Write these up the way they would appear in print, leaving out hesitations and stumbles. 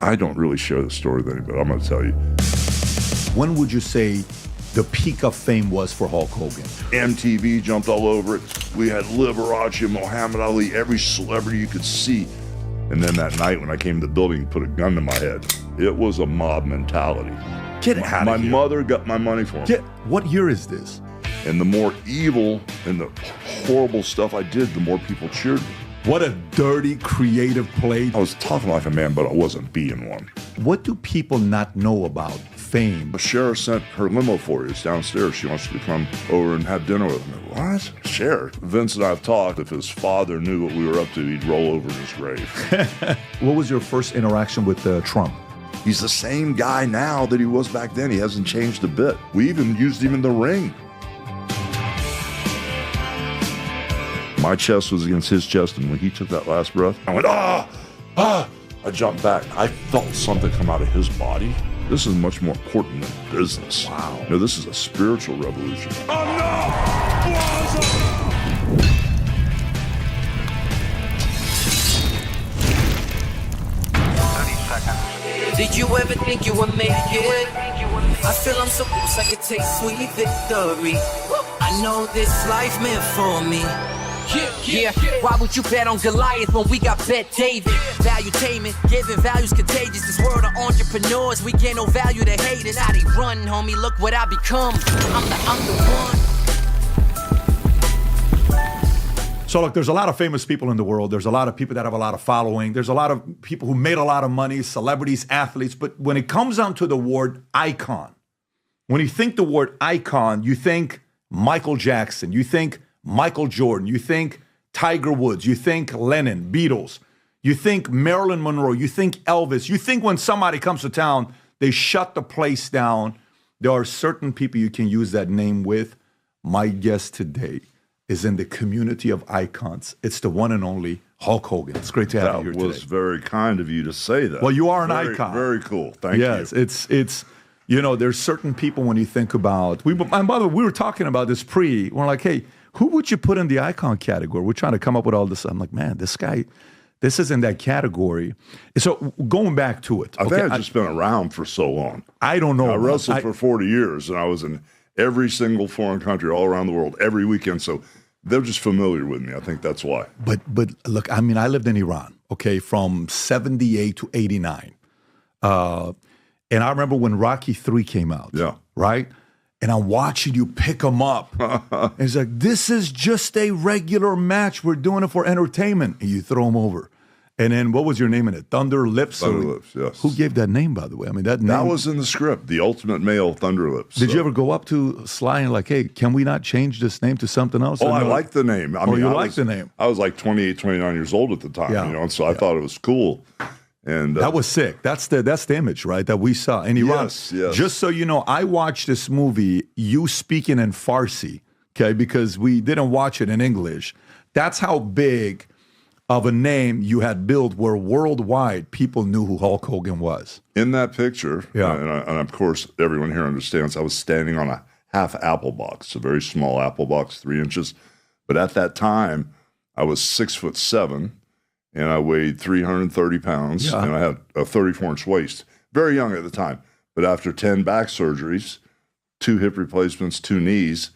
I don't really share the story with anybody. I'm going to tell you. When would you say the peak of fame was for Hulk Hogan? MTV jumped all over it. We had Liberace, Muhammad Ali, every celebrity you could see. And then that night when I came to the building, he put a gun to my head. It was a mob mentality. Get out of here. My mother got my money for him. What year is this? And the more evil and the horrible stuff I did, the more people cheered me. What a dirty, creative play. I was talking like a man, but I wasn't being one. What do people not know about fame? Cher sent her limo for you. It's downstairs. She wants you to come over and have dinner with me. What? Cher? Vince and I have talked. If his father knew what we were up to, he'd roll over in his grave. What was your first interaction with Trump? He's the same guy now that he was back then. He hasn't changed a bit. We even used him in the ring. My chest was against his chest, and when he took that last breath, I went, ah! I jumped back. I felt something come out of his body. This is much more important than business. Wow. No, this is a spiritual revolution. Did you ever think you would make it? I feel I'm so close I could taste sweet victory. I know this life meant for me. Yeah, why would you bet on Goliath when we got betDavid? Valuetainment, giving values contagious. This world of entrepreneurs, we get no value to haters. How they run, homie, look what I become. I'm the one. So look, there's a lot of famous people in the world. There's a lot of people that have a lot of following. There's a lot of people who made a lot of money, celebrities, athletes. But when it comes down to the word icon, when you think the word icon, you think Michael Jackson, you think Michael Jordan, you think Tiger Woods, you think Lennon, Beatles, you think Marilyn Monroe, you think Elvis, you think when somebody comes to town, they shut the place down. There are certain people you can use that name with. My guest today is in the community of icons. It's the one and only Hulk Hogan. It's great to have you here today. That was very kind of you to say that. Well, you are an icon. Very cool. Thank you. Yes, it's you know, there's certain people when you think about, and by the way, we were talking about this we're like, hey, who would you put in the icon category? We're trying to come up with all this. I'm like, man, this guy, this is in that category. So going back to it. I think I've just been around for so long. I don't know. I wrestled for 40 years, and I was in every single foreign country all around the world every weekend. So they're just familiar with me. I think that's why. But look, I mean, I lived in Iran, okay, from 78 to 89. And I remember when Rocky III came out. Yeah. Right? And I'm watching you pick them up. And it's like, this is just a regular match. We're doing it for entertainment. And you throw them over. And then what was your name in it? Thunder Lips? Thunder Lips, yes. Who gave that name, by the way? I mean, that name. That was in the script, the ultimate male Thunder Lips. Did you ever go up to Sly and like, hey, can we not change this name to something else? Oh, I like the name. I mean, you like the name. I was like 28, 29 years old at the time, and so I thought it was cool. And that was sick. That's the image, right, that we saw in Iran. Yes. Just so you know, I watched this movie, you speaking in Farsi, okay, because we didn't watch it in English. That's how big of a name you had built where worldwide people knew who Hulk Hogan was. In that picture, and of course everyone here understands, I was standing on a half apple box, a very small apple box, 3 inches. But at that time, I was 6'7", and I weighed 330 pounds, and I had a 34-inch waist. Very young at the time. But after 10 back surgeries, 2 hip replacements, 2 knees,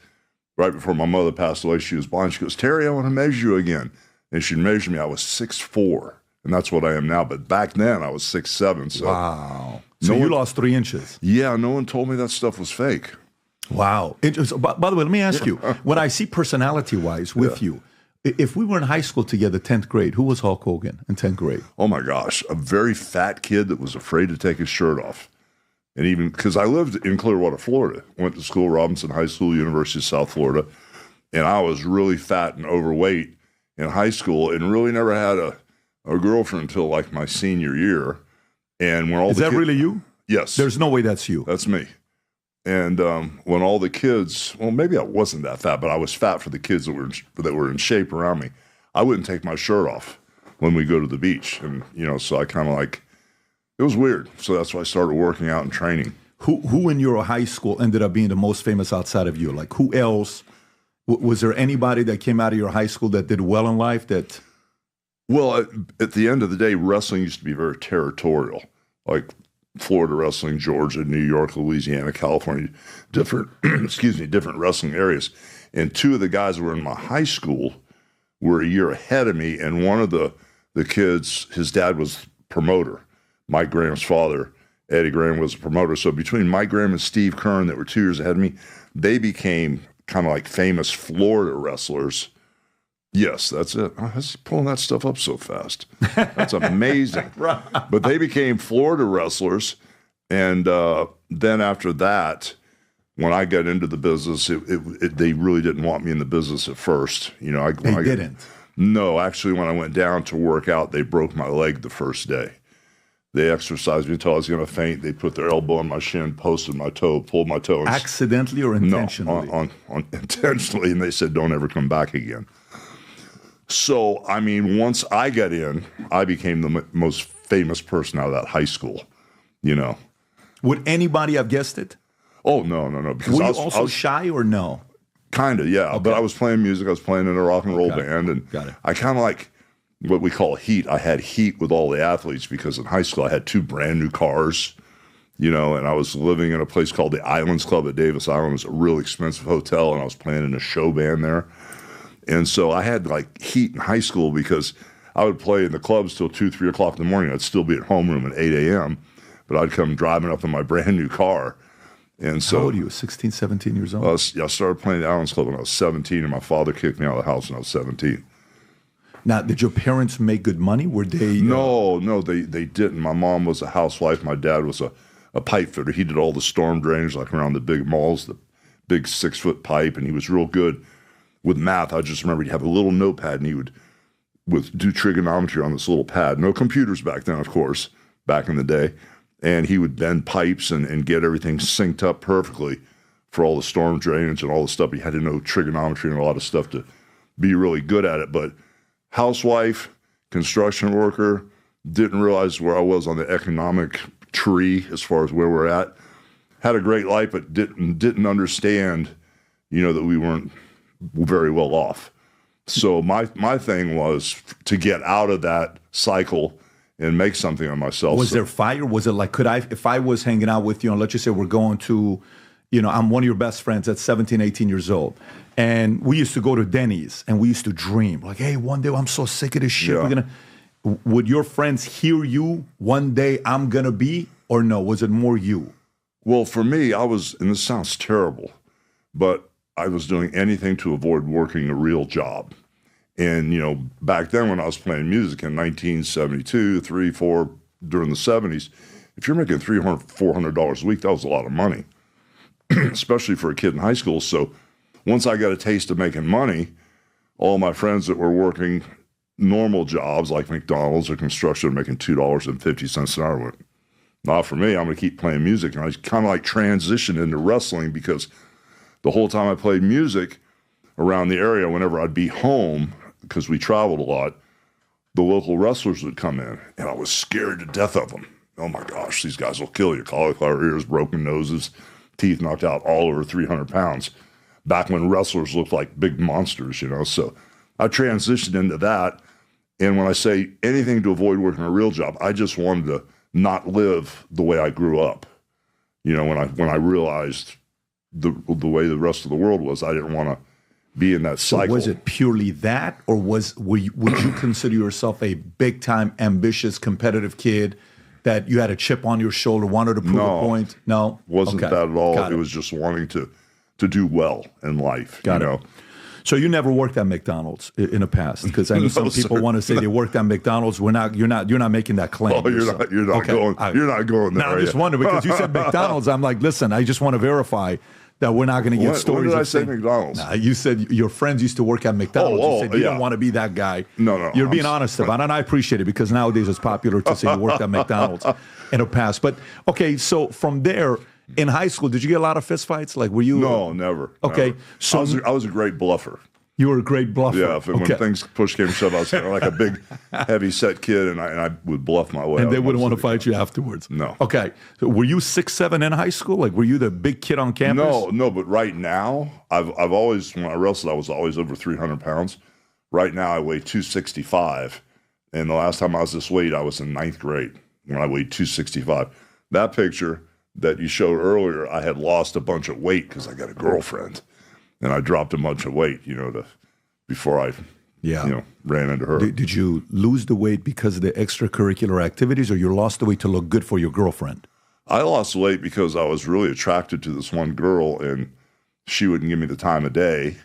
right before my mother passed away, she was blind. She goes, Terry, I want to measure you again. And she'd measure me. I was 6'4", and that's what I am now. But back then, I was 6'7". So wow. So you lost 3 inches. Yeah, no one told me that stuff was fake. Wow. By the way, let me ask you, when I see personality-wise with you, if we were in high school together, 10th grade, who was Hulk Hogan in 10th grade? Oh, my gosh. A very fat kid that was afraid to take his shirt off. And even because I lived in Clearwater, Florida, went to school, Robinson High School, University of South Florida, and I was really fat and overweight in high school and really never had a girlfriend until like my senior year. And when all Is that really you? Yes. There's no way that's you. That's me. And when all the kids, well, maybe I wasn't that fat, but I was fat for the kids that were in shape around me. I wouldn't take my shirt off when we go to the beach. And, so I kind of like, it was weird. So that's why I started working out and training. Who in your high school ended up being the most famous outside of you? Like who else? Was there anybody that came out of your high school that did well in life that? Well, at the end of the day, wrestling used to be very territorial. like Florida wrestling, Georgia, New York, Louisiana, California, different, different wrestling areas. And two of the guys who were in my high school were a year ahead of me. And one of the kids, his dad was promoter. Mike Graham's father, Eddie Graham, was a promoter. So between Mike Graham and Steve Kern, that were 2 years ahead of me, they became kind of like famous Florida wrestlers. Yes, that's it. I was pulling that stuff up so fast. That's amazing. Right. But they became Florida wrestlers. And then after that, when I got into the business, they really didn't want me in the business at first. You know, They didn't? No, actually, when I went down to work out, they broke my leg the first day. They exercised me until I was going to faint. They put their elbow on my shin, posted my toe, pulled my toe. Accidentally or intentionally? No, on intentionally. And they said, don't ever come back again. So, I mean, once I got in, I became the most famous person out of that high school, you know. Would anybody have guessed it? Oh, no. Because Were you also shy or no? Kind of, yeah. Okay. But I was playing music. I was playing in a rock and roll band. And Got it. I kind of like what we call heat. I had heat with all the athletes because in high school I had 2 brand new cars, you know, and I was living in a place called the Islands Club at Davis Island. It was a real expensive hotel, and I was playing in a show band there. And so I had like heat in high school because I would play in the clubs till 2, 3 o'clock in the morning. I'd still be at homeroom at 8 a.m., but I'd come driving up in my brand new car. And so, how old are you? 16, 17 years old? I started playing the Islands Club when I was 17, and my father kicked me out of the house when I was 17. Now, did your parents make good money? Were they? No, they didn't. My mom was a housewife. My dad was a pipe fitter. He did all the storm drainage, like around the big malls, the big 6-foot pipe, and he was real good with math. I just remember he'd have a little notepad, and he would do trigonometry on this little pad. No computers back then, of course, back in the day. And he would bend pipes and get everything synced up perfectly for all the storm drainage and all the stuff. He had to know trigonometry and a lot of stuff to be really good at it. But housewife, construction worker, didn't realize where I was on the economic tree as far as where we're at. Had a great life, but didn't understand, you know, that we weren't very well off. So my thing was to get out of that cycle and make something of myself. Was there fire? Was it like, if I was hanging out with you, and let's just say we're going to, you know, I'm one of your best friends at 17, 18 years old. And we used to go to Denny's and we used to dream like, hey, one day I'm so sick of this shit. Yeah. Would your friends hear you one day I'm going to be, or no? Was it more you? Well, for me, I was, and this sounds terrible, but I was doing anything to avoid working a real job. And, you know, back then when I was playing music in 1972, 3, 4, during the 70s, if you're making $300, $400 a week, that was a lot of money, especially for a kid in high school. So once I got a taste of making money, all my friends that were working normal jobs like McDonald's or construction making $2.50 an hour went, not for me, I'm going to keep playing music. And I kind of like transitioned into wrestling because the whole time I played music around the area, whenever I'd be home, because we traveled a lot, the local wrestlers would come in, and I was scared to death of them. Oh my gosh, these guys will kill you. Cauliflower ears, broken noses, teeth knocked out, all over 300 pounds. Back when wrestlers looked like big monsters, you know. So I transitioned into that, and when I say anything to avoid working a real job, I just wanted to not live the way I grew up. You know, when I realized the way the rest of the world was, I didn't want to be in that cycle. So was it purely that, or would you consider yourself a big time ambitious competitive kid that you had a chip on your shoulder, wanted to prove a point? No, wasn't that at all. It was just wanting to do well in life. Got it. So you never worked at McDonald's in the past, because I know some people want to say they worked at McDonald's. You're not making that claim. Oh, you're not going there. Now I'm just wondering, because you said McDonald's. I'm like, listen, I just want to verify that we're not going to get stories. When did I say McDonald's? Nah, you said your friends used to work at McDonald's. You said you don't want to be that guy. No. You're being honest about it, and I appreciate it, because nowadays it's popular to say you worked at McDonald's in the past. But, okay, so from there, in high school, did you get a lot of fistfights? Like, were you? No, never. Okay. Never. So I was a great bluffer. You were a great bluffer. Yeah, when things push came to shove, I was like a big, heavy-set kid, and I would bluff my way. And they wouldn't want to fight you afterwards. No. Okay. So were you 6'7" in high school? Like, were you the big kid on campus? No. But right now, I've always, when I wrestled, I was always over 300 pounds. Right now, I weigh 265, and the last time I was this weight, I was in 9th grade. when I weighed 265. That picture that you showed earlier, I had lost a bunch of weight because I got a girlfriend, and I dropped a bunch of weight, before I, ran into her. Did you lose the weight because of the extracurricular activities, or you lost the weight to look good for your girlfriend? I lost weight because I was really attracted to this one girl, and she wouldn't give me the time of day.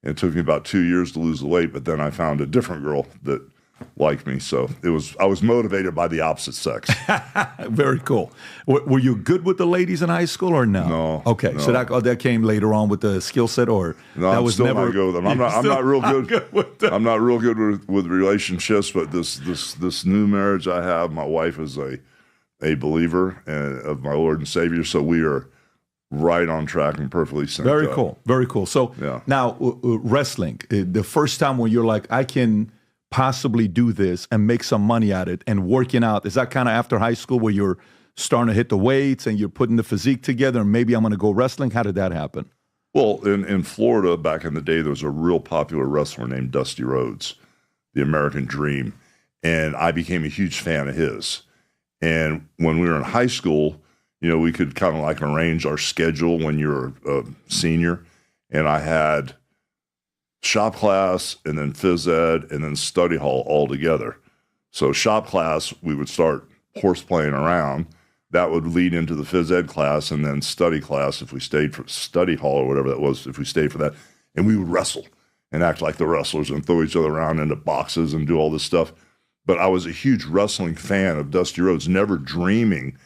And it took me about 2 years to lose the weight, but then I found a different girl that liked me. So I was motivated by the opposite sex. Very cool. Were you good with the ladies in high school or no? No. Okay, no. so that came later on with the skill set, or no, that I'm was still never. not good with them. I'm not real good. with them. I'm not real good with relationships. But this new marriage I have, my wife is a believer of my Lord and Savior. So we are right on track and perfectly synced Very up. cool. Very cool. So now wrestling, the first time when you're like, I can possibly do this and make some money at it, and working out, is that kind of after high school where you're starting to hit the weights and you're putting the physique together and maybe I'm going to go wrestling? How did that happen? Well, in Florida back in the day, there was a real popular wrestler named Dusty Rhodes, the American Dream, and I became a huge fan of his. And when we were in high school, we could kind of like arrange our schedule when you're a senior, and I had shop class and then phys ed and then study hall all together. So shop class, we would start horse playing around. That would lead into the phys ed class, and then study class if we stayed for study hall or whatever that was, if we stayed for that. And we would wrestle and act like the wrestlers and throw each other around into boxes and do all this stuff. But I was a huge wrestling fan of Dusty Rhodes, never dreaming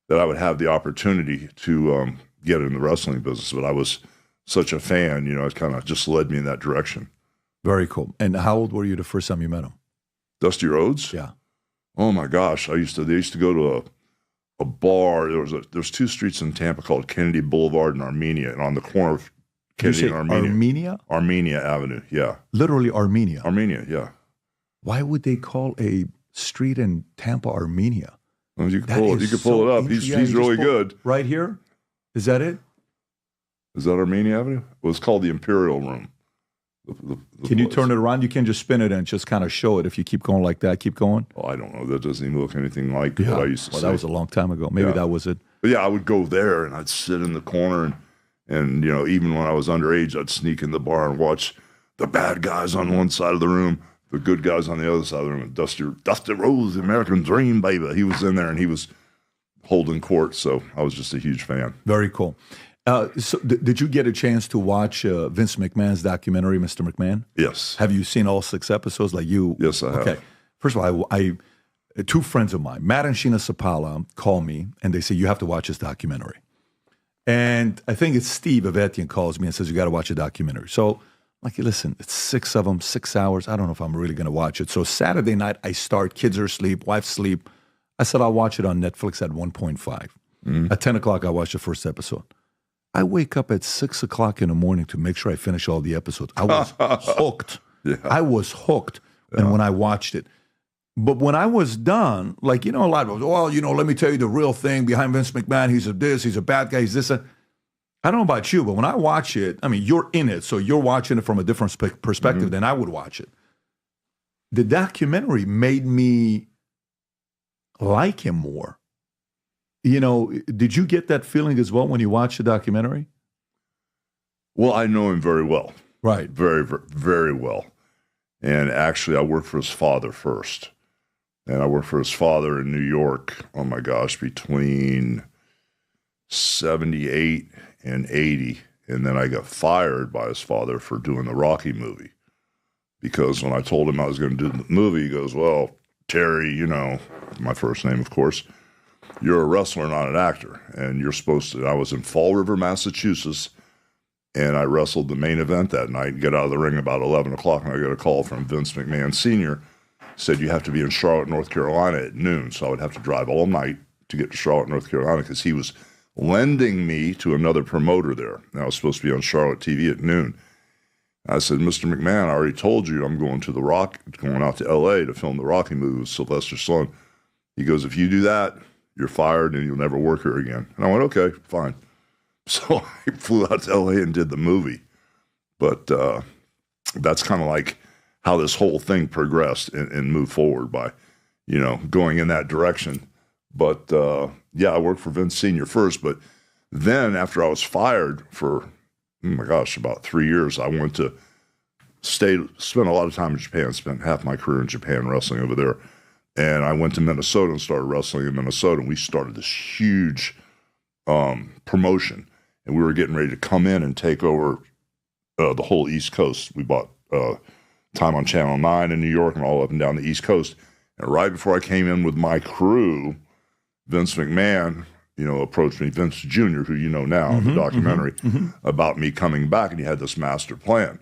that I would have the opportunity to get in the wrestling business. But I was such a fan, it kind of just led me in that direction. Very cool. And how old were you the first time you met him? Dusty Rhodes? Yeah. Oh my gosh. They used to go to a bar. There's 2 streets in Tampa called Kennedy Boulevard and Armenia. And on the corner of Kennedy and Armenia. Armenia Avenue, yeah. Literally Armenia. Armenia, yeah. Why would they call a street in Tampa Armenia? Well, you can pull it up. He's really good. Right here? Is that it? Is that Armenia Avenue? Well, it's called the Imperial Room. Can you turn it around? You can just spin it and just kind of show it. If you keep going like that, keep going. Oh, I don't know. That doesn't even look anything like what I used to say. That was a long time ago. Maybe that was it. But yeah, I would go there and I'd sit in the corner and even when I was underage, I'd sneak in the bar and watch the bad guys on one side of the room, the good guys on the other side of the room. And Dusty Rhodes, the American Dream, baby. He was in there and he was holding court. So I was just a huge fan. Very cool. So did you get a chance to watch Vince McMahon's documentary, Mr. McMahon? Yes. Have you seen all 6 episodes like you? Yes, I have. Okay. First of all, I 2 friends of mine, Matt and Sheena Sapala, call me and they say, you have to watch this documentary. And I think it's Steve Avetian calls me and says, you got to watch a documentary. So I'm like, listen, it's 6 of them, 6 hours. I don't know if I'm really going to watch it. So Saturday night, I start, kids are asleep, wife's asleep. I said, I'll watch it on Netflix at 1.5. Mm-hmm. At 10 o'clock, I watched the first episode. I wake up at 6 o'clock in the morning to make sure I finish all the episodes. I was hooked. Yeah. I was hooked. Yeah. And when I watched it, but when I was done, like, a lot of people, let me tell you the real thing behind Vince McMahon. He's a bad guy. He's this. I don't know about you, but when I watch it, I mean, you're in it. So you're watching it from a different perspective than I would watch it. The documentary made me like him more. Did you get that feeling as well when you watched the documentary? Well, I know him very well. Right. Very, very, very well. And actually, I worked for his father first. And I worked for his father in New York, oh my gosh, between 78 and 80. And then I got fired by his father for doing the Rocky movie. Because when I told him I was going to do the movie, he goes, well, Terry, my first name, of course, you're a wrestler, not an actor. And you're supposed to, I was in Fall River, Massachusetts, and I wrestled the main event that night, get out of the ring about 11 o'clock, and I got a call from Vince McMahon Sr., said you have to be in Charlotte, North Carolina at noon. So I would have to drive all night to get to Charlotte, North Carolina, because he was lending me to another promoter there. And I was supposed to be on Charlotte TV at noon. I said, Mr. McMahon, I already told you I'm going out to L.A. to film the Rocky movie with Sylvester Stallone. He goes, if you do that, you're fired and you'll never work here again. And I went, okay, fine. So I flew out to L.A. and did the movie. But that's kind of like how this whole thing progressed and moved forward by, going in that direction But I worked for Vince Sr. first. But then after I was fired for, about 3 years, I went to spent a lot of time in Japan, spent half my career in Japan wrestling over there. And I went to Minnesota and started wrestling in Minnesota. And we started this huge promotion. And we were getting ready to come in and take over the whole East Coast. We bought time on Channel 9 in New York and all up and down the East Coast. And right before I came in with my crew, Vince McMahon, approached me, Vince Jr., who you know now in the documentary, about me coming back. And he had this master plan.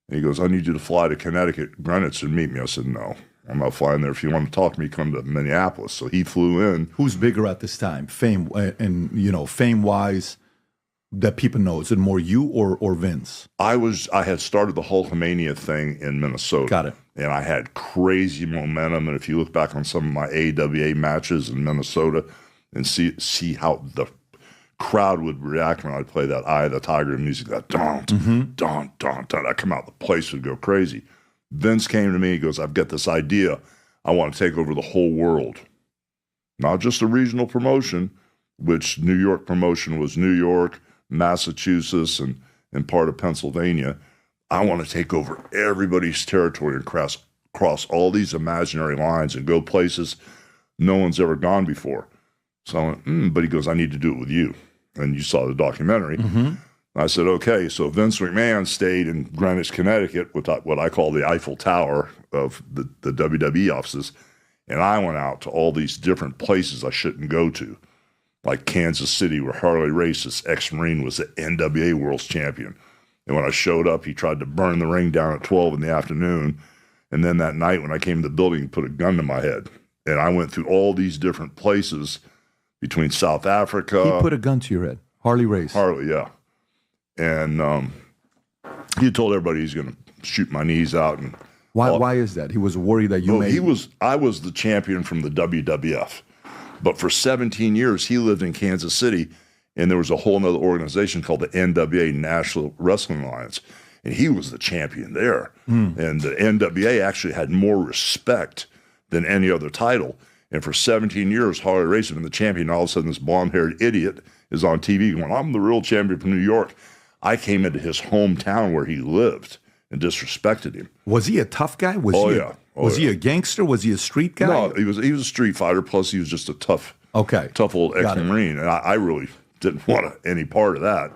And he goes, I need you to fly to Connecticut, Greenwich, and meet me. I said, no, I'm not flying there. If you want to talk to me, come to Minneapolis. So he flew in. Who's bigger at this time? Fame and fame-wise, that people know. Is it more you or Vince? I had started the Hulkamania thing in Minnesota. Got it. And I had crazy momentum. And if you look back on some of my AWA matches in Minnesota and see how the crowd would react when I'd play that Eye of the Tiger music, that don, I'd come out, the place would go crazy. Vince came to me, he goes, I've got this idea. I want to take over the whole world. Not just a regional promotion, which New York promotion was New York, Massachusetts, and part of Pennsylvania. I want to take over everybody's territory and cross all these imaginary lines and go places no one's ever gone before. So I went, but he goes, I need to do it with you. And you saw the documentary. I said, okay. So Vince McMahon stayed in Greenwich, Connecticut, with what I call the Eiffel Tower of the WWE offices. And I went out to all these different places I shouldn't go to, like Kansas City, where Harley Race, this ex-Marine, was the NWA World Champion. And when I showed up, he tried to burn the ring down at 12 in the afternoon. And then that night when I came to the building, he put a gun to my head. And I went through all these different places between South Africa. He put a gun to your head. Harley Race. Harley, yeah. And he told everybody he's going to shoot my knees out. And why is that? He was worried that I was the champion from the WWF. But for 17 years, he lived in Kansas City, and there was a whole other organization called the NWA, National Wrestling Alliance. And he was the champion there. And the NWA actually had more respect than any other title. And for 17 years, Harley Race had been the champion. And all of a sudden, this blonde-haired idiot is on TV going, I'm the real champion from New York. I came into his hometown where he lived and disrespected him. Was he a tough guy? Was he a gangster? Was he a street guy? No, he was a street fighter. Plus, he was just a tough old ex-Marine. And I really didn't want any part of that.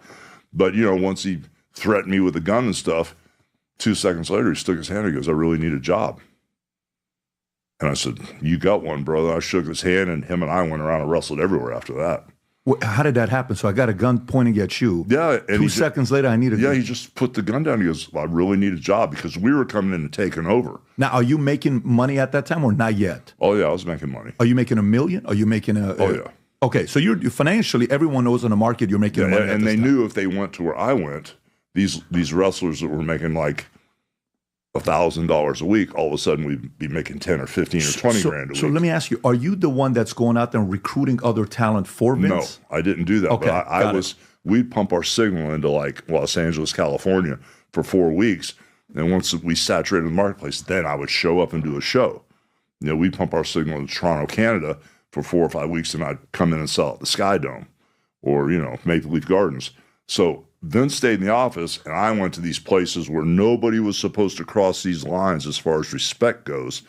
But, once he threatened me with a gun and stuff, 2 seconds later, he stuck his hand and he goes, I really need a job. And I said, you got one, brother. I shook his hand, and him and I went around and wrestled everywhere after that. How did that happen? So I got a gun pointing at you. Yeah. And 2 seconds later, I needed. Yeah, he just put the gun down. He goes, I really need a job, because we were coming in and taking over. Now, are you making money at that time or not yet? Oh, yeah, I was making money. Are you making $1 million? Are you making Oh, yeah. Okay, so you're financially, everyone knows in the market you're making money. And they knew if they went to where I went, these wrestlers that were making like $1,000 a week, all of a sudden we'd be making 10 or 15 or 20 grand a week. So let me ask you, are you the one that's going out there and recruiting other talent for Vince? No, I didn't do that. Okay, but we'd pump our signal into like Los Angeles, California for 4 weeks. And once we saturated the marketplace, then I would show up and do a show. We'd pump our signal in Toronto, Canada for 4 or 5 weeks, and I'd come in and sell at the Sky Dome or, Maple Leaf Gardens. So Vince stayed in the office, and I went to these places where nobody was supposed to cross these lines as far as respect goes.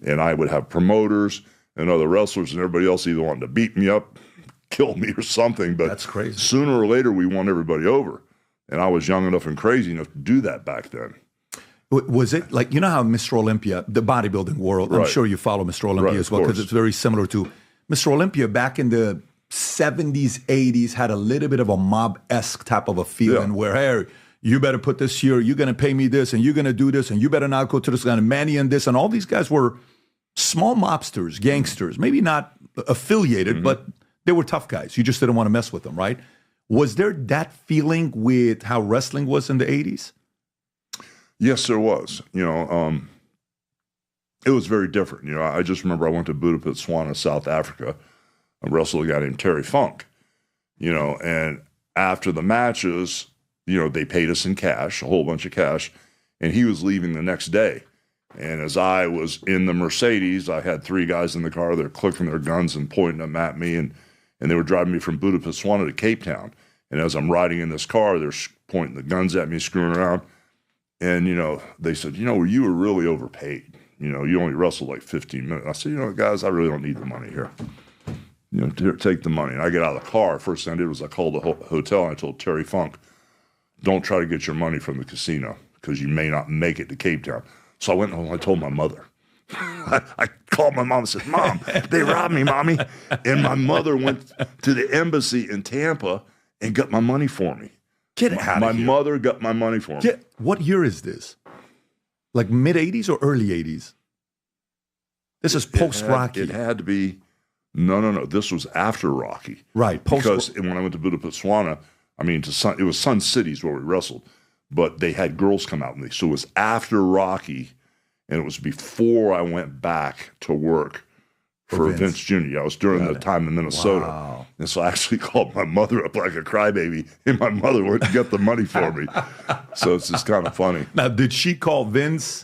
And I would have promoters and other wrestlers and everybody else either wanting to beat me up, kill me or something. But that's crazy. Sooner or later, we won everybody over. And I was young enough and crazy enough to do that back then. Was it like, how Mr. Olympia, the bodybuilding world, I'm sure you follow Mr. Olympia as well, because it's very similar to Mr. Olympia back in the 70s, 80s, had a little bit of a mob-esque type of a feeling where, hey, you better put this here, you're going to pay me this, and you're going to do this, and you better not go to this guy, and Manny and this, and all these guys were small mobsters, gangsters, maybe not affiliated, but they were tough guys. You just didn't want to mess with them, right? Was there that feeling with how wrestling was in the 80s? Yes, there was. It was very different. I just remember I went to Botswana, South Africa, and wrestled a guy named Terry Funk, and after the matches, they paid us in cash, a whole bunch of cash, and he was leaving the next day. And as I was in the Mercedes, I had 3 guys in the car. They're clicking their guns and pointing them at me. And they were driving me from Budapest to Cape Town. And as I'm riding in this car, they're pointing the guns at me, screwing around. And, they said, you were really overpaid. You only wrestled like 15 minutes. I said, guys, I really don't need the money here. Take the money. And I get out of the car. First thing I did was I called the hotel and I told Terry Funk, don't try to get your money from the casino because you may not make it to Cape Town. So I went home and I told my mother. I called my mom and said, Mom, they robbed me, Mommy. And my mother went to the embassy in Tampa and got my money for me. Get out of here. My mother got my money for me. What year is this? Like mid-'80s or early 80s? This is post-Rocky. It had to be. No. This was after Rocky. Right. Because when I went to Budapest, it was Sun Cities where we wrestled, but they had girls come out with me. So it was after Rocky, and it was before I went back to work for Vince Jr. I was during the time in Minnesota. Wow. And so I actually called my mother up like a crybaby, and my mother went and got the money for me. So it's just kind of funny. Now, did she call Vince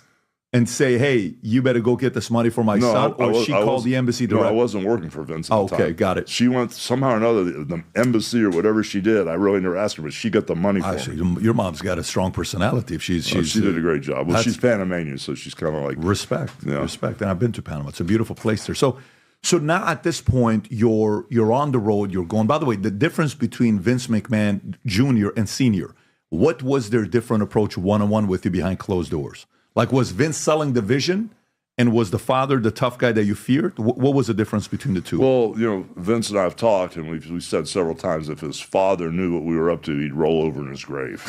and say, hey, you better go get this money for my son? Or she called the embassy directly? No, I wasn't working for Vince at the time. Okay, got it. She went somehow or another, the embassy or whatever she did, I really never asked her, but she got the money for me. Your mom's got a strong personality. If she did a great job. Well, she's Panamanian, so she's kind of like... Respect. And I've been to Panama. It's a beautiful place there. So now at this point, you're on the road, you're going. By the way, the difference between Vince McMahon Jr. and Sr., what was their different approach one-on-one with you behind closed doors? Like, was Vince selling the vision, and was the father the tough guy that you feared? What was the difference between the two? Well, Vince and I have talked, and we've said several times if his father knew what we were up to, he'd roll over in his grave.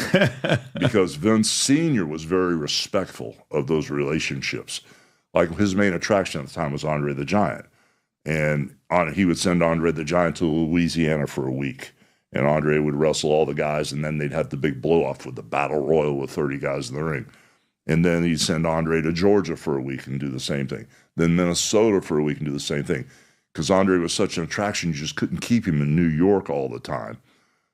Because Vince Sr. was very respectful of those relationships. Like, his main attraction at the time was Andre the Giant. And he would send Andre the Giant to Louisiana for a week. And Andre would wrestle all the guys, and then they'd have the big blow-off with the Battle Royal with 30 guys in the ring. And then he'd send Andre to Georgia for a week and do the same thing. Then Minnesota for a week and do the same thing. Because Andre was such an attraction, you just couldn't keep him in New York all the time.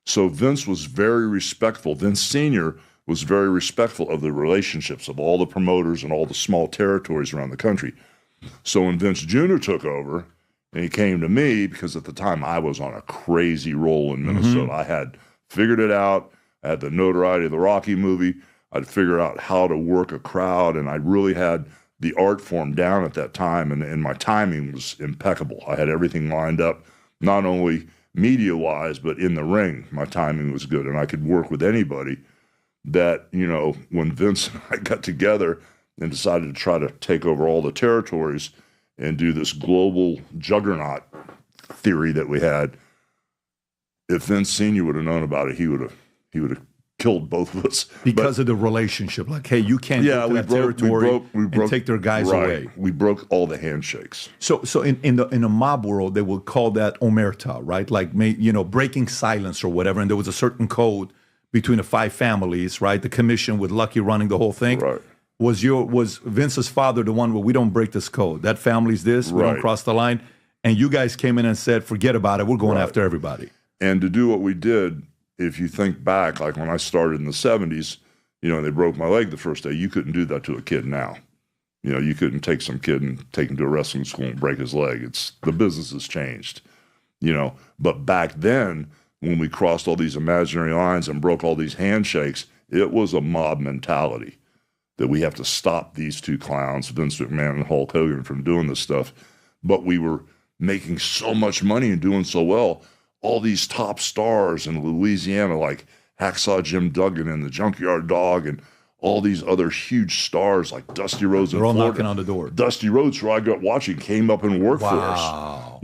So Vince was very respectful. Vince Sr. was very respectful of the relationships of all the promoters and all the small territories around the country. So when Vince Jr. took over, and he came to me, because at the time I was on a crazy roll in Minnesota. I had figured it out. I had the notoriety of the Rocky movie. I'd figured out how to work a crowd, and I really had the art form down at that time, and my timing was impeccable. I had everything lined up, not only media-wise, but in the ring. My timing was good, and I could work with anybody that, when Vince and I got together and decided to try to take over all the territories and do this global juggernaut theory that we had, if Vince Sr. would have known about it, he would have killed both of us. Because of the relationship. Like, hey, you can't go to that territory and take their guys away. We broke all the handshakes. So in the mob world, they would call that omerta, right? Like, breaking silence or whatever. And there was a certain code between the 5 families, right? The commission with Lucky running the whole thing. Right. Was Vince's father the one where we don't break this code? That family's this, we don't cross the line. And you guys came in and said, forget about it, we're going after everybody. And to do what we did, if you think back, like when I started in the 70s, and they broke my leg the first day, you couldn't do that to a kid now. You couldn't take some kid and take him to a wrestling school and break his leg. The business has changed, But back then, when we crossed all these imaginary lines and broke all these handshakes, it was a mob mentality. That we have to stop these 2 clowns, Vince McMahon and Hulk Hogan, from doing this stuff. But we were making so much money and doing so well. All these top stars in Louisiana, like Hacksaw Jim Duggan and the Junkyard Dog, and all these other huge stars like Dusty Rhodes. They're all knocking on the door. Dusty Rhodes, who I got watching, came up and worked for us.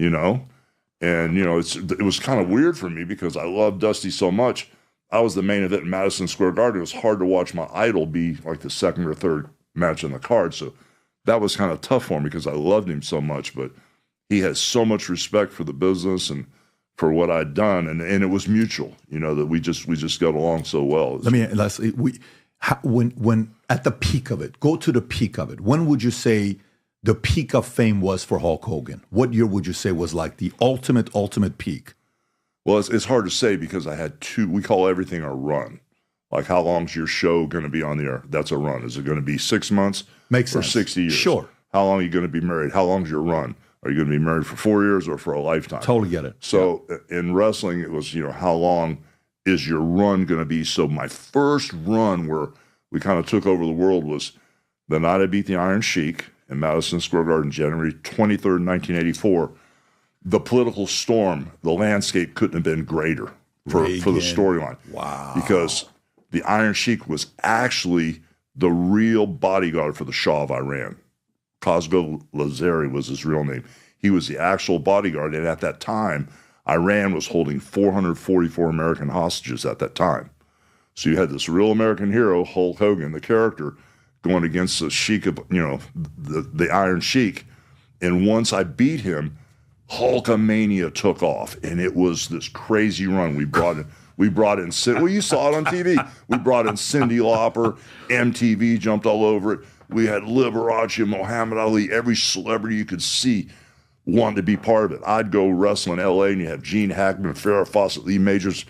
And it was kind of weird for me because I loved Dusty so much. I was the main event in Madison Square Garden. It was hard to watch my idol be like the second or third match on the card. So that was kind of tough for me because I loved him so much. But he has so much respect for the business and for what I'd done, and it was mutual. That we just got along so well. When at the peak of it, go to the peak of it. When would you say the peak of fame was for Hulk Hogan? What year would you say was like the ultimate peak? Well, it's hard to say because I had 2, we call everything a run. Like, how long's your show going to be on the air? That's a run. Is it going to be 6 months Makes or sense. 60 years? Sure. How long are you going to be married? How long's your run? Are you going to be married for 4 years or for a lifetime? Totally get it. So in wrestling, it was, how long is your run going to be? So my first run where we kind of took over the world was the night I beat the Iron Sheik in Madison Square Garden, January 23rd, 1984. The political storm, the landscape couldn't have been greater for the storyline. Wow. Because the Iron Sheik was actually the real bodyguard for the Shah of Iran. Khosrow Lazari was his real name. He was the actual bodyguard, and at that time, Iran was holding 444 American hostages at that time. So you had this real American hero, Hulk Hogan, the character, going against the Sheik of, the Iron Sheik. And once I beat him, Hulkamania took off, and it was this crazy run. We brought in, well, you saw it on TV. We brought in Cyndi Lauper. MTV jumped all over it. We had Liberace, Muhammad Ali, every celebrity you could see wanted to be part of it. I'd go wrestle in LA, and you have Gene Hackman, Farrah Fawcett, Lee Majors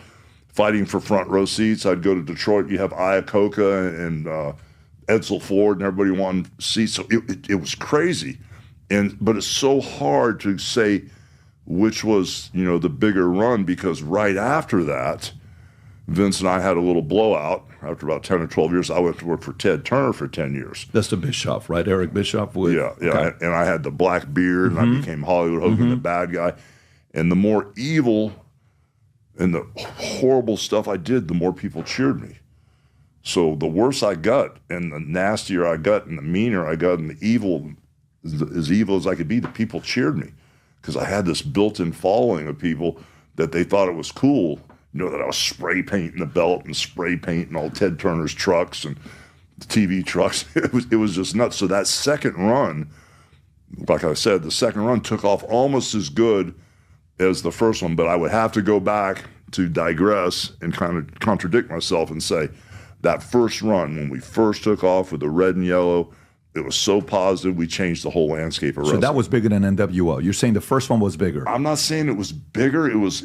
fighting for front row seats. I'd go to Detroit. You have Iacocca and Edsel Ford, and everybody wanted seats. So it was crazy. But it's so hard to say which was, the bigger run, because right after that, Vince and I had a little blowout. After about 10 or 12 years, I went to work for Ted Turner for 10 years. That's the Bischoff, right? Eric Bischoff? Yeah. Okay. And I had the black beard, and I became Hollywood Hogan, the bad guy. And the more evil and the horrible stuff I did, the more people cheered me. So the worse I got, and the nastier I got, and the meaner I got, and the evil, as evil as I could be, the people cheered me. Because I had this built-in following of people that they thought it was cool, that I was spray painting the belt and spray painting all Ted Turner's trucks and the TV trucks. It was just nuts. So that second run, like I said, the second run took off almost as good as the first one, but I would have to go back to digress and kind of contradict myself and say that first run, when we first took off with the red and yellow, it was so positive, we changed the whole landscape of wrestling. So that was bigger than NWO. You're saying the first one was bigger. I'm not saying it was bigger. It was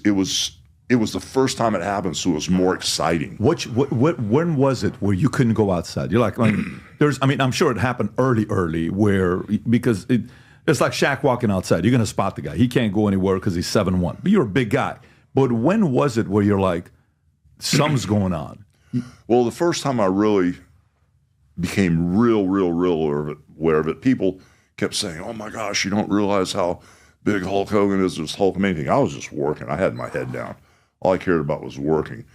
the first time it happened, so it was more exciting. When was it where you couldn't go outside? You're like, I'm sure it happened early, because it's like Shaq walking outside. You're going to spot the guy. He can't go anywhere because he's 7'1". But you're a big guy. But when was it where you're like, something's going on? Well, the first time I really became real aware of it, people kept saying, oh my gosh, you don't realize how big Hulk Hogan is, this Hulkamania thing. I was just working. I had my head down. All I cared about was working.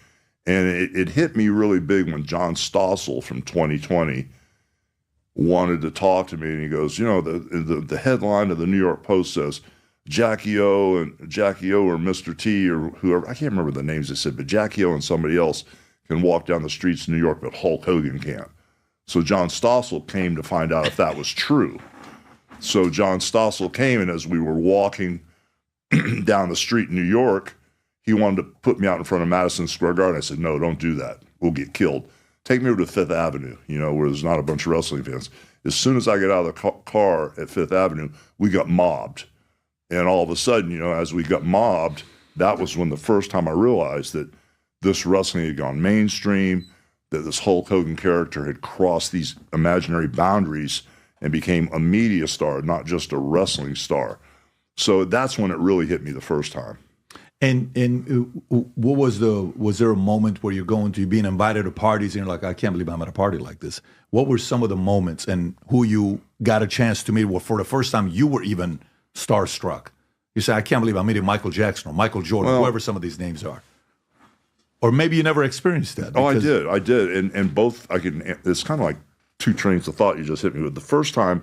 And it hit me really big when John Stossel from 2020 wanted to talk to me, and he goes, the headline of the New York Post says, Jackie O or Mr. T or whoever, I can't remember the names they said, but Jackie O and somebody else can walk down the streets of New York, but Hulk Hogan can't. So John Stossel came to find out if that was true. So John Stossel came, and as we were walking down the street in New York, he wanted to put me out in front of Madison Square Garden. I said, no, don't do that. We'll get killed. Take me over to Fifth Avenue, where there's not a bunch of wrestling fans. As soon as I get out of the car at Fifth Avenue, we got mobbed. And all of a sudden, as we got mobbed, that was when the first time I realized that this wrestling had gone mainstream, that this Hulk Hogan character had crossed these imaginary boundaries and became a media star, not just a wrestling star. So that's when it really hit me the first time. And what was there a moment where you're being invited to parties and you're like, I can't believe I'm at a party like this? What were some of the moments and who you got a chance to meet where for the first time you were even starstruck? You say, I can't believe I'm meeting Michael Jackson or Michael Jordan, whoever some of these names are. Or maybe you never experienced that. Oh, I did. And both, it's kind of like two trains of thought you just hit me with. The first time,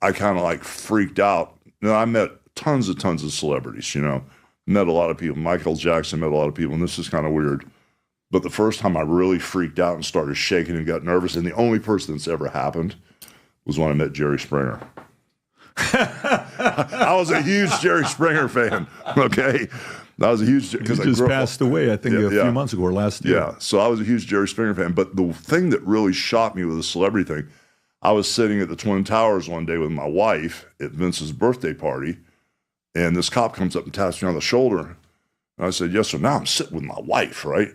I kind of like freaked out. I met tons of celebrities, met a lot of people. Michael Jackson met a lot of people, and this is kind of weird. But the first time I really freaked out and started shaking and got nervous, and the only person that's ever happened was when I met Jerry Springer. I was a huge Jerry Springer fan, okay? I was a huge, because he just passed away, I think, a few months ago or last year. Yeah, so I was a huge Jerry Springer fan. But the thing that really shocked me with the celebrity thing, I was sitting at the Twin Towers one day with my wife at Vince's birthday party, and this cop comes up and taps me on the shoulder. And I said, yes, sir. Now I'm sitting with my wife, right?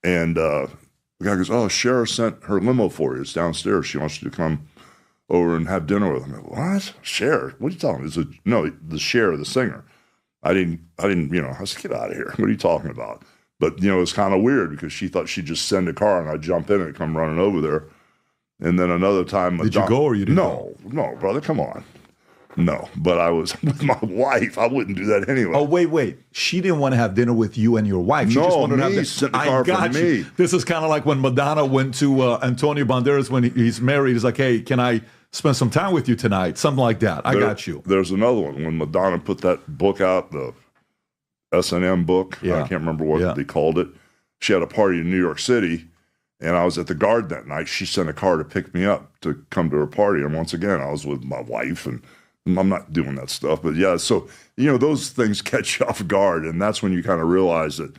And The guy goes, "Oh, Cher sent her limo for you. It's downstairs. She wants you to come over and have dinner with him." I go, "What? Cher? What are you talking about?" No, the Cher, the singer. I didn't, I said, "Get out of here. What are you talking about?" But, it's kind of weird because she thought she'd just send a car and I'd jump in and come running over there. And then another time. Did you go or you didn't go? No, brother, come on. No, but I was with my wife. I wouldn't do that anyway. Oh, wait. She didn't want to have dinner with you and your wife. She just wanted to have sent the car for me. This is kind of like when Madonna went to Antonio Banderas when he's married. He's like, "Hey, can I spend some time with you tonight?" Something like that. I got you. There's another one. When Madonna put that book out, the S&M book, I can't remember what they called it. She had a party in New York City, and I was at the Garden that night. She sent a car to pick me up to come to her party. And once again, I was with my wife, and I'm not doing that stuff. But yeah, so, those things catch you off guard. And that's when you kind of realize that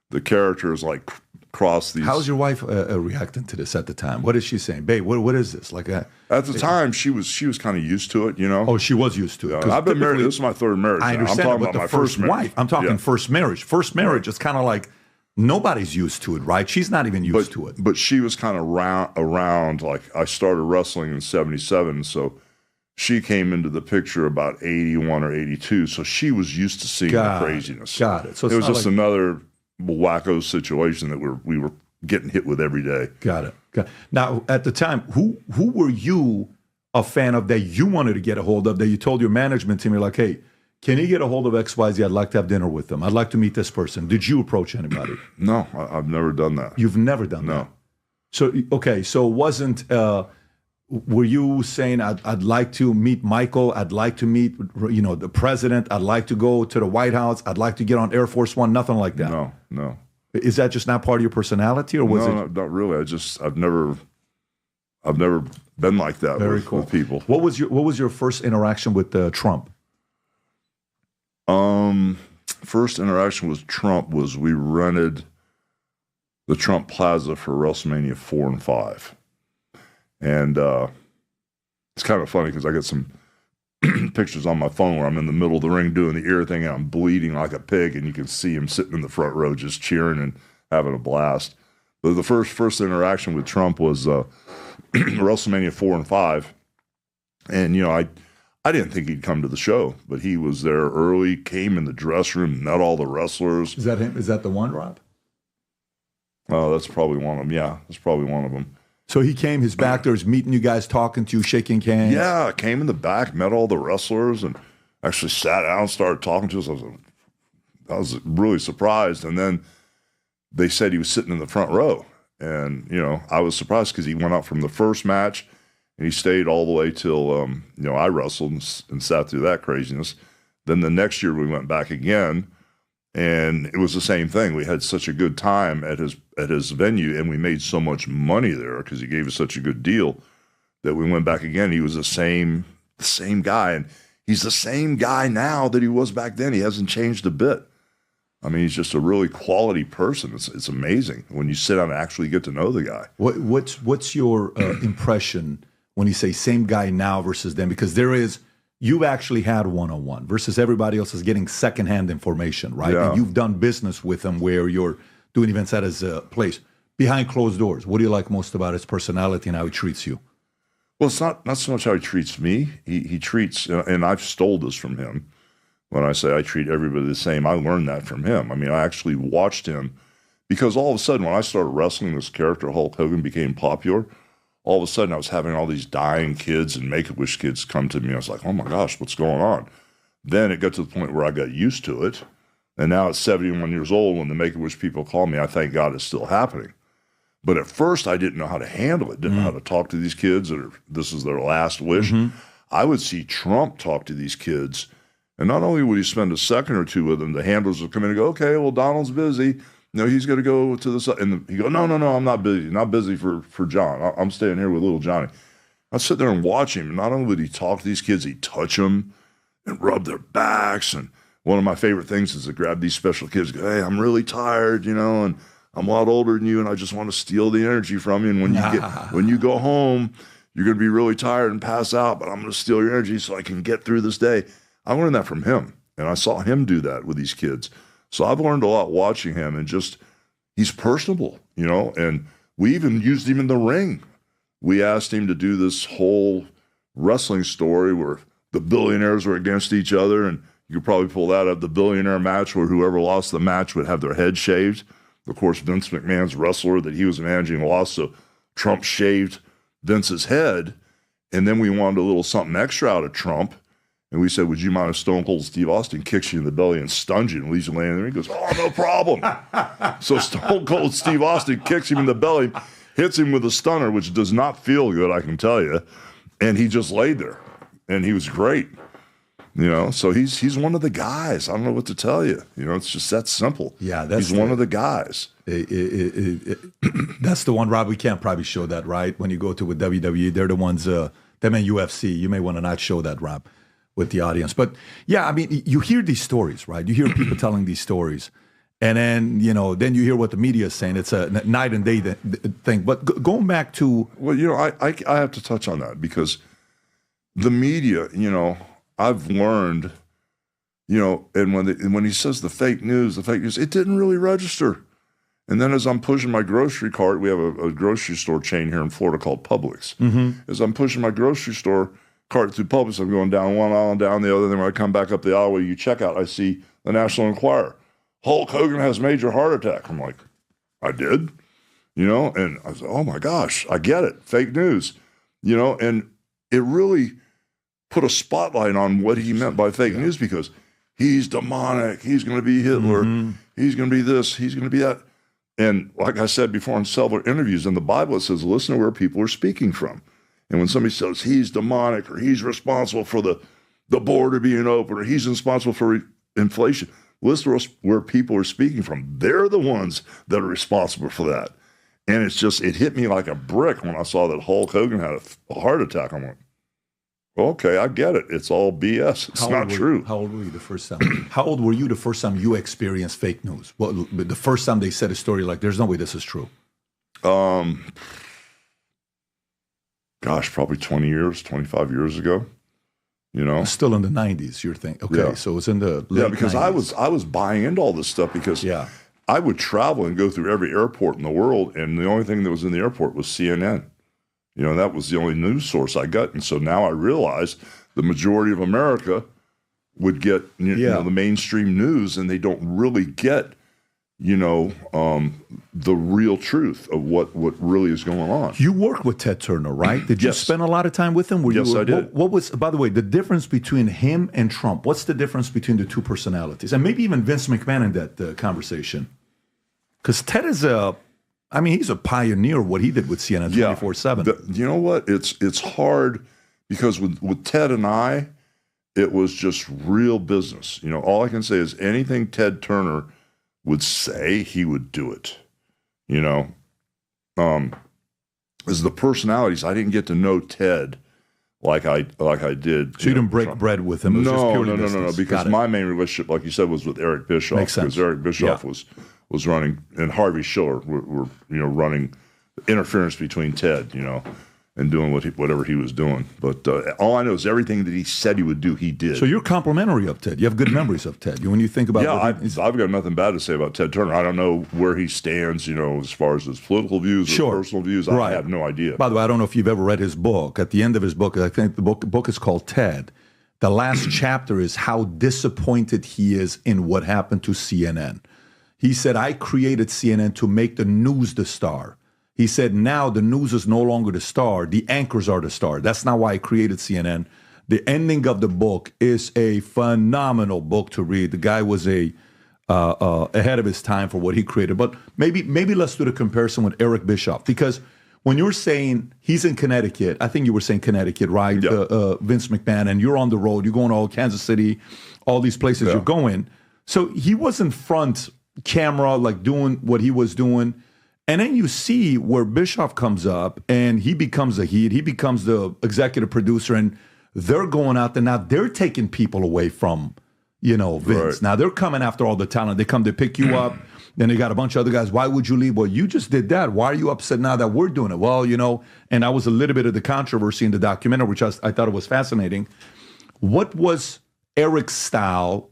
the characters like cross these. How's your wife reacting to this at the time? What is she saying? "Babe, what is this?" Like at the time, she was kind of used to it, Oh, she was used to it. I've been married. This is my third marriage. I understand, I'm talking but about my the first marriage. wife. I'm talking first marriage. First marriage is kind of like nobody's used to it, right? She's not even used to it. But she was kind of around. Like I started wrestling in '77, so she came into the picture about 81 or 82. So she was used to seeing the craziness. Got it. So it was just another wacko situation that we were getting hit with every day. Got it. Now, at the time, who were you a fan of that you wanted to get a hold of, that you told your management team, you're like, "Hey, can you get a hold of XYZ? I'd like to have dinner with them. I'd like to meet this person." Did you approach anybody? No, I've never done that. You've never done that? So, okay, so it wasn't, were you saying, I'd like to meet Michael, I'd like to meet, the president, I'd like to go to the White House, I'd like to get on Air Force One, nothing like that? No. Is that just not part of your personality, or was it? No, not really. I've never been like that with people. What was your first interaction with Trump? First interaction with Trump was we rented the Trump Plaza for WrestleMania 4 and 5. And it's kind of funny because I get some pictures on my phone where I'm in the middle of the ring doing the ear thing and I'm bleeding like a pig, and you can see him sitting in the front row just cheering and having a blast. But the first interaction with Trump was WrestleMania 4 and 5. And, I didn't think he'd come to the show, but he was there early, came in the dressing room, met all the wrestlers. Is that him? Is that the one, Rob? Oh, that's probably one of them. Yeah, that's probably one of them. So he came, his back there, was meeting you guys, talking to you, shaking hands. Yeah, came in the back, met all the wrestlers, and actually sat down and started talking to us. I was really surprised. And then they said he was sitting in the front row. And, I was surprised because he went out from the first match, and he stayed all the way till, I wrestled and sat through that craziness. Then the next year we went back again, and it was the same thing. We had such a good time at his venue, and we made so much money there because he gave us such a good deal that we went back again. He was the same guy, and he's the same guy now that he was back then. He hasn't changed a bit. I mean, he's just a really quality person. It's amazing when you sit down and actually get to know the guy. What's your impression when you say same guy now versus then? Because you've actually had one-on-one versus everybody else is getting secondhand information, right? Yeah. And you've done business with him where you're doing events at his place. Behind closed doors, what do you like most about his personality and how he treats you? Well, it's not so much how he treats me. He treats, and I've stole this from him. When I say I treat everybody the same, I learned that from him. I mean, I actually watched him because all of a sudden when I started wrestling this character, Hulk Hogan, became popular, all of a sudden I was having all these dying kids and Make-A-Wish kids come to me. I was like, oh my gosh, what's going on? Then it got to the point where I got used to it. And now at 71 years old, when the Make-A-Wish people call me, I thank God it's still happening. But at first I didn't know how to handle it, didn't know how to talk to these kids, or this is their last wish. I would see Trump talk to these kids, and not only would he spend a second or two with them, the handlers would come in and go, okay, well, Donald's busy. He's going to go to the side. And he'd go, no, I'm not busy. Not busy for John. I'm staying here with little Johnny. I'd sit there and watch him. And not only would he talk to these kids, he'd touch them and rub their backs. And one of my favorite things is to grab these special kids and go, hey, I'm really tired, and I'm a lot older than you, and I just want to steal the energy from you. And when you go home, you're going to be really tired and pass out, but I'm going to steal your energy so I can get through this day. I learned that from him, and I saw him do that with these kids. So I've learned a lot watching him, and just he's personable, and We even used him in the ring. We asked him to do this whole wrestling story where the billionaires were against each other, and you could probably pull that up, the billionaire match where whoever lost the match would have their head shaved. Of course, Vince McMahon's wrestler that he was managing lost, so Trump shaved Vince's head, and then we wanted a little something extra out of Trump, and we said, would you mind if Stone Cold Steve Austin kicks you in the belly and stuns you and leaves you laying there? He goes, oh, no problem. So Stone Cold Steve Austin kicks him in the belly, hits him with a stunner, which does not feel good, I can tell you, and he just laid there, and he was great. So he's one of the guys. I don't know what to tell you. It's just that simple. Yeah, he's one of the guys. That's the one, Rob. We can't probably show that, right? When you go to with WWE, they're the ones. Them and UFC. You may want to not show that, Rob, with the audience. But yeah, I mean, you hear these stories, right? You hear people telling these stories, and then then you hear what the media is saying. It's a night and day thing. But going back to I have to touch on that because the media, I've learned, and when he says the fake news, it didn't really register. And then as I'm pushing my grocery cart, we have a grocery store chain here in Florida called Publix. Mm-hmm. As I'm pushing my grocery store cart through Publix, I'm going down one aisle and down the other. Then when I come back up the aisle where you check out, I see the National Enquirer. Hulk Hogan has major heart attack. I'm like, I did? And I said, oh my gosh, I get it. Fake news. And it really put a spotlight on what he meant by fake news because he's demonic. He's going to be Hitler. Mm-hmm. He's going to be this. He's going to be that. And like I said before in several interviews, in the Bible, it says, listen to where people are speaking from. And when somebody says he's demonic or he's responsible for the border being open or he's responsible for inflation, listen to where people are speaking from. They're the ones that are responsible for that. And it hit me like a brick when I saw that Hulk Hogan had a heart attack. I'm like, okay, I get it. It's all BS. It's not true. How old were you the first time? How old were you the first time you experienced fake news? Well, the first time they said a story like, there's no way this is true. Gosh, probably 20 years, 25 years ago. Still in the 90s, you're thinking. Okay, so it's in the late because 90s. I was buying into all this stuff because I would travel and go through every airport in the world, and the only thing that was in the airport was CNN. That was the only news source I got. And so now I realize the majority of America would get the mainstream news, and they don't really get, the real truth of what really is going on. You worked with Ted Turner, right? Did you spend a lot of time with him? I did. What was, by the way, the difference between him and Trump? What's the difference between the two personalities? And maybe even Vince McMahon in that conversation. Because Ted is he's a pioneer of what he did with CNN 24/7. You know what? It's hard because with Ted and I, it was just real business. All I can say is anything Ted Turner would say, he would do it. As the personalities, I didn't get to know Ted like I did. So you didn't break bread with him? It was No. Because my main relationship, like you said, was with Eric Bischoff. Makes sense. Because Eric Bischoff was running, and Harvey Schiller were running interference between Ted, and doing whatever he was doing. But all I know is everything that he said he would do, he did. So you're complimentary of Ted. You have good memories of Ted. When you think about I've got nothing bad to say about Ted Turner. I don't know where he stands, as far as his political views or personal views. I have no idea. By the way, I don't know if you've ever read his book. At the end of his book, I think the book is called Ted. The last chapter is how disappointed he is in what happened to CNN. He said, I created CNN to make the news the star. He said, now the news is no longer the star. The anchors are the star. That's not why I created CNN. The ending of the book is a phenomenal book to read. The guy was ahead of his time for what he created. But maybe let's do the comparison with Eric Bischoff. Because when you're saying he's in Connecticut, I think you were saying Connecticut, right? Yeah. Vince McMahon, and you're on the road. You're going to all Kansas City, all these places you're going. So he wasn't front camera, like doing what he was doing. And then you see where Bischoff comes up and he becomes he becomes the executive producer, and they're going out there. Now they're taking people away from, Vince. Right. Now they're coming after all the talent. They come to pick you up. Then they got a bunch of other guys. Why would you leave? Well, you just did that. Why are you upset now that we're doing it? Well, and that was a little bit of the controversy in the documentary, which I thought it was fascinating. What was Eric's style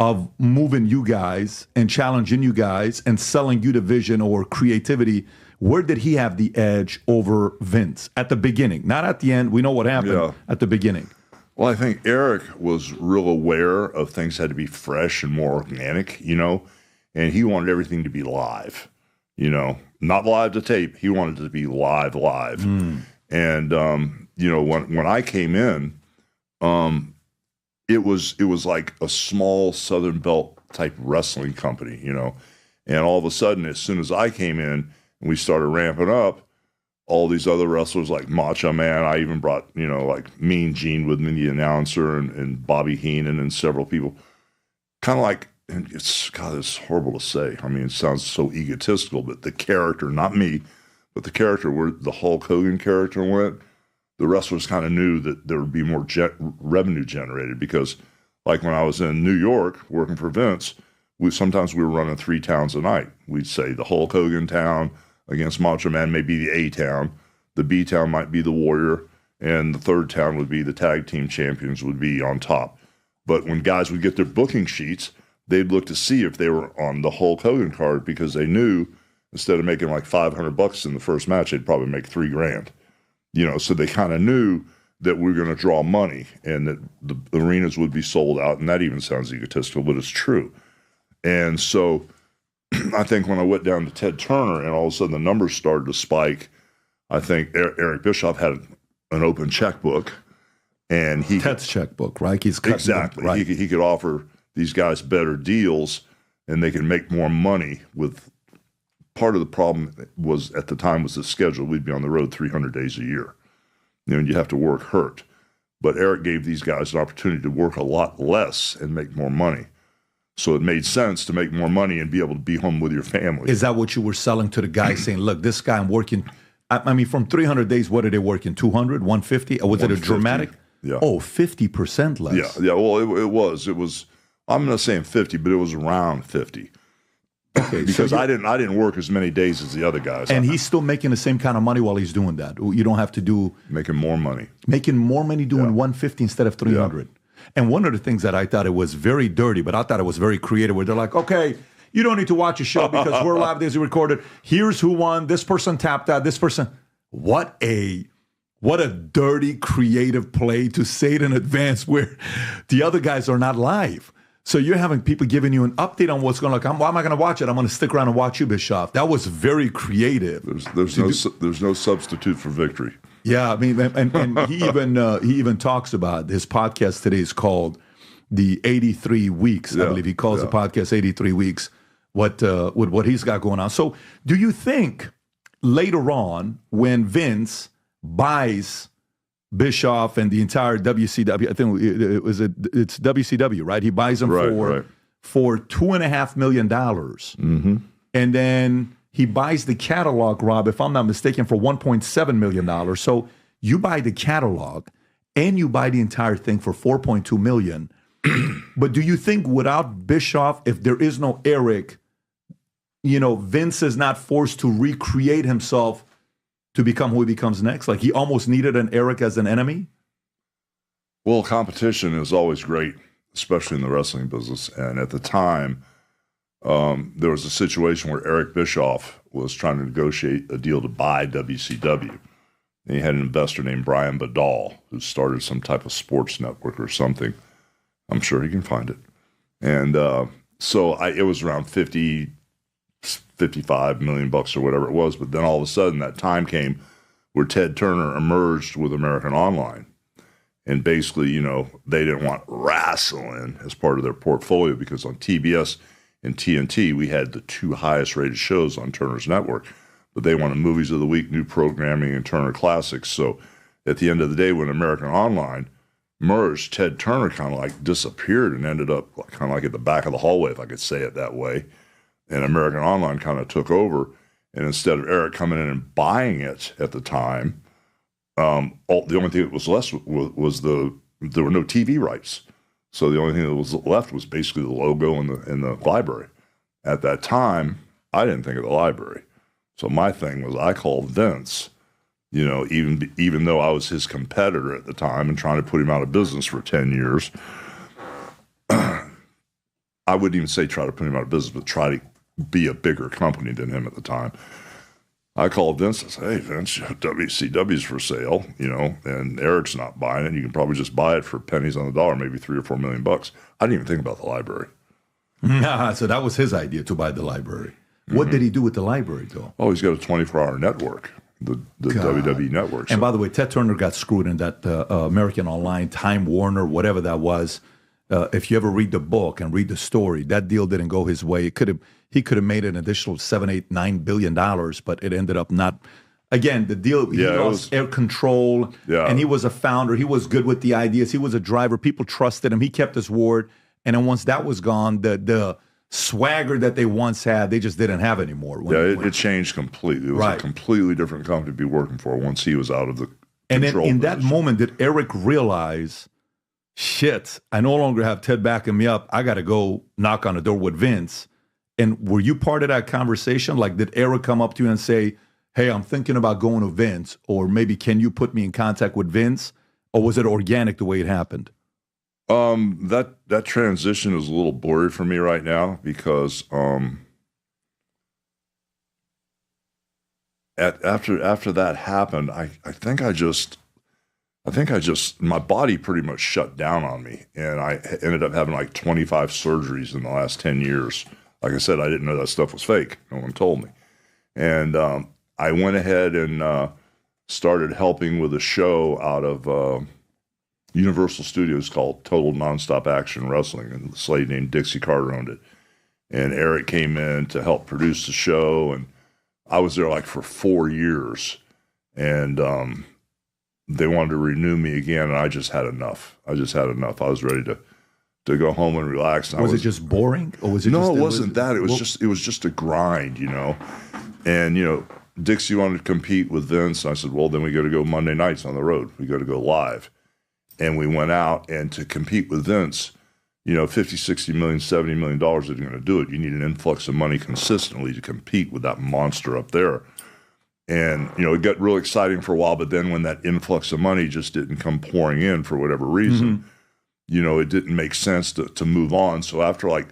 of moving you guys and challenging you guys and selling you the vision or creativity where did he have the edge over Vince at the beginning? Not at the end. We know what happened at the beginning. Well, I think Erik was real aware of things had to be fresh and more organic, and he wanted everything to be live, not live to tape. He wanted it to be live. And, when I came in, it was like a small Southern Belt type wrestling company, and all of a sudden, as soon as I came in and we started ramping up, all these other wrestlers like Macho Man, I even brought, like Mean Gene with me, the announcer, and Bobby Heenan and several people. Kind of like, and it's horrible to say. I mean, it sounds so egotistical, but the character, not me, but the character where the Hulk Hogan character went, the wrestlers kind of knew that there would be more revenue generated because, like when I was in New York working for Vince, sometimes we were running 3 towns a night. We'd say the Hulk Hogan town against Macho Man may be the A town, the B town might be the Warrior, and the third town would be the tag team champions would be on top. But when guys would get their booking sheets, they'd look to see if they were on the Hulk Hogan card because they knew instead of making like $500 in the first match, they'd probably make $3,000. So they kind of knew that we were going to draw money and that the arenas would be sold out. And that even sounds egotistical, but it's true. And so I think when I went down to Ted Turner and all of a sudden the numbers started to spike, I think Eric Bischoff had an open checkbook, and Ted's checkbook, right? Exactly. Right. He could offer these guys better deals, and they can make more money. With part of the problem was at the time was the schedule. We'd be on the road 300 days a year, and you have to work hurt. But Erik gave these guys an opportunity to work a lot less and make more money. So it made sense to make more money and be able to be home with your family. Is that what you were selling to the guy, saying, look, this guy I'm working, I mean, from 300 days, what are they working, 200, 150? Or was it a dramatic? Yeah. Oh, 50% less. Yeah. Well, it was, I'm not saying 50, but it was around 50. Okay. Because I didn't work as many days as the other guys. And he's still making the same kind of money while he's doing that. You don't have to do. Making more money doing 150 instead of 300. Yeah. And one of the things that I thought it was very dirty, but I thought it was very creative, where they're like, okay, you don't need to watch a show because we're live days we recorded. Here's who won. This person tapped out. This person. What a dirty creative play to say it in advance where the other guys are not live. So you're having people giving you an update on what's going on. Why am I going to watch it? I'm going to stick around and watch you, Bischoff. That was very creative. There's no substitute for victory. Yeah, I mean, and he even talks about his podcast today is called the 83 Weeks. I believe he calls the podcast 83 Weeks. With what he's got going on. So, do you think later on when Vince buys Bischoff and the entire WCW, I think it's WCW, right? He buys them for $2.5 million, and then he buys the catalog, Rob, if I'm not mistaken, for $1.7 million. So you buy the catalog and you buy the entire thing for $4.2 million. But do you think without Bischoff, if there is no Erik, Vince is not forced to recreate himself to become who he becomes next? Like he almost needed an Erik as an enemy? Well, competition is always great, especially in the wrestling business. And at the time, there was a situation where Eric Bischoff was trying to negotiate a deal to buy WCW. And he had an investor named Brian Badal who started some type of sports network or something. I'm sure he can find it. And so it was around 55 million bucks or whatever it was. But then all of a sudden that time came where Ted Turner emerged with American Online. And basically, they didn't want wrestling as part of their portfolio because on TBS and TNT, we had the 2 highest rated shows on Turner's network. But they wanted movies of the week, new programming, and Turner Classics. So at the end of the day, when American Online merged, Ted Turner kind of like disappeared and ended up kind of like at the back of the hallway, if I could say it that way. And American Online kind of took over. And instead of Erik coming in and buying it at the time, the only thing that was less was there were no TV rights. So the only thing that was left was basically the logo and the library. At that time, I didn't think of the library. So my thing was I called Vince, even though I was his competitor at the time and trying to put him out of business for 10 years. I wouldn't even say try to put him out of business, but try to be a bigger company than him at the time. I called Vince. I said, "Hey, Vince, WCW's for sale, and Erik's not buying it. You can probably just buy it for pennies on the dollar, maybe $3 or $4 million bucks." I didn't even think about the library. So that was his idea to buy the library. What did he do with the library, though? Oh, he's got a 24-hour network, the WWE network. And by the way, Ted Turner got screwed in that American Online, Time Warner, whatever that was. If you ever read the book and read the story, that deal didn't go his way. He could have made an additional $7, $8, $9 billion, but it ended up not. Again, the deal, he lost air control, and he was a founder. He was good with the ideas. He was a driver. People trusted him. He kept his word. And then once that was gone, the swagger that they once had, they just didn't have anymore. It changed completely. It was a completely different company to be working for once he was out of the And control then in position. that moment, did Erik realize, shit, I no longer have Ted backing me up. I got to go knock on the door with Vince. And were you part of that conversation? Like, did Erik come up to you and say, "Hey, I'm thinking about going to Vince," or maybe can you put me in contact with Vince? Or was it organic the way it happened? That transition is a little blurry for me right now because after that happened, I think I just my body pretty much shut down on me, and I ended up having like 25 surgeries in the last 10 years. Like I said, I didn't know that stuff was fake. No one told me. And I went ahead and started helping with a show out of Universal Studios called Total Nonstop Action Wrestling, and this lady named Dixie Carter owned it. And Erik came in to help produce the show, and I was there like for 4 years. And they wanted to renew me again, and I just had enough. I was ready to go home and relax. And was it just boring, or was it? No, it wasn't that. It was just a grind, And Dixie wanted to compete with Vince. And I said, well, then we got to go Monday nights on the road. We got to go live. And we went out, and to compete with Vince, $50, $60 million, $70 million isn't going to do it. You need an influx of money consistently to compete with that monster up there. And, it got real exciting for a while, but then when that influx of money just didn't come pouring in for whatever reason, it didn't make sense to move on. So after like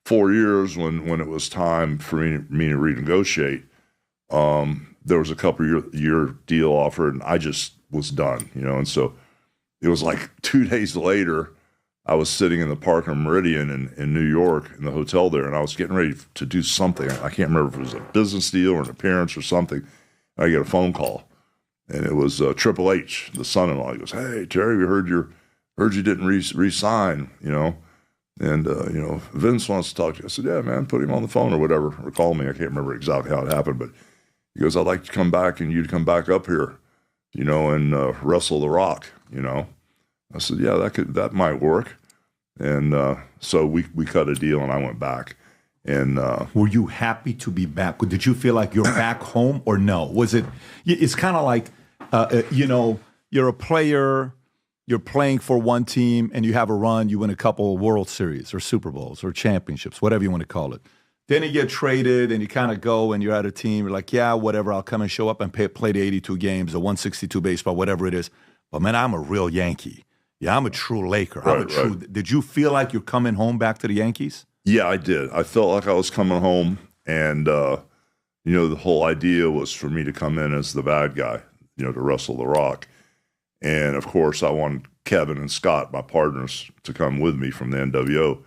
4 years, when it was time for me to renegotiate, there was a couple year deal offered, and I just was done, And so it was like 2 days later, I was sitting in the Park and Meridian in New York in the hotel there, and I was getting ready to do something. I can't remember if it was a business deal or an appearance or something. I get a phone call, and it was Triple H, the son-in-law. He goes, "Hey, Terry, we heard you didn't re-sign, and Vince wants to talk to you." I said, "Yeah, man, put him on the phone or whatever, or call me." I can't remember exactly how it happened, but he goes, "I'd like to come back and you to come back up here, and wrestle The Rock, I said, "Yeah, that might work." And so we cut a deal, and I went back. And were you happy to be back? Did you feel like you're back home, or no? Was it? It's kind of like, you're a player, you're playing for one team, and you have a run. You win a couple of World Series or Super Bowls or championships, whatever you want to call it. Then you get traded, and you kind of go, and you're at a team. You're like, yeah, whatever. I'll come and show up and play the 82 games, the 162 baseball, whatever it is. But man, I'm a real Yankee. Yeah, I'm a true Laker. Right. Did you feel like you're coming home back to the Yankees? Yeah, I did. I felt like I was coming home, and the whole idea was for me to come in as the bad guy, to wrestle The Rock. And of course, I wanted Kevin and Scott, my partners, to come with me from the NWO.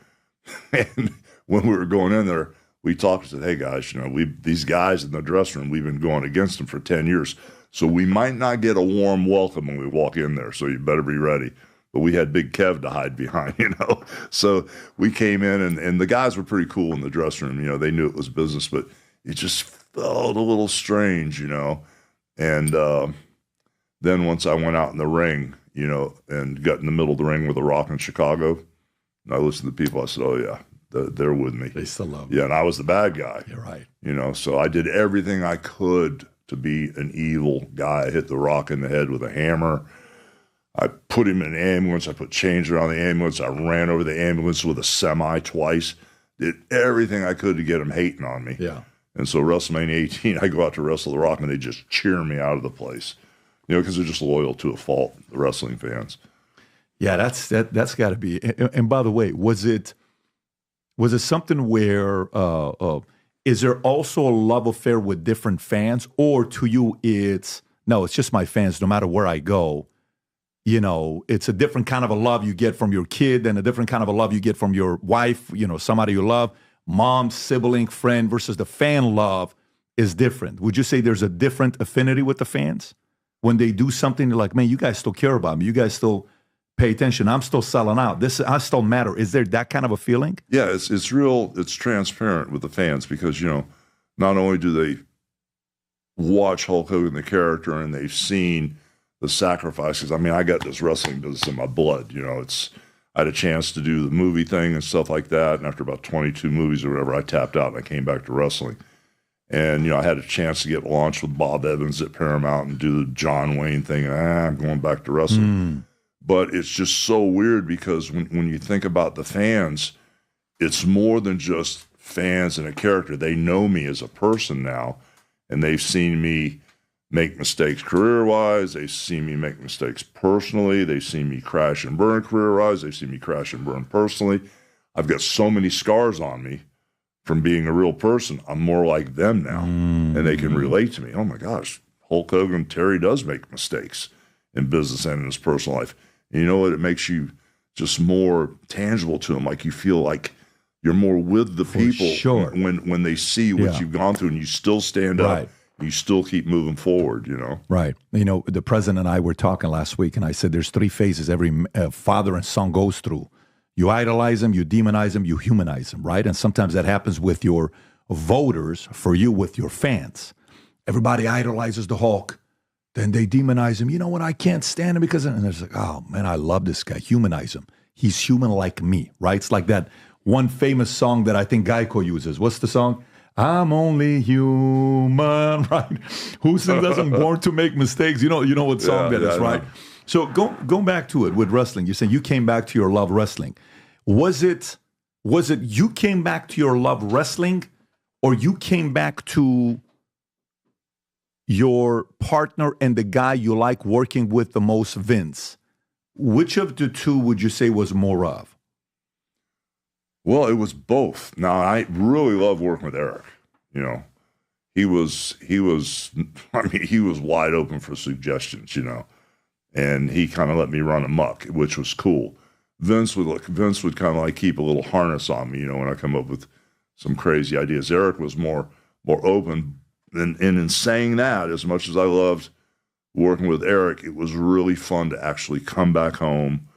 And when we were going in there, we talked and said, "Hey guys, these guys in the dressing room, we've been going against them for 10 years, so we might not get a warm welcome when we walk in there. So you better be ready." But we had Big Kev to hide behind, So we came in, and the guys were pretty cool in the dressing room. They knew it was business, but it just felt a little strange, And then once I went out in the ring, and got in the middle of the ring with The Rock in Chicago, and I listened to people, I said, "Oh, yeah, they're with me. They still love me." Yeah, and I was the bad guy. You're right. So I did everything I could to be an evil guy. I hit The Rock in the head with a hammer. I put him in an ambulance. I put chains around the ambulance. I ran over the ambulance with a semi twice. Did everything I could to get him hating on me. Yeah. And so WrestleMania 18, I go out to wrestle The Rock, and they just cheer me out of the place, because they're just loyal to a fault, the wrestling fans. Yeah, that's got to be. And by the way, was it something where is there also a love affair with different fans? Or to you, it's just my fans no matter where I go? You know, it's a different kind of a love you get from your kid and a different kind of a love you get from your wife, you know, somebody you love, mom, sibling, friend, versus the fan love is different. Would you say there's a different affinity with the fans? When they do something, they're like, man, you guys still care about me. You guys still pay attention. I'm still selling out. I still matter. Is there that kind of a feeling? Yeah, it's real. It's transparent with the fans because, you know, not only do they watch Hulk Hogan, the character, and they've seen the sacrifices. I mean, I got this wrestling business in my blood. You know, I had a chance to do the movie thing and stuff like that. And after about 22 movies or whatever, I tapped out and I came back to wrestling. And, you know, I had a chance to get launched with Bob Evans at Paramount and do the John Wayne thing. And I'm going back to wrestling. But it's just so weird because when you think about the fans, it's more than just fans and a character. They know me as a person now, and they've seen me make mistakes career-wise. They see me make mistakes personally. They see me crash and burn career-wise. They see me crash and burn personally. I've got so many scars on me from being a real person. I'm more like them now, and they can relate to me. Oh, my gosh, Hulk Hogan, Terry does make mistakes in business and in his personal life. And you know what? It makes you just more tangible to them. Like you feel like you're more with the people when they see what you've gone through and you still stand up. You still keep moving forward, you know? Right. You know, the president and I were talking last week, and I said there's 3 phases every father and son goes through. You idolize them, you demonize them, you humanize them, right? And sometimes that happens with your voters, for you, with your fans. Everybody idolizes the Hulk. Then they demonize him. You know what? I can't stand him because... And it's like, oh, man, I love this guy. Humanize him. He's human like me, right? It's like that one famous song that I think Geico uses. What's the song? I'm only human, right? Who doesn't born to make mistakes? You know what song that is, right? So go back to it with wrestling. You're saying you came back to your love wrestling. Was it you came back to your love wrestling, or you came back to your partner and the guy you like working with the most, Vince? Which of the two would you say was more of? Well, it was both. Now, I really love working with Erik. You know, he was wide open for suggestions, you know, and he kind of let me run amok, which was cool. Vince would kind of like keep a little harness on me, you know, when I come up with some crazy ideas. Erik was more open. And in saying that, as much as I loved working with Erik, it was really fun to actually come back home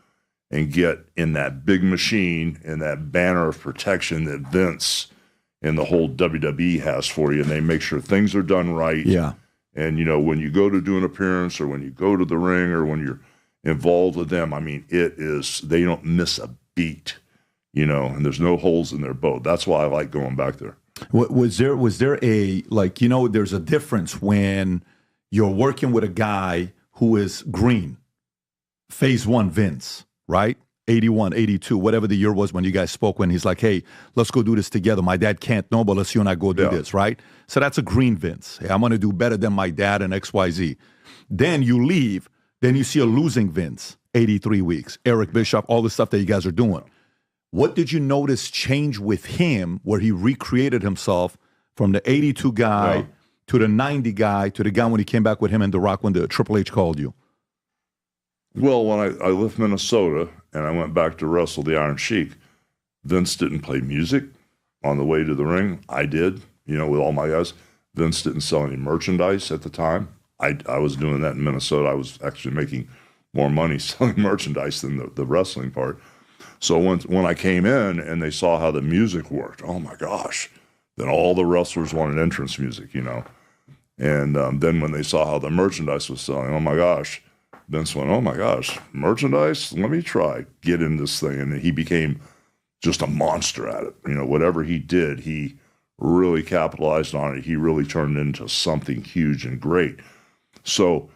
and get in that big machine and that banner of protection that Vince and the whole WWE has for you, and they make sure things are done right. Yeah. And, you know, when you go to do an appearance or when you go to the ring or when you're involved with them, I mean, they don't miss a beat, you know, and there's no holes in their boat. That's why I like going back there. Was there a, like, you know, there's a difference when you're working with a guy who is green, phase 1 Vince, right? 81, 82, whatever the year was when you guys spoke, when he's like, hey, let's go do this together. My dad can't know, but let's you and I go do this, right? So that's a green Vince. Hey, I'm going to do better than my dad and XYZ. Then you leave, then you see a losing Vince, 83 weeks, Eric Bischoff, all the stuff that you guys are doing. What did you notice change with him where he recreated himself from the 82 guy to the 90 guy to the guy when he came back with him and The Rock when the Triple H called you? Well, when I left Minnesota and I went back to wrestle the Iron Sheik, Vince didn't play music on the way to the ring. I did, you know, with all my guys. Vince didn't sell any merchandise at the time. I was doing that in Minnesota. I was actually making more money selling merchandise than the wrestling part. So when I came in and they saw how the music worked, oh my gosh, then all the wrestlers wanted entrance music, you know. And then when they saw how the merchandise was selling, oh my gosh, Vince went, oh my gosh, merchandise? Let me get in this thing. And he became just a monster at it. You know, whatever he did, he really capitalized on it. He really turned it into something huge and great. So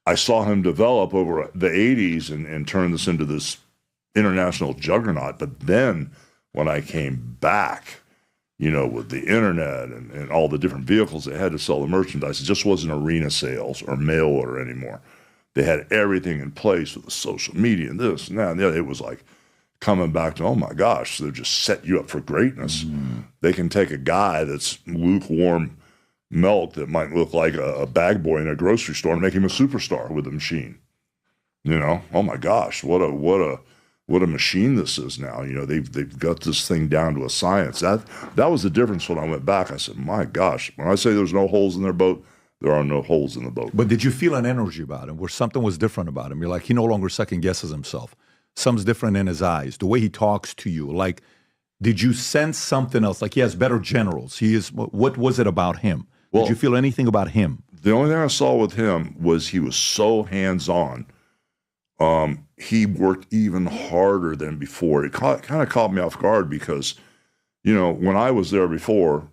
I saw him develop over the 80s and turn this into this international juggernaut. But then when I came back, you know, with the internet and all the different vehicles they had to sell the merchandise, it just wasn't arena sales or mail order anymore. They had everything in place with the social media and this and that and the other. It was like coming back to, oh my gosh, they're just set you up for greatness. They can take a guy that's lukewarm milk that might look like a bag boy in a grocery store and make him a superstar with a machine. You know, oh my gosh, what a machine this is now. You know, they've got this thing down to a science. That was the difference when I went back. I said, my gosh, when I say there's no holes in their boat, there are no holes in the boat. But did you feel an energy about him where something was different about him? You're like, he no longer second guesses himself. Something's different in his eyes, the way he talks to you. Like, did you sense something else? Like, he has better generals. What was it about him? Did you feel anything about him? The only thing I saw with him was he was so hands-on. He worked even harder than before. It kind of caught me off guard because, you know, when I was there before,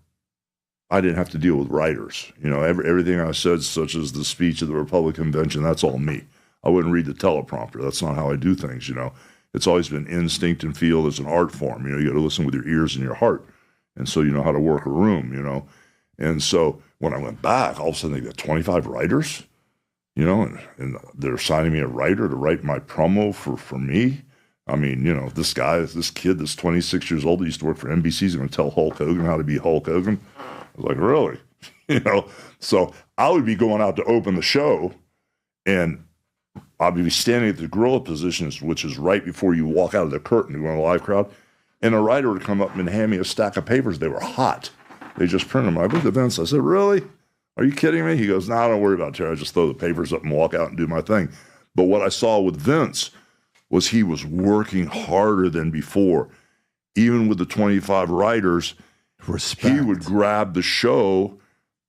I didn't have to deal with writers. You know, everything I said, such as the speech at the Republican convention, that's all me. I wouldn't read the teleprompter. That's not how I do things, you know. It's always been instinct and feel as an art form. You know, you got to listen with your ears and your heart. And so you know how to work a room, you know. And so when I went back, all of a sudden they got 25 writers, you know, and they're assigning me a writer to write my promo for me. I mean, you know, this kid that's 26 years old, that used to work for NBC, is going to tell Hulk Hogan how to be Hulk Hogan. I was like, really? You know, so I would be going out to open the show, and I'd be standing at the gorilla position, which is right before you walk out of the curtain to go in a live crowd, and a writer would come up and hand me a stack of papers. They were hot. They just printed them. I went to Vince. I said, really? Are you kidding me? He goes, no, don't worry about it, Terry. I just throw the papers up and walk out and do my thing. But what I saw with Vince was he was working harder than before. Even with the 25 writers, Respect. He would grab the show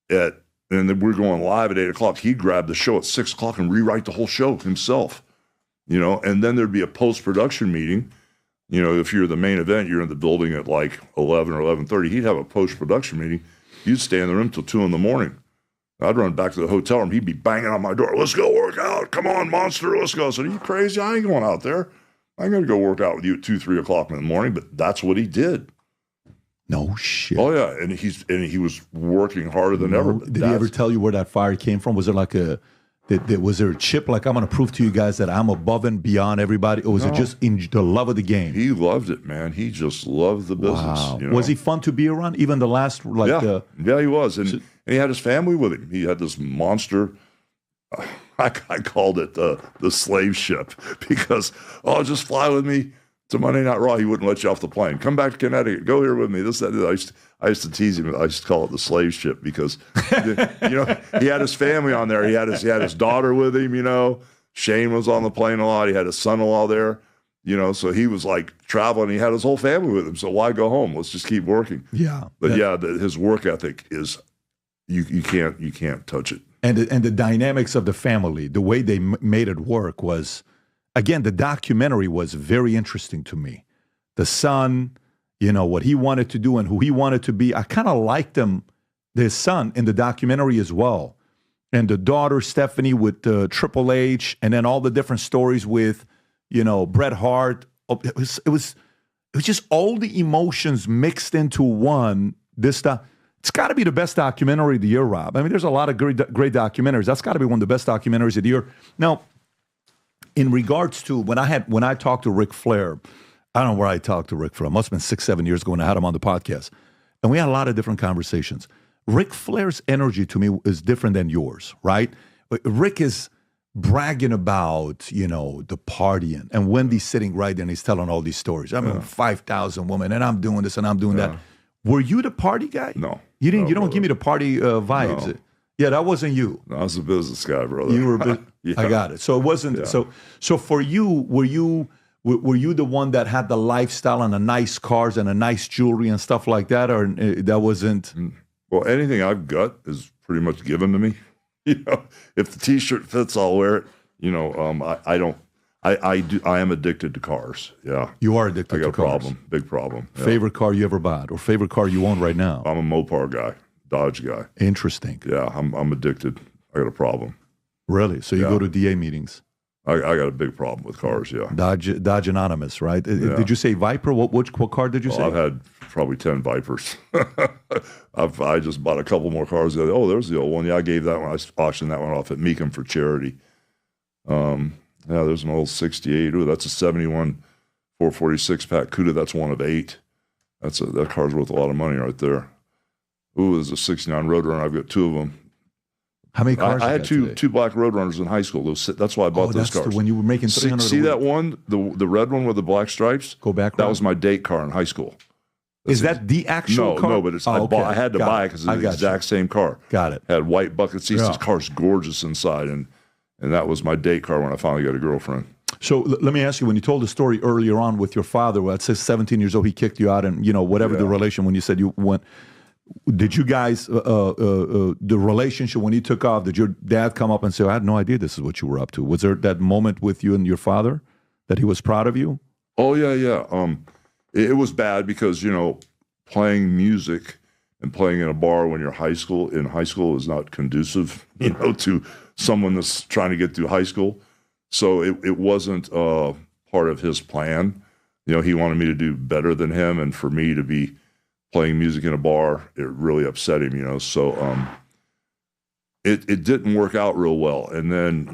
and then we're going live at 8 o'clock. He'd grab the show at 6 o'clock and rewrite the whole show himself, you know, and then there'd be a post-production meeting. You know, if you're the main event, you're in the building at like 11 or 11:30. He'd have a post-production meeting. You'd stay in the room till 2 in the morning. I'd run back to the hotel room. He'd be banging on my door. Let's go work out. Come on, monster. Let's go. I said, are you crazy? I ain't going out there. I ain't going to go work out with you at 2, 3 o'clock in the morning. But that's what he did. No shit. Oh yeah, and he was working harder than ever. Did he ever tell you where that fire came from? Was there like was there a chip like, I'm going to prove to you guys that I'm above and beyond everybody? Or was it just in the love of the game? He loved it, man. He just loved the business. Wow. You know? Was he fun to be around? Even the last, yeah, he was. And he had his family with him. He had this monster, I called it the slave ship because, just fly with me to Monday Night Raw. He wouldn't let you off the plane. Come back to Connecticut. Go here with me. This, that, I used to tease him. I used to call it the slave ship because, you know, he had his family on there. He had his daughter with him, you know. Shane was on the plane a lot. He had his son-in-law there, you know. So he was like traveling. He had his whole family with him. So why go home? Let's just keep working. Yeah. But his work ethic is, you can't touch it. And the dynamics of the family, the way they made it work was, again, the documentary was very interesting to me. The son, you know, what he wanted to do and who he wanted to be. I kind of liked him, his son, in the documentary as well. And the daughter, Stephanie, with Triple H, and then all the different stories with, you know, Bret Hart. It was just all the emotions mixed into one. It's got to be the best documentary of the year, Rob. I mean, there's a lot of great documentaries. That's got to be one of the best documentaries of the year. Now, in regards to when I talked to Ric Flair, I don't know where I talked to Ric Flair. It must have been 6, 7 years ago when I had him on the podcast. And we had a lot of different conversations. Ric Flair's energy to me is different than yours, right? Rick is bragging about, you know, the partying. And Wendy's sitting right there and he's telling all these stories. I mean, 5,000 women and I'm doing this and I'm doing that. Were you the party guy? No. You didn't. You don't give me the party vibes. No. Yeah, that wasn't you. No, I was a business guy, brother. You were. Yeah. I got it. So it wasn't. Yeah. So for you, were you the one that had the lifestyle and the nice cars and the nice jewelry and stuff like that, or that wasn't? Well, anything I've got is pretty much given to me. You know, if the T-shirt fits, I'll wear it. You know, I don't. I am addicted to cars. Yeah, you are addicted to cars. I got a problem, big problem. Yeah. Favorite car you ever bought, or favorite car you own right now? I'm a Mopar guy, Dodge guy. Interesting. Yeah, I'm addicted. I got a problem. Really? So you go to DA meetings? I got a big problem with cars. Yeah. Dodge Anonymous, right? Yeah. Did you say Viper? What car did you say? I've had probably 10 Vipers. I just bought a couple more cars. Oh, there's the old one. Yeah, I gave that one. I auctioned that one off at Meekum for charity. Yeah, there's an old 68. Ooh, that's a 71 446 pack Cuda. That's one of 8. That car's worth a lot of money right there. Ooh, there's a 69 Roadrunner. I've got 2 of them. How many cars? I had two black Roadrunners in high school. That's why I bought those cars. When you were making 300. See that one, the red one with the black stripes? Go back. That was my date car in high school. Is that the actual car? No, but I had to buy it because it's the exact same car. Got it. Had white bucket seats. This car's gorgeous inside, and that was my date car when I finally got a girlfriend. So let me ask you, when you told the story earlier on with your father, well, it says 17 years old, he kicked you out, and whatever the relation, when you said you went, did you guys, the relationship when you took off, did your dad come up and say, I had no idea this is what you were up to? Was there that moment with you and your father that he was proud of you? Oh, yeah. It was bad because, playing music and playing in a bar when you're in high school is not conducive, to someone that's trying to get through high school. So it wasn't part of his plan. He wanted me to do better than him, and for me to be playing music in a bar, it really upset him, So it didn't work out real well. And then,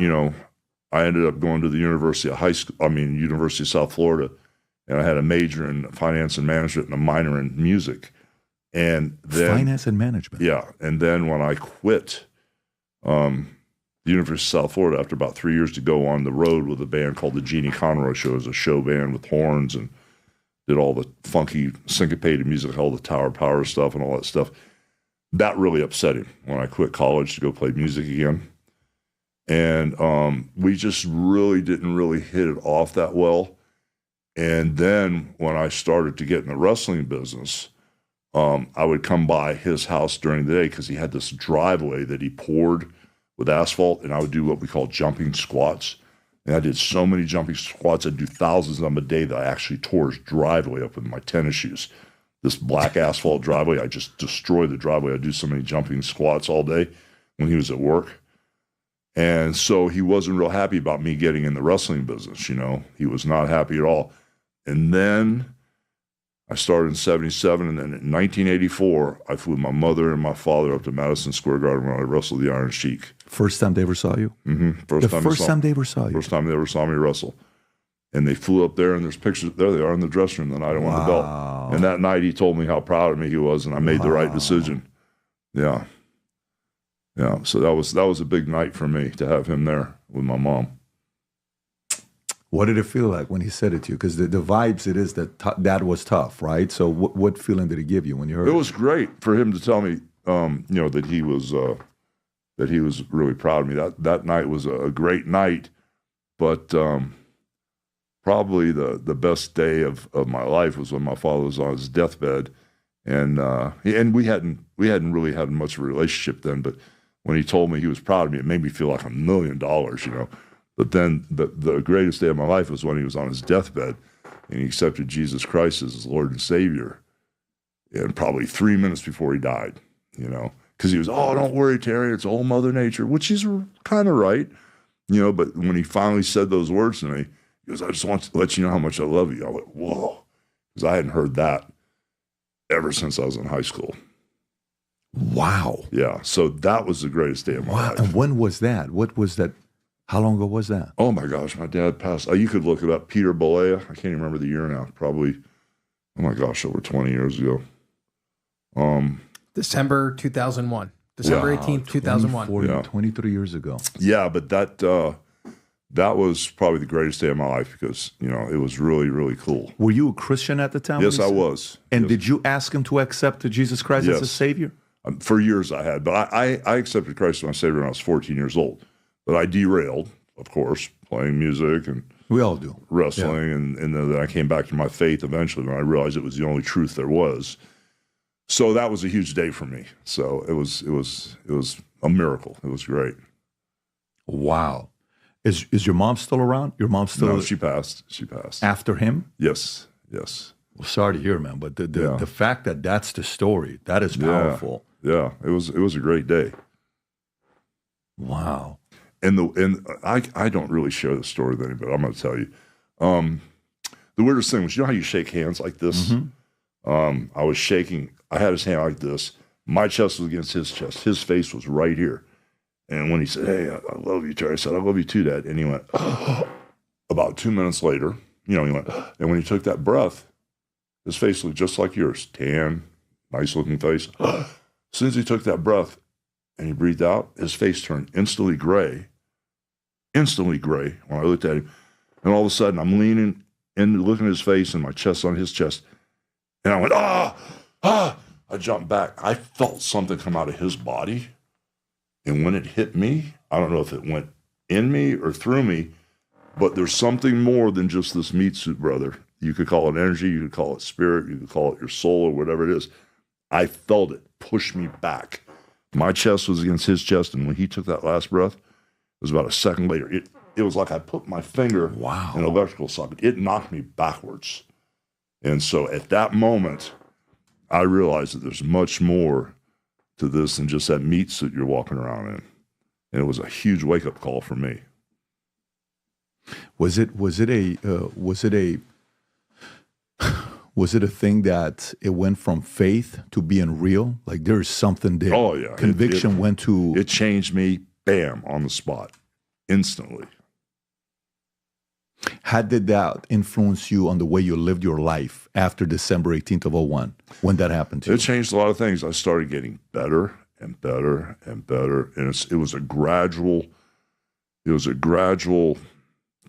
I ended up going to the University of South Florida, and I had a major in finance and management and a minor in music. And then finance and management. Yeah. And then when I quit the University of South Florida after about 3 years to go on the road with a band called the Jeannie Conroy Show. It was a show band with horns and did all the funky syncopated music, all the Tower Power stuff and all that stuff. That really upset him when I quit college to go play music again. And we just didn't really hit it off that well. And then when I started to get in the wrestling business, I would come by his house during the day because he had this driveway that he poured with asphalt, and I would do what we call jumping squats. And I did so many jumping squats, I'd do thousands of them a day that I actually tore his driveway up with my tennis shoes. This black asphalt driveway, I just destroyed the driveway. I'd do so many jumping squats all day when he was at work. And so he wasn't real happy about me getting in the wrestling business, He was not happy at all. And then I started in 77, and then in 1984, I flew my mother and my father up to Madison Square Garden when I wrestled the Iron Sheik. First time they ever saw you? Mm-hmm. First time they ever saw you? First time they ever saw me wrestle. And they flew up there, and there's pictures. There they are in the dressing room the night I won the belt. And that night he told me how proud of me he was, and I made the right decision. Yeah. Yeah, so that was a big night for me to have him there with my mom. What did it feel like when he said it to you? Because the vibes it is that that was tough, right? So what feeling did he give you when you heard it? It was great for him to tell me, that he was really proud of me. That night was a great night, but probably the best day of my life was when my father was on his deathbed, and we hadn't really had much of a relationship then, but when he told me he was proud of me, it made me feel like $1 million, But then the greatest day of my life was when he was on his deathbed and he accepted Jesus Christ as his Lord and Savior. And probably 3 minutes before he died, because he was, don't worry, Terry, it's all Mother Nature, which he's kind of right, but when he finally said those words to me, he goes, I just want to let you know how much I love you. I went, whoa, because I hadn't heard that ever since I was in high school. Wow. Yeah, so that was the greatest day of my life. And when was that? What was that? How long ago was that? Oh, my gosh. My dad passed. You could look it up. Peter Balea. I can't even remember the year now. Probably, over 20 years ago. December 2001. December 18th, 2001. 23 years ago. Yeah, but that was probably the greatest day of my life because, it was really, really cool. Were you a Christian at the time? Yes, I was. And did you ask him to accept Jesus Christ as a Savior? For years I had. But I accepted Christ as my Savior when I was 14 years old. But I derailed, of course, playing music and we all do wrestling, and then I came back to my faith eventually when I realized it was the only truth there was. So that was a huge day for me. So it was a miracle. It was great. Wow, is your mom still around? Your mom still? No, she passed. She passed after him. Yes. Well, sorry to hear, man, but the fact that that's the story, that is powerful. Yeah, it was a great day. Wow. And I don't really share the story with anybody. I'm going to tell you. The weirdest thing was, how you shake hands like this? Mm-hmm. I was shaking. I had his hand like this. My chest was against his chest. His face was right here. And when he said, hey, I love you, Terry, I said, I love you too, Dad. And he went, oh. About 2 minutes later, he went, and when he took that breath, his face looked just like yours, tan, nice looking face. As soon as he took that breath and he breathed out, his face turned instantly gray when I looked at him. And all of a sudden I'm leaning and looking at his face and my chest on his chest. And I went, I jumped back. I felt something come out of his body. And when it hit me, I don't know if it went in me or through me, but there's something more than just this meat suit, brother. You could call it energy, you could call it spirit, you could call it your soul or whatever it is. I felt it push me back. My chest was against his chest, and when he took that last breath, it was about a second later. It was like I put my finger in an electrical socket. It knocked me backwards. And so at that moment, I realized that there's much more to this than just that meat suit you're walking around in. And it was a huge wake-up call for me. Was it a thing that it went from faith to being real? Like there's something there. Oh yeah. Conviction went to... It changed me, bam, on the spot, instantly. How did that influence you on the way you lived your life after December 18th of 2001, when that happened to you? It changed a lot of things. I started getting better and better and better. And it was a gradual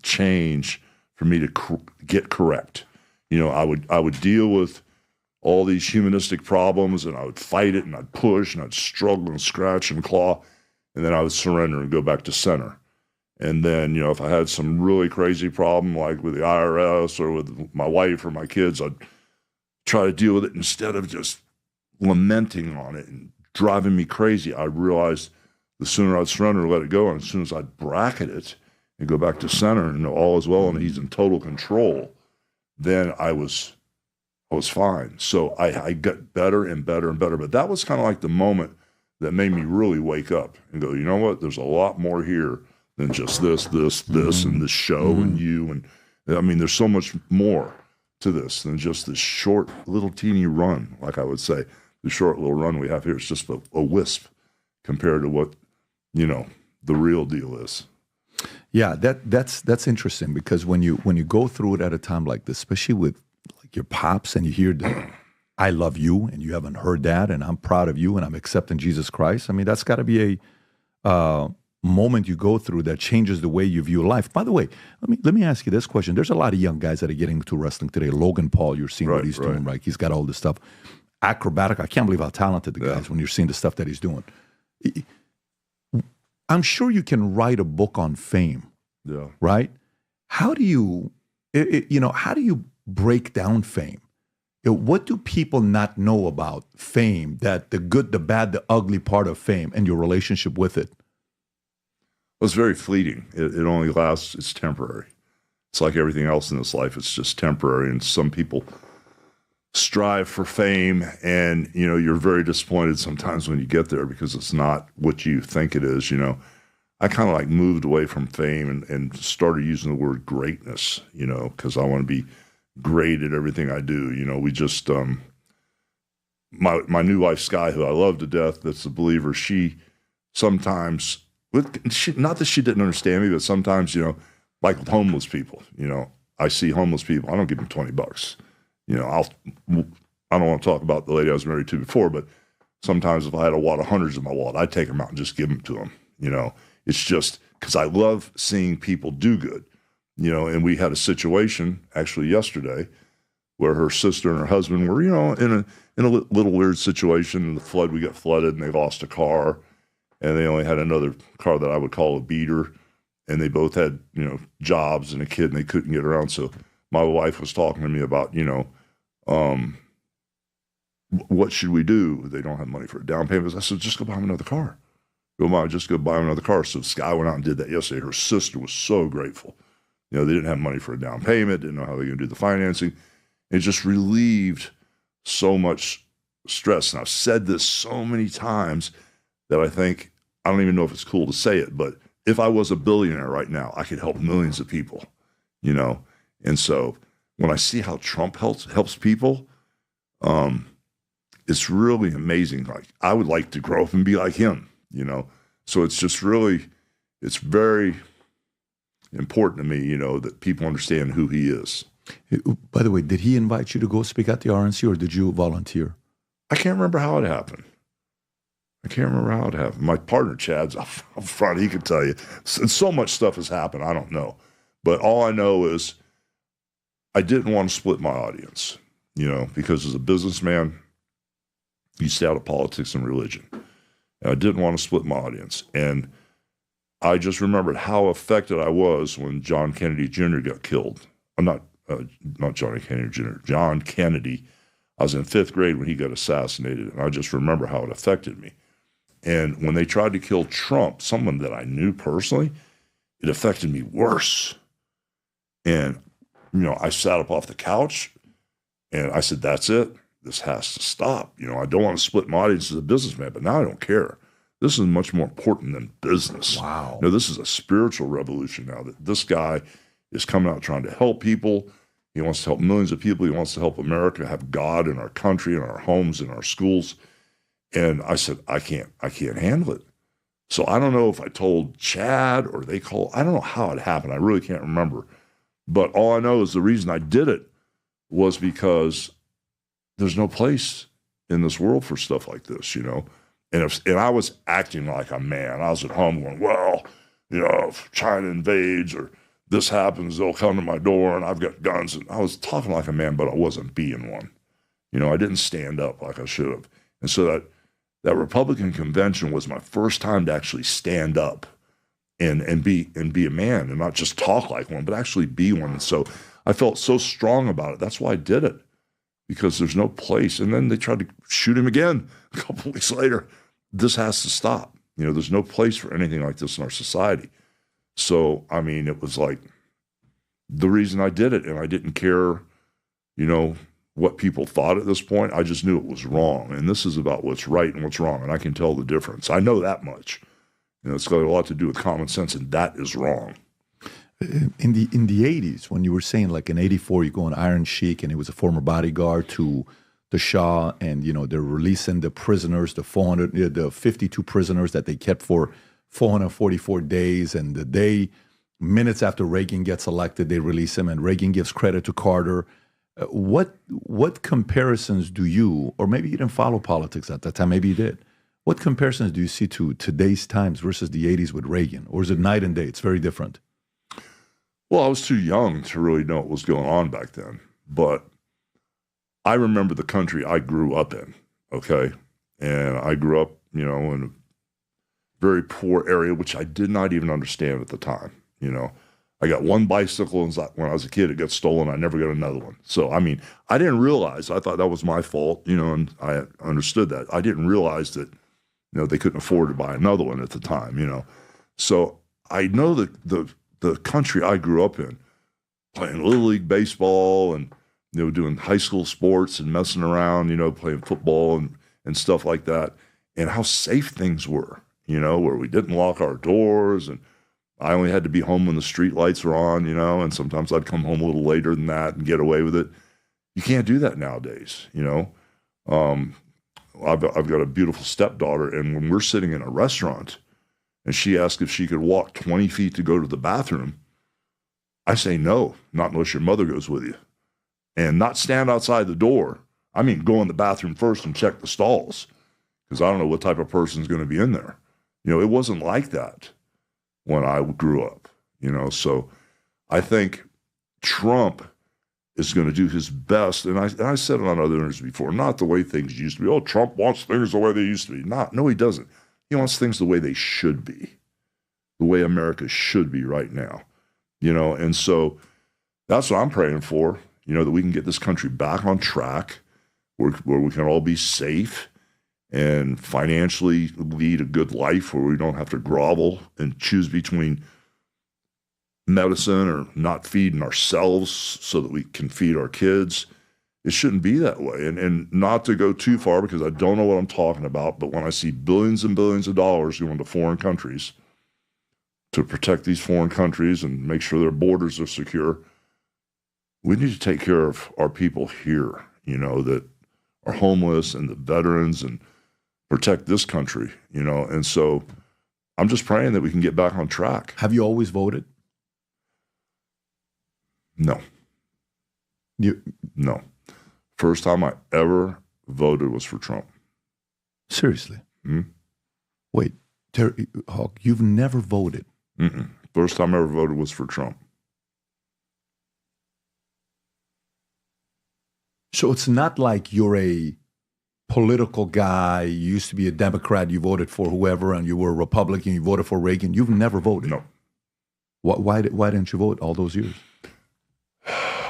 change for me to get correct. I would deal with all these humanistic problems, and I would fight it, and I'd push, and I'd struggle and scratch and claw, and then I would surrender and go back to center. And then, if I had some really crazy problem, like with the IRS or with my wife or my kids, I'd try to deal with it instead of just lamenting on it and driving me crazy. I realized the sooner I'd surrender and let it go, and as soon as I'd bracket it and go back to center and all is well and he's in total control, then I was fine. So I got better and better and better. But that was kind of like the moment that made me really wake up and go, you know what? There's a lot more here than just this, and this show and you. And I mean, there's so much more to this than just this short little teeny run, like I would say. The short little run we have here is just a wisp compared to what, the real deal is. Yeah, that's interesting, because when you go through it at a time like this, especially with like your pops, and you hear the "I love you" and you haven't heard that, and I'm proud of you, and I'm accepting Jesus Christ. I mean, that's got to be a moment you go through that changes the way you view life. By the way, let me ask you this question. There's a lot of young guys that are getting into wrestling today. Logan Paul, you're seeing what he's doing, right? He's got all this stuff. Acrobatic. I can't believe how talented the guy is when you're seeing the stuff that he's doing. I'm sure you can write a book on fame, right? How do you, how do you break down fame? What do people not know about fame, that the good, the bad, the ugly part of fame and your relationship with it? Well, it's very fleeting. It only lasts, it's temporary. It's like everything else in this life. It's just temporary. And some people strive for fame, and, you're very disappointed sometimes when you get there because it's not what you think it is. I kind of like moved away from fame and started using the word greatness, because I want to be great at everything I do. We just, my new wife, Sky, who I love to death, that's a believer, she sometimes, not that she didn't understand me, but sometimes, like with homeless people, I see homeless people, I don't give them $20. I don't want to talk about the lady I was married to before, but sometimes if I had a wad of hundreds in my wallet, I'd take them out and just give them to them. It's just because I love seeing people do good, and we had a situation actually yesterday where her sister and her husband were, in a little weird situation. In the we got flooded, and they lost a car, and they only had another car that I would call a beater, and they both had, jobs and a kid, and they couldn't get around. So my wife was talking to me about, what should we do? They don't have money for a down payment. I said, just go buy them another car. Just go buy them another car. So Sky went out and did that yesterday. Her sister was so grateful. They didn't have money for a down payment, didn't know how they were going to do the financing. It just relieved so much stress. And I've said this so many times that I think, I don't even know if it's cool to say it, but if I was a billionaire right now, I could help millions of people, And so when I see how Trump helps people, it's really amazing. Like, I would like to grow up and be like him, So it's just really, it's very important to me, you know, that people understand who he is. By the way, did he invite you to go speak at the RNC or did you volunteer? I can't remember how it happened. My partner, Chad's up front. He could tell you. And so much stuff has happened. I don't know. But all I know is I didn't want to split my audience, you know, because as a businessman, you stay out of politics and religion. And I didn't want to split my audience. And I just remembered how affected I was when John Kennedy Jr. got killed. I'm not Johnny Kennedy Jr., John Kennedy. I was in 5th grade when he got assassinated, and I just remember how it affected me. And when they tried to kill Trump, someone that I knew personally, it affected me worse. And, you know, I sat up off the couch, and I said, that's it. This has to stop. You know, I don't want to split my audience as a businessman, but now I don't care. This is much more important than business. Wow. You know, this is a spiritual revolution now that this guy is coming out trying to help people. He wants to help millions of people. He wants to help America have God in our country, in our homes, in our schools. And I said, I can't handle it. So I don't know if I told Chad or they called. I don't know how it happened. I really can't remember. But all I know is the reason I did it was because there's no place in this world for stuff like this, you know. And I was acting like a man. I was at home going, well, you know, if China invades or this happens, they'll come to my door and I've got guns. And I was talking like a man, but I wasn't being one. You know, I didn't stand up like I should have. And so that Republican convention was my first time to actually stand up and be a man and not just talk like one, but actually be one. And so I felt so strong about it. That's why I did it, because there's no place. And then they tried to shoot him again a couple weeks later. This has to stop. You know, there's no place for anything like this in our society. So, I mean, it was like the reason I did it, and I didn't care, you know, what people thought at this point. I just knew it was wrong. And this is about what's right and what's wrong, and I can tell the difference. I know that much. You know, it's got a lot to do with common sense, and that is wrong. In the 80s, when you were saying like in 84, you go on Iron Sheik, and it was a former bodyguard to the Shah, and, you know, they're releasing the prisoners, the 52 prisoners that they kept for 444 days, and the day, minutes after Reagan gets elected, they release him, and Reagan gives credit to Carter. What comparisons do you, or maybe you didn't follow politics at that time, maybe you did, what comparisons do you see to today's times versus the 80s with Reagan? Or is it night and day? It's very different. Well, I was too young to really know what was going on back then, but I remember the country I grew up in, okay? And I grew up, you know, in a very poor area, which I did not even understand at the time, you know. I got one bicycle, and when I was a kid, it got stolen. I never got another one. So, I mean, I didn't realize. I thought that was my fault, you know, and I understood that. I didn't realize that, you know, they couldn't afford to buy another one at the time, you know. So I know that the country I grew up in, playing Little League baseball and, you know, doing high school sports and messing around, you know, playing football and stuff like that, and how safe things were, you know, where we didn't lock our doors, and I only had to be home when the street lights were on, you know, and sometimes I'd come home a little later than that and get away with it. You can't do that nowadays, you know. I've got a beautiful stepdaughter, and when we're sitting in a restaurant and she asks if she could walk 20 feet to go to the bathroom, I say no, not unless your mother goes with you. And not stand outside the door. I mean, go in the bathroom first and check the stalls, because I don't know what type of person's going to be in there. You know, it wasn't like that when I grew up, you know. So I think Trump is going to do his best. And I said it on other interviews before, not the way things used to be. Oh, Trump wants things the way they used to be. No, he doesn't. He wants things the way they should be, the way America should be right now, you know. And so that's what I'm praying for, you know, that we can get this country back on track where we can all be safe and financially lead a good life, where we don't have to grovel and choose between medicine or not feeding ourselves so that we can feed our kids. It shouldn't be that way. And not to go too far, because I don't know what I'm talking about, but when I see billions and billions of dollars going to foreign countries to protect these foreign countries and make sure their borders are secure, we need to take care of our people here, you know, that are homeless, and the veterans, and protect this country, you know. And so I'm just praying that we can get back on track. Have you always voted? No. No. First time I ever voted was for Trump. Seriously? Mm-hmm. Wait, Hawk, you've never voted? Mm-mm. First time I ever voted was for Trump. So it's not like you're a political guy, you used to be a Democrat, you voted for whoever, and you were a Republican, you voted for Reagan. You've never voted? No. Why didn't you vote all those years?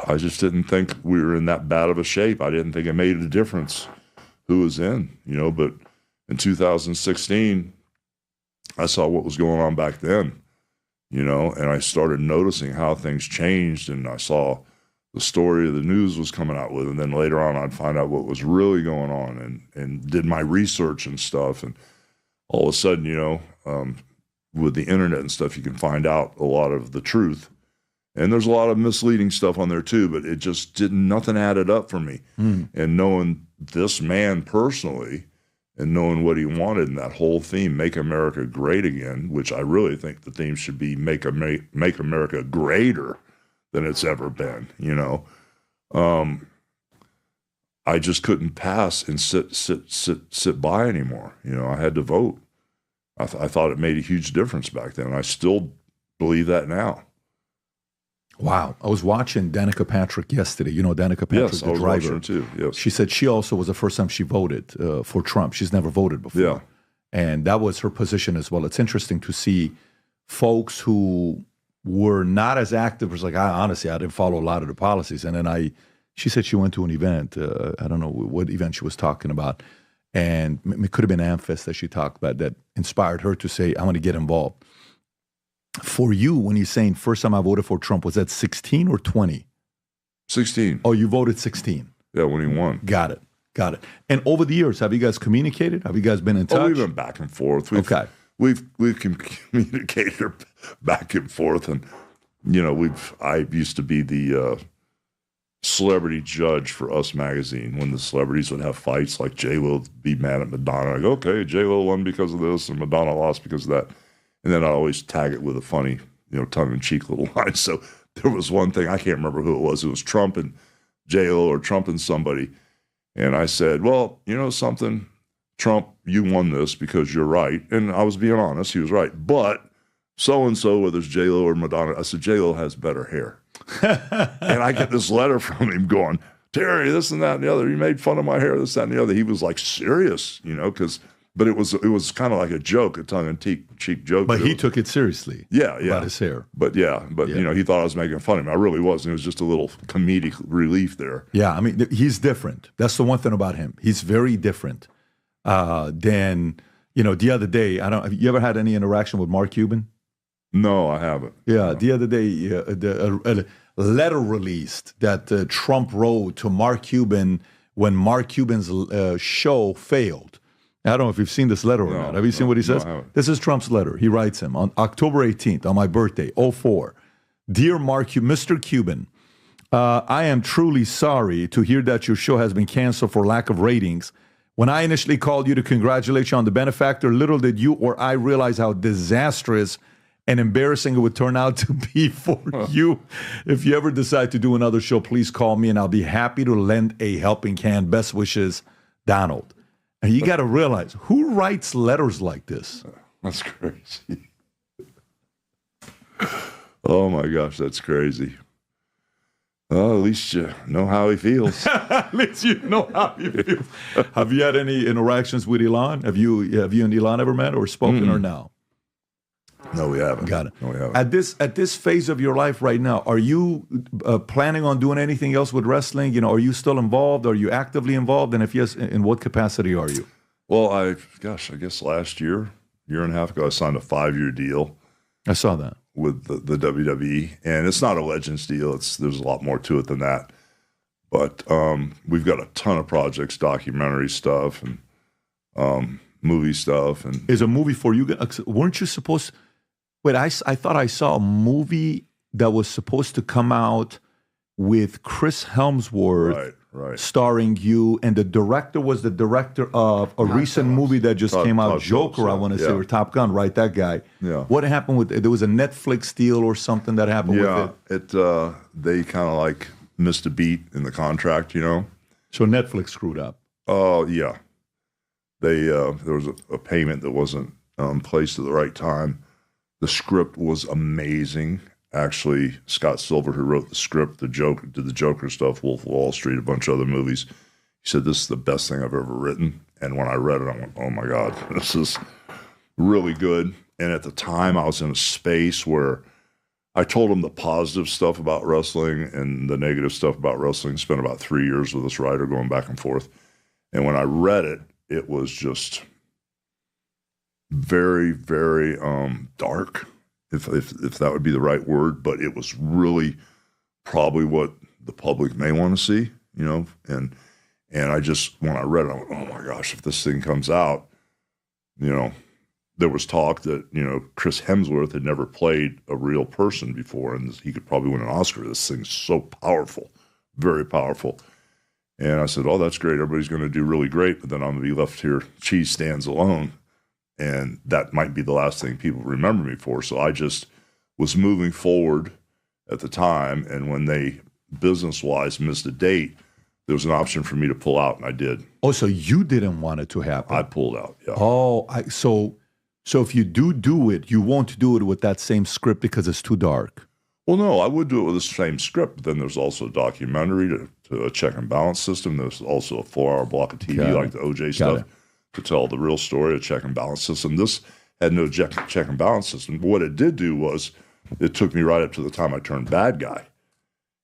I just didn't think we were in that bad of a shape. I didn't think it made a difference who was in, but in 2016, I saw what was going on back then, and I started noticing how things changed, and I saw the story of the news was coming out with, and then later on I'd find out what was really going on and did my research and stuff. And all of a sudden, with the internet and stuff, you can find out a lot of the truth. And there's a lot of misleading stuff on there too, but it just nothing added up for me. And knowing this man personally and knowing what he wanted and that whole theme, Make America Great Again, which I really think the theme should be Make America Greater than it's ever been, I just couldn't pass and sit by anymore. I had to vote. I thought it made a huge difference back then. I still believe that now. Wow. I was watching Danica Patrick yesterday. You know Danica Patrick, yes, the I was driver. watching her too. Yes. She said she also was the first time she voted for Trump. She's never voted before. Yeah. And that was her position as well. It's interesting to see folks who were not as active as honestly, I didn't follow a lot of the policies. And then she said she went to an event. I don't know what event she was talking about. And it could have been Amfest that she talked about that inspired her to say, I want to get involved. For you, when you're saying first time I voted for Trump, was that 16 or 20? 16. Oh, you voted 16. Yeah, when he won. Got it. And over the years, have you guys communicated? Have you guys been in touch? Oh, we've been back and forth. We've communicated back and forth, and I used to be the celebrity judge for Us magazine when the celebrities would have fights, like J-Lo would be mad at Madonna. I go, okay, J-Lo won because of this, and Madonna lost because of that. And then I always tag it with a funny, tongue-in-cheek little line. So there was one thing, I can't remember who it was. It was Trump and J-Lo or Trump and somebody. And I said, well, something, Trump, you won this because you're right. And I was being honest, he was right. But so-and-so, whether it's J-Lo or Madonna, I said, J-Lo has better hair. And I get this letter from him going, Terry, this and that and the other. You made fun of my hair, this, that, and the other. He was like serious, but it was kind of like a joke, a tongue-in-cheek joke. But he took it seriously. Yeah. About his hair. But he thought I was making fun of him. I really wasn't. It was just a little comedic relief there. Yeah, I mean, he's different. That's the one thing about him. He's very different than, the other day, have you ever had any interaction with Mark Cuban? No, I haven't. Yeah, no. The other day, a letter released that Trump wrote to Mark Cuban when Mark Cuban's show failed. I don't know if you've seen this letter or not. Have you seen what he says? No, this is Trump's letter. He writes him on October 18th, on my birthday, 04. Dear Mr. Cuban, I am truly sorry to hear that your show has been canceled for lack of ratings. When I initially called you to congratulate you on the benefactor, little did you or I realize how disastrous and embarrassing it would turn out to be for you. If you ever decide to do another show, please call me and I'll be happy to lend a helping hand. Best wishes, Donald. And you got to realize, who writes letters like this? That's crazy. Oh my gosh, that's crazy. Well, at least you know how he feels. At least you know how he feels. Have you had any interactions with Elon? Have you and Elon ever met or spoken or no? No, we haven't. Got it. No, we haven't. At this phase of your life right now, are you planning on doing anything else with wrestling? Are you still involved? Are you actively involved? And if yes, in what capacity are you? Well, I guess last year and a half ago, I signed a 5-year deal. I saw that. With the WWE. And it's not a Legends deal. There's a lot more to it than that. But we've got a ton of projects, documentary stuff and movie stuff. And is a movie for you? Weren't you supposed... Wait, I thought I saw a movie that was supposed to come out with Chris Hemsworth Right. starring you, and the director was the director of a recent movie that just came out, Todd Joker, Phillips, I want to yeah. say, or Top Gun, right? That guy. Yeah. What happened with it? There was a Netflix deal or something that happened with it? They kind of like missed a beat in the contract, you know? So Netflix screwed up. Oh, yeah. There was a payment that wasn't placed at the right time. The script was amazing. Actually, Scott Silver, who wrote the script, did the Joker stuff, Wolf of Wall Street, a bunch of other movies. He said, this is the best thing I've ever written. And when I read it, I went, oh my God, this is really good. And at the time, I was in a space where I told him the positive stuff about wrestling and the negative stuff about wrestling. Spent about 3 years with this writer going back and forth. And when I read it, it was just very, very dark, if that would be the right word. But it was really probably what the public may want to see, you know. And I just, when I read it, I went, oh my gosh, if this thing comes out, you know, there was talk that, you know, Chris Hemsworth had never played a real person before, and he could probably win an Oscar. This thing's so powerful, very powerful. And I said, oh, that's great. Everybody's going to do really great, but then I'm going to be left here, cheese stands alone. And that might be the last thing people remember me for. So I just was moving forward at the time. And when they, business-wise, missed a date, there was an option for me to pull out, and I did. Oh, so you didn't want it to happen? I pulled out, yeah. Oh, so if you do it, you won't do it with that same script because it's too dark. Well, no, I would do it with the same script. But then there's also a documentary to a check and balance system. There's also a 4-hour block of TV like the OJ stuff to tell the real story, a check and balance system. This had no check and balance system. But what it did do was it took me right up to the time I turned bad guy.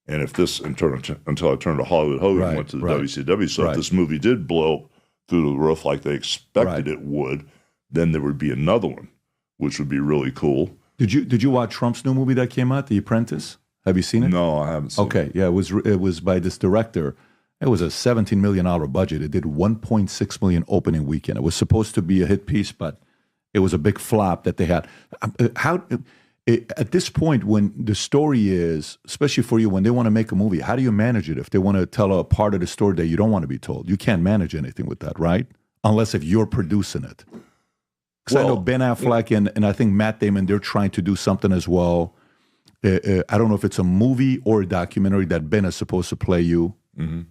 And if this, until I turned to Hollywood Hogan and went to the WCW, so if this movie did blow through the roof like they expected it would, then there would be another one, which would be really cool. Did you watch Trump's new movie that came out, The Apprentice? Have you seen it? No, I haven't seen it. Okay, yeah, it was by this director. It was a $17 million budget. It did $1.6 million opening weekend. It was supposed to be a hit piece, but it was a big flop that they had. At this point, when the story is, especially for you, when they want to make a movie, how do you manage it? If they want to tell a part of the story that you don't want to be told, you can't manage anything with that, right? Unless if you're producing it. Because I know Ben Affleck and I think Matt Damon, they're trying to do something as well. I don't know if it's a movie or a documentary that Ben is supposed to play you. Mm-hmm.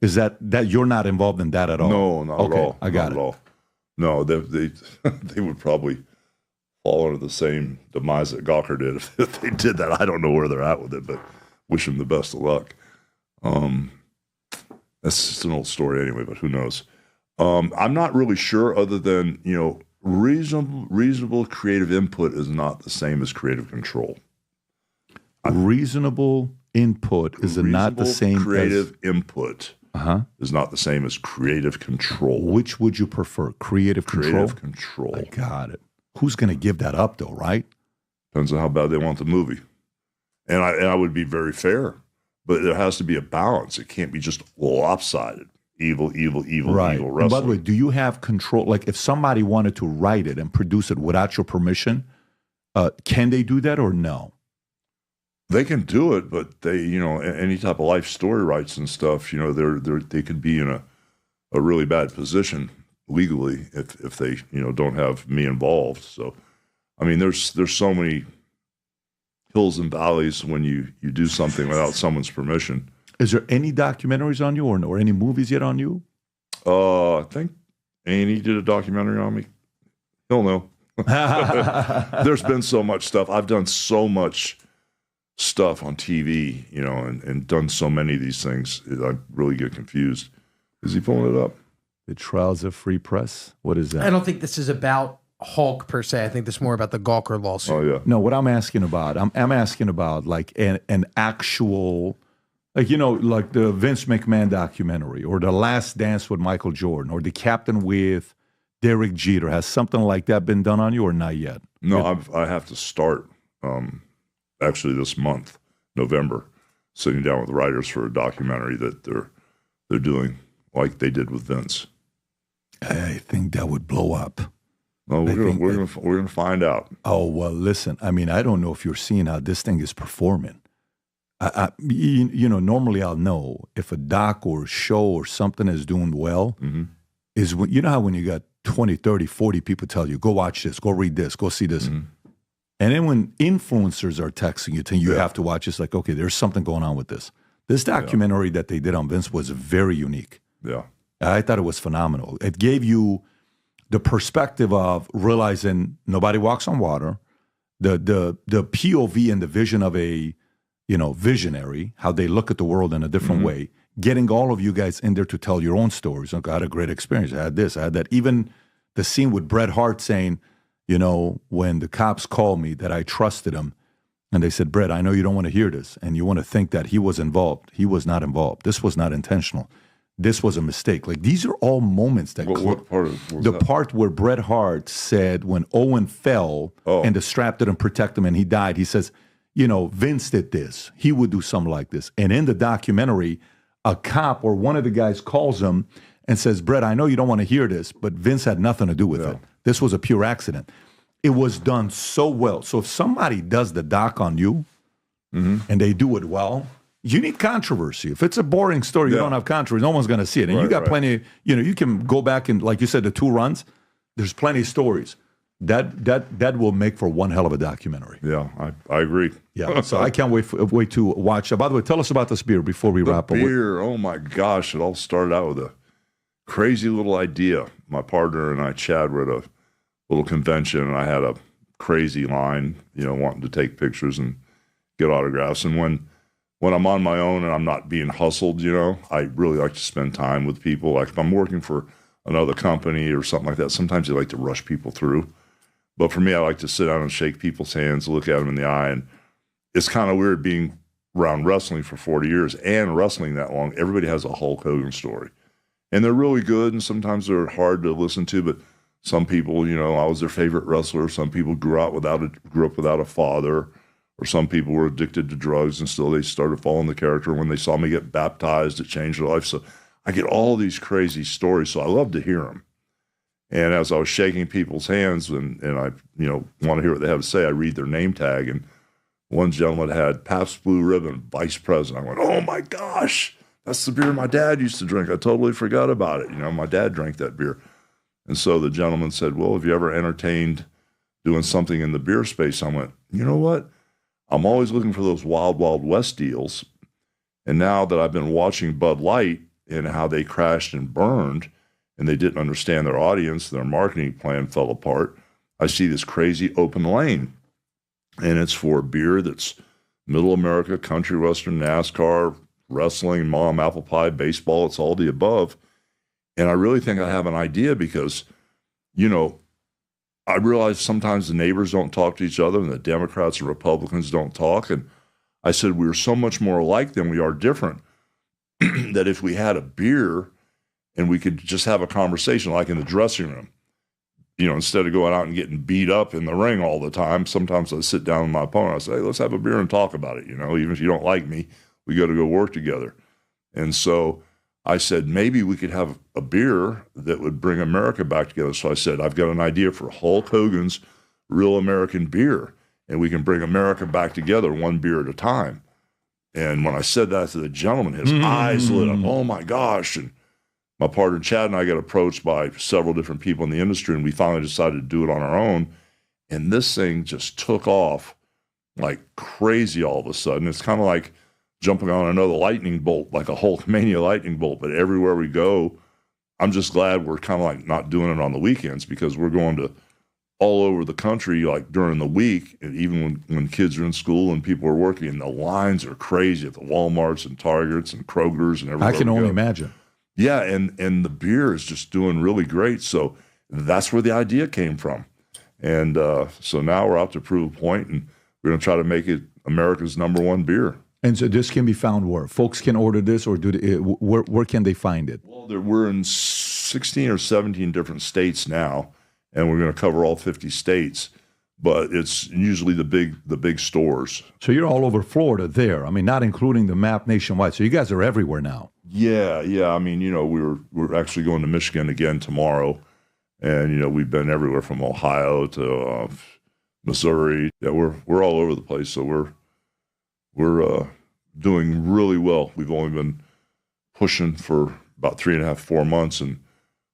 Is that you're not involved in that at all? No, not at all. I got it. All. No, they would probably fall under the same demise that Gawker did if they did that. I don't know where they're at with it, but wish them the best of luck. That's just an old story anyway, but who knows? I'm not really sure, other than, you know, reasonable creative input is not the same as creative control. Reasonable input is not the same as creative input. Is not the same as creative control. Which would you prefer? Creative control? Creative control. I got it. Who's going to give that up, though, right? Depends on how bad they want the movie. And I would be very fair, but there has to be a balance. It can't be just lopsided. Evil, evil right. wrestling. And by the way, do you have control? Like, if somebody wanted to write it and produce it without your permission, can they do that or no? They can do it, but they, you know, any type of life story rights and stuff, you know, they could be in a really bad position legally if they, you know, don't have me involved. So, I mean, there's so many hills and valleys when you do something without someone's permission. Is there any documentaries on you or any movies yet on you? I think A&E did a documentary on me. He'll know. There's been so much stuff. I've done so much stuff on TV, you know, and done so many of these things. I really get confused. Is he pulling it up? The Trials of Free Press? What is that? I don't think this is about Hulk per se. I think this is more about the Gawker lawsuit. Oh, yeah. No, what I'm asking about, I'm asking about like an actual, like, you know, like the Vince McMahon documentary or The Last Dance with Michael Jordan or The Captain with Derek Jeter. Has something like that been done on you or not yet? No, I have to start actually this month, November, sitting down with writers for a documentary that they're doing like they did with Vince. I think that would blow up. No, we're gonna find out. Oh, well, listen, I mean, I don't know if you're seeing how this thing is performing. Normally I'll know if a doc or show or something is doing well, is when, you know how when you got 20, 30, 40 people tell you, go watch this, go read this, go see this. And then when influencers are texting you, you have to watch, it's like, okay, there's something going on with this. This documentary that they did on Vince was very unique. Yeah. I thought it was phenomenal. It gave you the perspective of realizing nobody walks on water, the POV and the vision of a visionary, how they look at the world in a different way, getting all of you guys in there to tell your own stories. Like, I had a great experience. I had this, I had that. Even the scene with Bret Hart saying, when the cops called me that I trusted him, and they said, Bret, I know you don't want to hear this, and you want to think that he was involved. He was not involved. This was not intentional. This was a mistake. Like, these are all moments that... What part was that? Part where Bret Hart said when Owen fell and the strap didn't protect him and he died, he says, Vince did this. He would do something like this. And in the documentary, a cop or one of the guys calls him and says, Bret, I know you don't want to hear this, but Vince had nothing to do with it. This was a pure accident. It was done so well. So if somebody does the doc on you and they do it well, you need controversy. If it's a boring story, you don't have controversy, no one's going to see it. And you got plenty, you can go back and, like you said, the 2 runs, there's plenty of stories. That will make for one hell of a documentary. Yeah, I agree. Yeah, so I can't wait to watch. By the way, tell us about this beer before we wrap up. Beer, oh my gosh, it all started out with a crazy little idea. My partner and I, Chad, were at a little convention, and I had a crazy line, wanting to take pictures and get autographs. And when I'm on my own and I'm not being hustled, I really like to spend time with people. Like if I'm working for another company or something like that, sometimes you like to rush people through. But for me, I like to sit down and shake people's hands, look at them in the eye. And it's kind of weird being around wrestling for 40 years and wrestling that long. Everybody has a Hulk Hogan story. And they're really good, and sometimes they're hard to listen to. But some people, I was their favorite wrestler. Some people grew up without a father. Or some people were addicted to drugs, and still they started following the character. When they saw me get baptized, it changed their life. So I get all these crazy stories, so I love to hear them. And as I was shaking people's hands and I, want to hear what they have to say, I read their name tag. And one gentleman had Pabst Blue Ribbon, Vice President. I went, oh my gosh, that's the beer my dad used to drink. I totally forgot about it. My dad drank that beer. And so the gentleman said, well, have you ever entertained doing something in the beer space? I went, you know what? I'm always looking for those Wild Wild West deals. And now that I've been watching Bud Light and how they crashed and burned, and they didn't understand their audience, their marketing plan fell apart, I see this crazy open lane. And it's for beer that's middle America, country western, NASCAR, wrestling, mom, apple pie, baseball, it's all the above. And I really think I have an idea because, I realize sometimes the neighbors don't talk to each other and the Democrats and Republicans don't talk. And I said, we're so much more alike than we are different that if we had a beer and we could just have a conversation like in the dressing room, instead of going out and getting beat up in the ring all the time, sometimes I sit down with my opponent, I say, hey, let's have a beer and talk about it. Even if you don't like me, we got to go work together. And so I said, maybe we could have a beer that would bring America back together. So I said, I've got an idea for Hulk Hogan's Real American Beer, and we can bring America back together one beer at a time. And when I said that to the gentleman, his eyes lit up. Oh, my gosh. And my partner Chad and I got approached by several different people in the industry, and we finally decided to do it on our own. And this thing just took off like crazy all of a sudden. It's kind of like jumping on another lightning bolt, like a Hulkmania lightning bolt. But everywhere we go, I'm just glad we're kind of like not doing it on the weekends, because we're going to all over the country, like during the week, and even when kids are in school and people are working, and the lines are crazy at the Walmarts and Targets and Kroger's and everywhere. I can only imagine. Yeah, and the beer is just doing really great. So that's where the idea came from. And so now we're out to prove a point, and we're going to try to make it America's #1 beer. And so this can be found where? Folks can order this, or where can they find it? Well, we're in 16 or 17 different states now, and we're going to cover all 50 states. But it's usually the big stores. So you're all over Florida there. I mean, not including the map nationwide. So you guys are everywhere now. Yeah. I mean, we're actually going to Michigan again tomorrow, and we've been everywhere from Ohio to Missouri. Yeah, we're all over the place. So we're doing really well. We've only been pushing for about 3.5, 4 months, and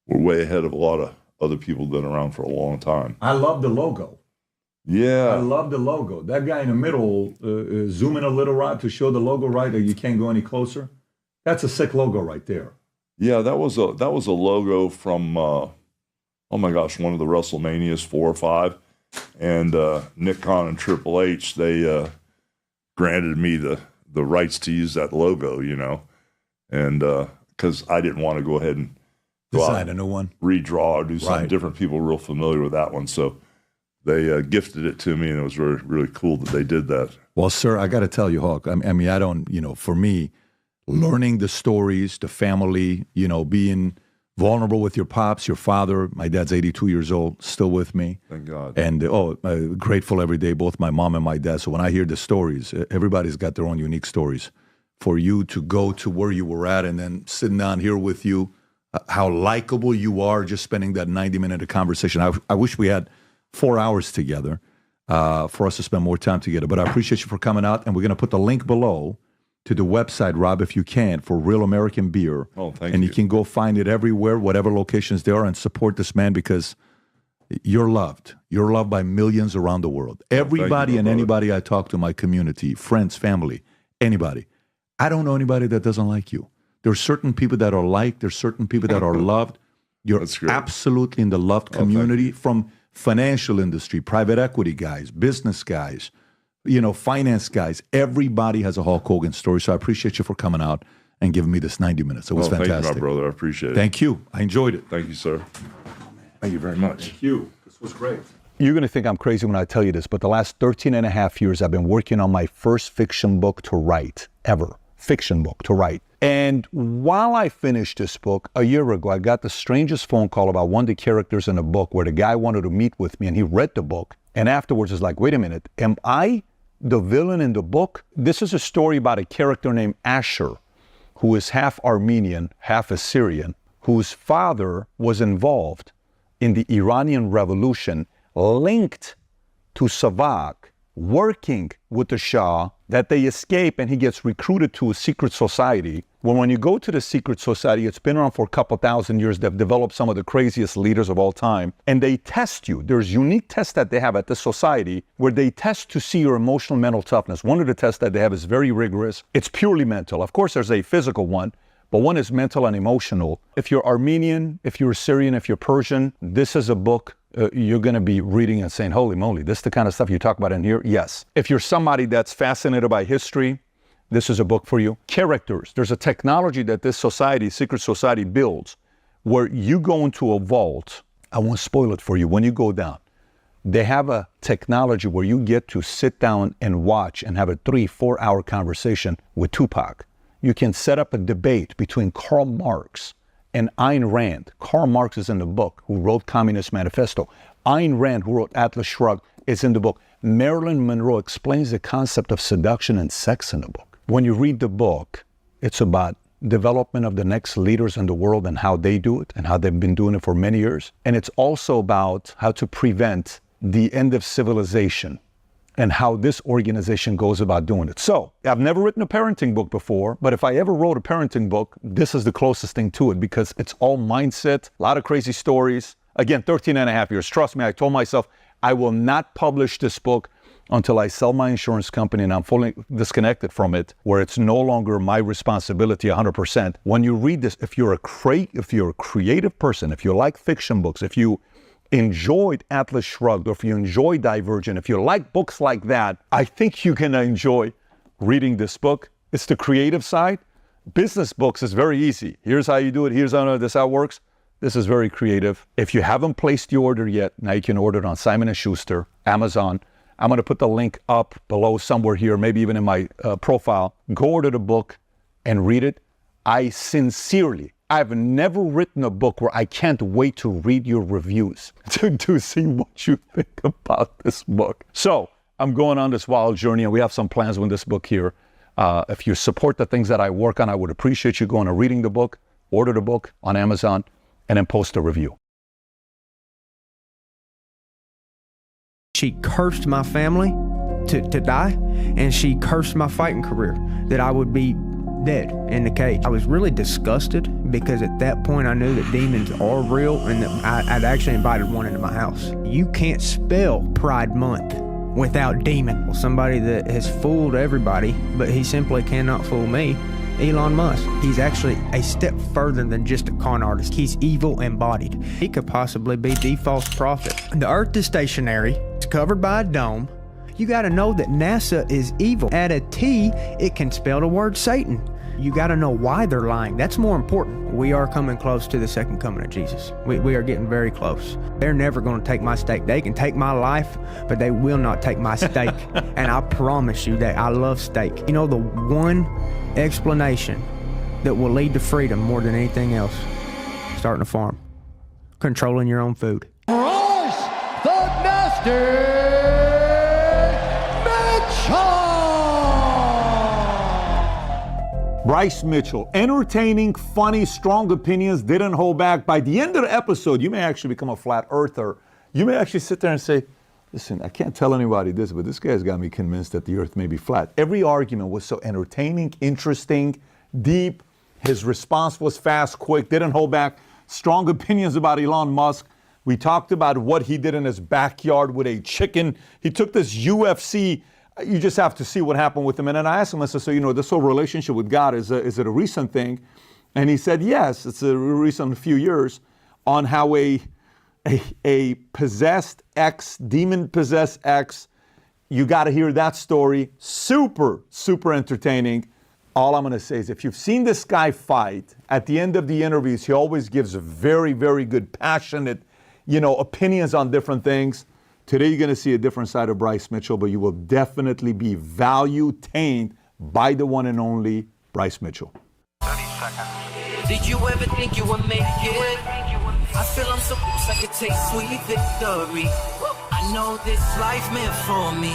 we're way ahead of a lot of other people that have been around for a long time. I love the logo. Yeah. I love the logo. That guy in the middle, zoom in a little, Rod, to show the logo right, or you can't go any closer. That's a sick logo right there. Yeah, that was a logo from, oh my gosh, one of the WrestleManias, 4 or 5. And Nick Khan and Triple H, they granted me the rights to use that logo, you know, and because I didn't want to go ahead and design a new one, redraw or do something different. People were real familiar with that one, so they gifted it to me, and it was really, really cool that they did that. Well, sir, I got to tell you, Hawk, I mean, I don't, you know, for me, learning the stories, the family, you know, being vulnerable with your pops, your father. My dad's 82 years old, still with me. Thank God. And grateful every day, both my mom and my dad. So when I hear the stories, everybody's got their own unique stories. For you to go to where you were at and then sitting down here with you, how likable you are, just spending that 90-minute conversation. I wish we had 4 hours together for us to spend more time together. But I appreciate you for coming out, and we're going to put the link below to the website, Rob, if you can, for Real American Beer. Oh, thank you. And you can go find it everywhere, whatever locations there are, and support this man because you're loved. You're loved by millions around the world. Everybody and anybody I talk to in my community, friends, family, anybody. I don't know anybody that doesn't like you. There's certain people that are liked. There's certain people that are loved. You're absolutely in the loved community, from financial industry, private equity guys, business guys, you know, finance guys. Everybody has a Hulk Hogan story. So I appreciate you for coming out and giving me this 90 minutes. It was fantastic. Thank you, my brother. I appreciate it. Thank you. I enjoyed it. Thank you, sir. Thank you very much. Thank you. This was great. You're going to think I'm crazy when I tell you this, but the last 13 and a half years, I've been working on my first fiction book to write, ever. Fiction book to write. And while I finished this book a year ago, I got the strangest phone call about one of the characters in the book where the guy wanted to meet with me, and he read the book. And afterwards was like, wait a minute, am I the villain in the book? This is a story about a character named Asher, who is half Armenian, half Assyrian, whose father was involved in the Iranian Revolution, linked to Savak, working with the Shah, that they escape, and he gets recruited to a secret society. When you go to the secret society, it's been around for a couple thousand years. They've developed some of the craziest leaders of all time, and they test you. There's unique tests that they have at the society where they test to see your emotional mental toughness. One of the tests that they have is very rigorous. It's purely mental. Of course, there's a physical one, but one is mental and emotional. If you're Armenian, if you're Syrian, if you're Persian, this is a book you're going to be reading and saying, holy moly, this is the kind of stuff you talk about in here? Yes. If you're somebody that's fascinated by history, this is a book for you. Characters. There's a technology that this society, secret society, builds where you go into a vault. I won't spoil it for you. When you go down, they have a technology where you get to sit down and watch and have a 3-4 hour conversation with Tupac. You can set up a debate between Karl Marx and Ayn Rand. Karl Marx is in the book, who wrote Communist Manifesto. Ayn Rand, who wrote Atlas Shrugged, is in the book. Marilyn Monroe explains the concept of seduction and sex in the book. When you read the book, it's about development of the next leaders in the world and how they do it and how they've been doing it for many years. And it's also about how to prevent the end of civilization and how this organization goes about doing it. So, I've never written a parenting book before, but if I ever wrote a parenting book, this is the closest thing to it because it's all mindset, a lot of crazy stories. Again, 13 and a half years. Trust me, I told myself I will not publish this book until I sell my insurance company and I'm fully disconnected from it, where it's no longer my responsibility 100%. When you read this, if you're a creative person, if you like fiction books, if you enjoyed Atlas Shrugged, or if you enjoy Divergent, if you like books like that, I think you're gonna enjoy reading this book. It's the creative side. Business books is very easy. Here's how you do it. Here's how this how it works. This is very creative. If you haven't placed the order yet, now you can order it on Simon & Schuster, Amazon. I'm gonna put the link up below somewhere here, maybe even in my profile. Go order the book and read it. I've never written a book where I can't wait to read your reviews to see what you think about this book. So I'm going on this wild journey, and we have some plans with this book here. If you support the things that I work on, I would appreciate you going and reading the book, order the book on Amazon, and then post a review. She cursed my family to die, and she cursed my fighting career, that I would be dead in the cage. I was really disgusted because at that point I knew that demons are real and that I'd actually invited one into my house. You can't spell Pride Month without demon. Well, somebody that has fooled everybody, but he simply cannot fool me, Elon Musk. He's actually a step further than just a con artist. He's evil embodied. He could possibly be the false prophet. The earth is stationary. It's covered by a dome. You got to know that NASA is evil. At a T, it can spell the word Satan. You got to know why they're lying. That's more important. We are coming close to the second coming of Jesus. We are getting very close. They're never going to take my steak. They can take my life, but they will not take my steak. And I promise you that I love steak. You know, the one explanation that will lead to freedom more than anything else, starting a farm, controlling your own food. Bryce the Nasty Mitchell! Bryce Mitchell, entertaining, funny, strong opinions, didn't hold back. By the end of the episode, you may actually become a flat earther. You may actually sit there and say, listen, I can't tell anybody this, but this guy's got me convinced that the earth may be flat. Every argument was so entertaining, interesting, deep. His response was fast, quick, didn't hold back. Strong opinions about Elon Musk. We talked about what he did in his backyard with a chicken. He took this UFC. You just have to see what happened with him. And then I asked him, I said, so, you know, this whole relationship with God, is it a recent thing? And he said, yes, it's a recent few years, on how a possessed ex, demon-possessed ex, you got to hear that story. Super, super entertaining. All I'm going to say is if you've seen this guy fight, at the end of the interviews, he always gives very, very good, passionate, opinions on different things. Today, you're going to see a different side of Bryce Mitchell, but you will definitely be value-tained by the one and only Bryce Mitchell. 30 seconds. Did you ever think you would make it? I feel I'm so close I could take sweet victory. I know this life meant for me.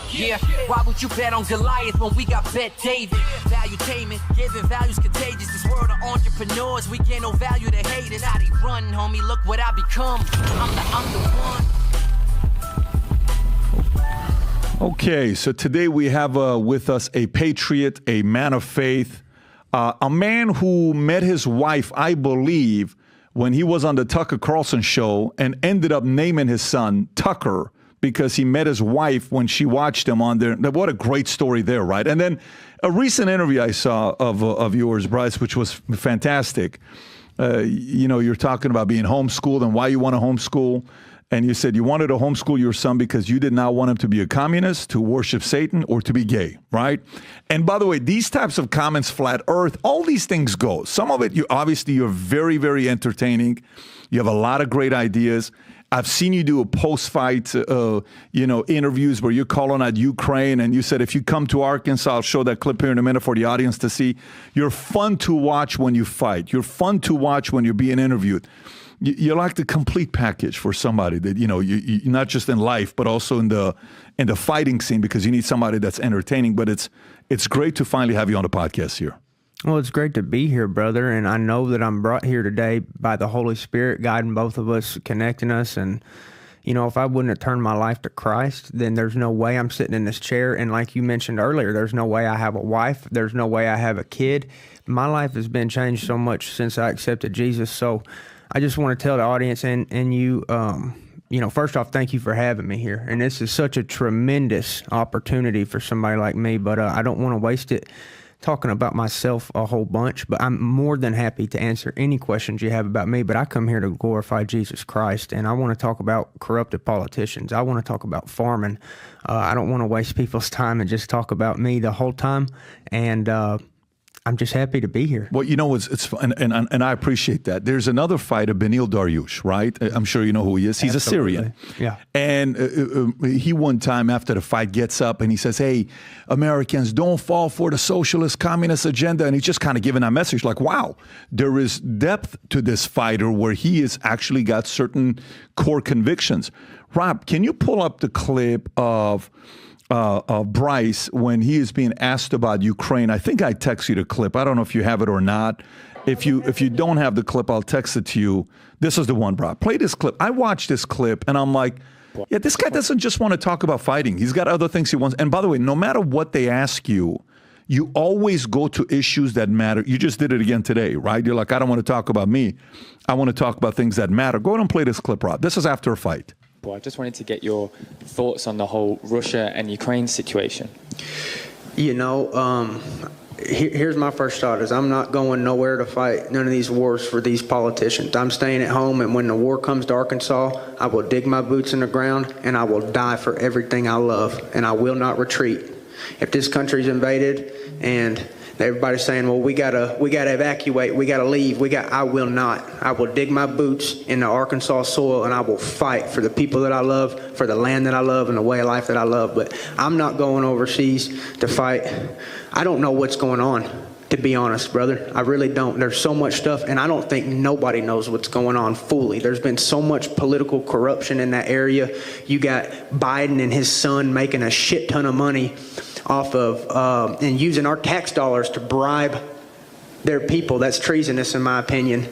Yeah, why would you bet on Goliath when we got betDavid? Valuetainment, giving values contagious. This world of entrepreneurs, we get no value to haters. How they run, homie, look what I become. I'm the one. Okay, so today we have with us a patriot, a man of faith, a man who met his wife, I believe, when he was on the Tucker Carlson show and ended up naming his son Tucker because he met his wife when she watched him on there. What a great story there, right? And then a recent interview I saw of yours, Bryce, which was fantastic. You're talking about being homeschooled and why you want to homeschool. And you said you wanted to homeschool your son because you did not want him to be a communist, to worship Satan, or to be gay, right? And by the way, these types of comments, flat earth, all these things go. Some of it, you're very, very entertaining. You have a lot of great ideas. I've seen you do a post-fight, interviews where you're calling out Ukraine, and you said, if you come to Arkansas, I'll show that clip here in a minute for the audience to see. You're fun to watch when you fight. You're fun to watch when you're being interviewed. You're like the complete package for somebody that, you not just in life, but also in the fighting scene, because you need somebody that's entertaining. But it's great to finally have you on the podcast here. Well, it's great to be here, brother. And I know that I'm brought here today by the Holy Spirit guiding both of us, connecting us. And, if I wouldn't have turned my life to Christ, then there's no way I'm sitting in this chair. And like you mentioned earlier, there's no way I have a wife. There's no way I have a kid. My life has been changed so much since I accepted Jesus. So I just want to tell the audience and you, first off, thank you for having me here. And this is such a tremendous opportunity for somebody like me, but I don't want to waste it talking about myself a whole bunch, but I'm more than happy to answer any questions you have about me. But I come here to glorify Jesus Christ, and I want to talk about corrupted politicians. I want to talk about farming. I don't want to waste people's time and just talk about me the whole time. And I'm just happy to be here. Well, it's fun, and I appreciate that. There's another fighter, Benil Dariush, right? I'm sure you know who he is. He's Absolutely. A Syrian. Yeah. And he one time after the fight gets up and he says, hey, Americans, don't fall for the socialist communist agenda. And he's just kind of giving that message like, wow, there is depth to this fighter where he has actually got certain core convictions. Rob, can you pull up the clip of Bryce when he is being asked about Ukraine? I think I text you the clip. I don't know if you have it or not. If you don't have the clip, I'll text it to you. This is the one, Rob. Play this clip. I watched this clip and I'm like, Yeah, this guy doesn't just want to talk about fighting. He's got other things he wants. And by the way, no matter what they ask you, you always go to issues that matter. You just did it again today, right? You're like, I don't want to talk about me. I want to talk about things that matter. Go ahead and play this clip, Rob. This is after a fight. Well, I just wanted to get your thoughts on the whole Russia and Ukraine situation. You know, here's my first thought is I'm not going nowhere to fight none of these wars for these politicians. I'm staying at home, and when the war comes to Arkansas, I will dig my boots in the ground, and I will die for everything I love, and I will not retreat. If this country's invaded and everybody's saying, well, we gotta evacuate, we gotta leave, I will not. I will dig my boots in the Arkansas soil, and I will fight for the people that I love, for the land that I love, and the way of life that I love. But I'm not going overseas to fight. I don't know what's going on, to be honest, brother. I really don't. There's so much stuff, and I don't think nobody knows what's going on fully. There's been so much political corruption in that area. You got Biden and his son making a shit ton of money off of and using our tax dollars to bribe their people. That's treasonous, in my opinion.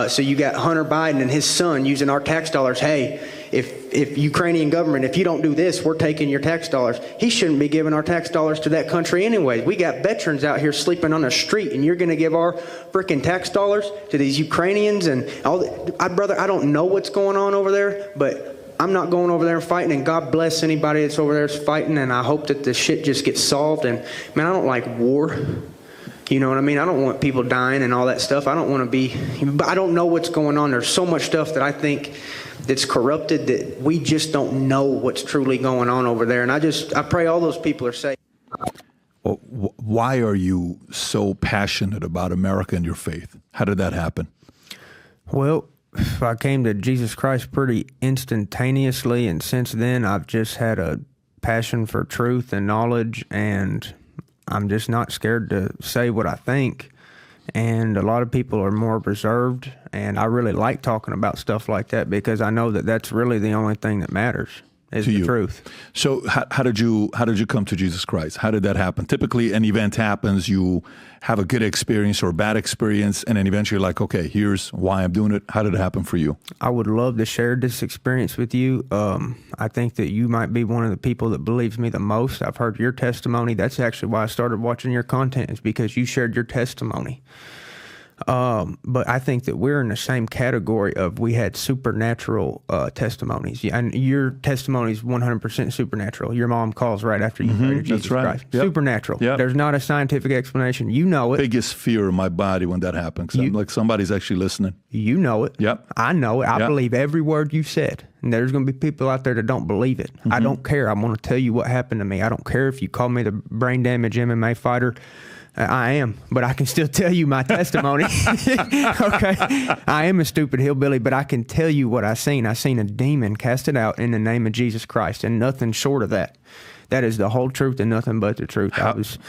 So you got Hunter Biden and his son using our tax dollars. Hey, if Ukrainian government, if you don't do this, we're taking your tax dollars. He shouldn't be giving our tax dollars to that country anyway. We got veterans out here sleeping on the street, and you're going to give our freaking tax dollars to these Ukrainians and all that. Brother, I don't know what's going on over there, but I'm not going over there and fighting, and God bless anybody that's over there is fighting, and I hope that the shit just gets solved. And, man, I don't like war. You know what I mean? I don't want people dying and all that stuff. I don't want to be, but I don't know what's going on. There's so much stuff that I think that's corrupted that we just don't know what's truly going on over there. And I pray all those people are safe. Well, why are you so passionate about America and your faith? How did that happen? Well, I came to Jesus Christ pretty instantaneously, and since then I've just had a passion for truth and knowledge, and I'm just not scared to say what I think. And a lot of people are more reserved, and I really like talking about stuff like that because I know that that's really the only thing that matters is the truth. So how did you come to Jesus Christ? How did that happen? Typically, an event happens, you have a good experience or a bad experience, and then eventually you're like, okay, here's why I'm doing it. How did it happen for you? I would love to share this experience with you. I think that you might be one of the people that believes me the most. I've heard your testimony. That's actually why I started watching your content, is because you shared your testimony. But I think that we're in the same category of we had supernatural testimonies. And your testimony is 100% supernatural. Your mom calls right after you prayed to Jesus Christ. Yep. Supernatural. Yep. There's not a scientific explanation. You know it. Biggest fear in my body when that happens. I'm like, somebody's actually listening. You know it. Yep. I know it. I believe every word you said. And there's going to be people out there that don't believe it. I don't care. I'm going to tell you what happened to me. I don't care if you call me the brain damage MMA fighter. I am, but I can still tell you my testimony. Okay. I am a stupid hillbilly, but I can tell you what I seen. I seen a demon cast it out in the name of Jesus Christ, and nothing short of that. That is the whole truth and nothing but the truth. I was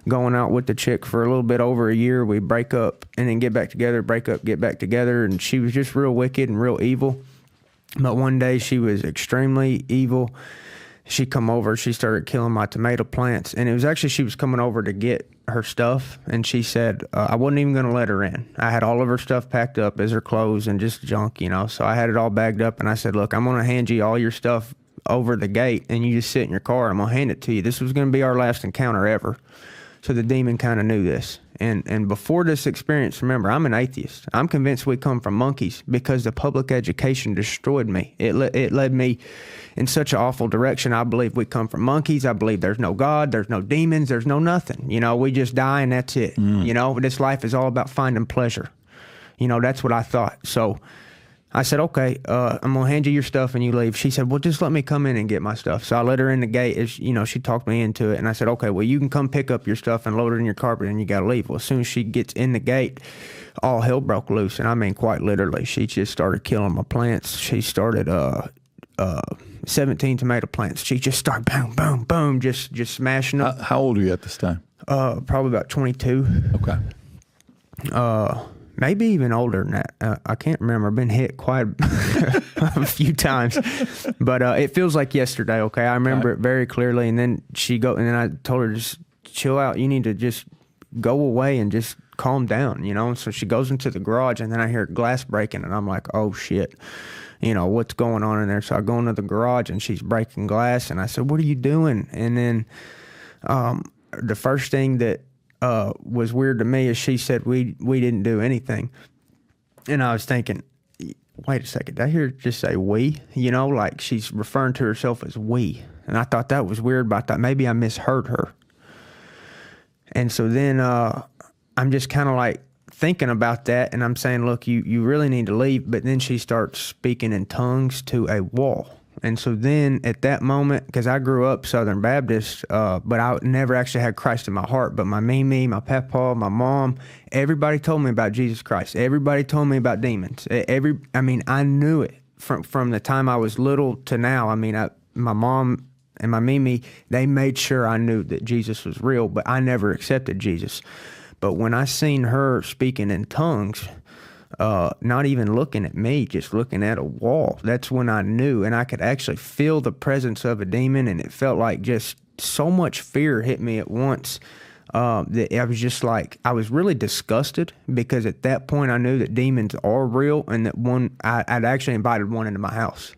going out with the chick for a little bit over a year. We break up and then get back together, break up, get back together, and she was just real wicked and real evil. But one day she was extremely evil. She come over, she started killing my tomato plants, and it was actually she was coming over to get her stuff, and she said, I wasn't even going to let her in. I had all of her stuff packed up as her clothes and just junk, you know, so I had it all bagged up, and I said, look, I'm going to hand you all your stuff over the gate, and you just sit in your car, and I'm going to hand it to you. This was going to be our last encounter ever. So the demon kind of knew this. And before this experience, remember, I'm an atheist. I'm convinced we come from monkeys because the public education destroyed me. It led me in such an awful direction. I believe we come from monkeys. I believe there's no God, there's no demons, there's no nothing. You know, we just die and that's it. You know, this life is all about finding pleasure. You know, that's what I thought. So I said, okay, I'm going to hand you your stuff and you leave. She said, well, just let me come in and get my stuff. So I let her in the gate. As, you know, she talked me into it. And I said, okay, well, you can come pick up your stuff and load it in your carpet and you got to leave. Well, as soon as she gets in the gate, all hell broke loose. And I mean, quite literally, she just started killing my plants. She started 17 tomato plants. She just started boom, boom, boom, just smashing them. How old are you at this time? Probably about 22. Okay. Maybe even older than that. I can't remember. I've been hit quite a few times, but it feels like yesterday. Okay, I remember it very clearly. And then and then I told her, just chill out. You need to just go away and just calm down, you know. And so she goes into the garage, and then I hear glass breaking, and I'm like, oh shit. what's going on in there. So I go into the garage and she's breaking glass, and I said, what are you doing? And then the first thing that was weird to me is she said, we didn't do anything. And I was thinking, wait a second, did I hear her just say we? Like she's referring to herself as we. And I thought that was weird, but I thought maybe I misheard her. And so then I'm just kind of like thinking about that, and I'm saying, look, you really need to leave. But then she starts speaking in tongues to a wall. And so then at that moment, because I grew up Southern Baptist, but I never actually had Christ in my heart. But my Mimi, my papa, my mom, everybody told me about Jesus Christ. Everybody told me about demons. I knew it from the time I was little to now. My mom and my Mimi, they made sure I knew that Jesus was real, but I never accepted Jesus. But when I seen her speaking in tongues, not even looking at me, just looking at a wall, that's when I knew, and I could actually feel the presence of a demon, and it felt like just so much fear hit me at once that I was just like, I was really disgusted, because at that point I knew that demons are real, and that I'd actually invited one into my house.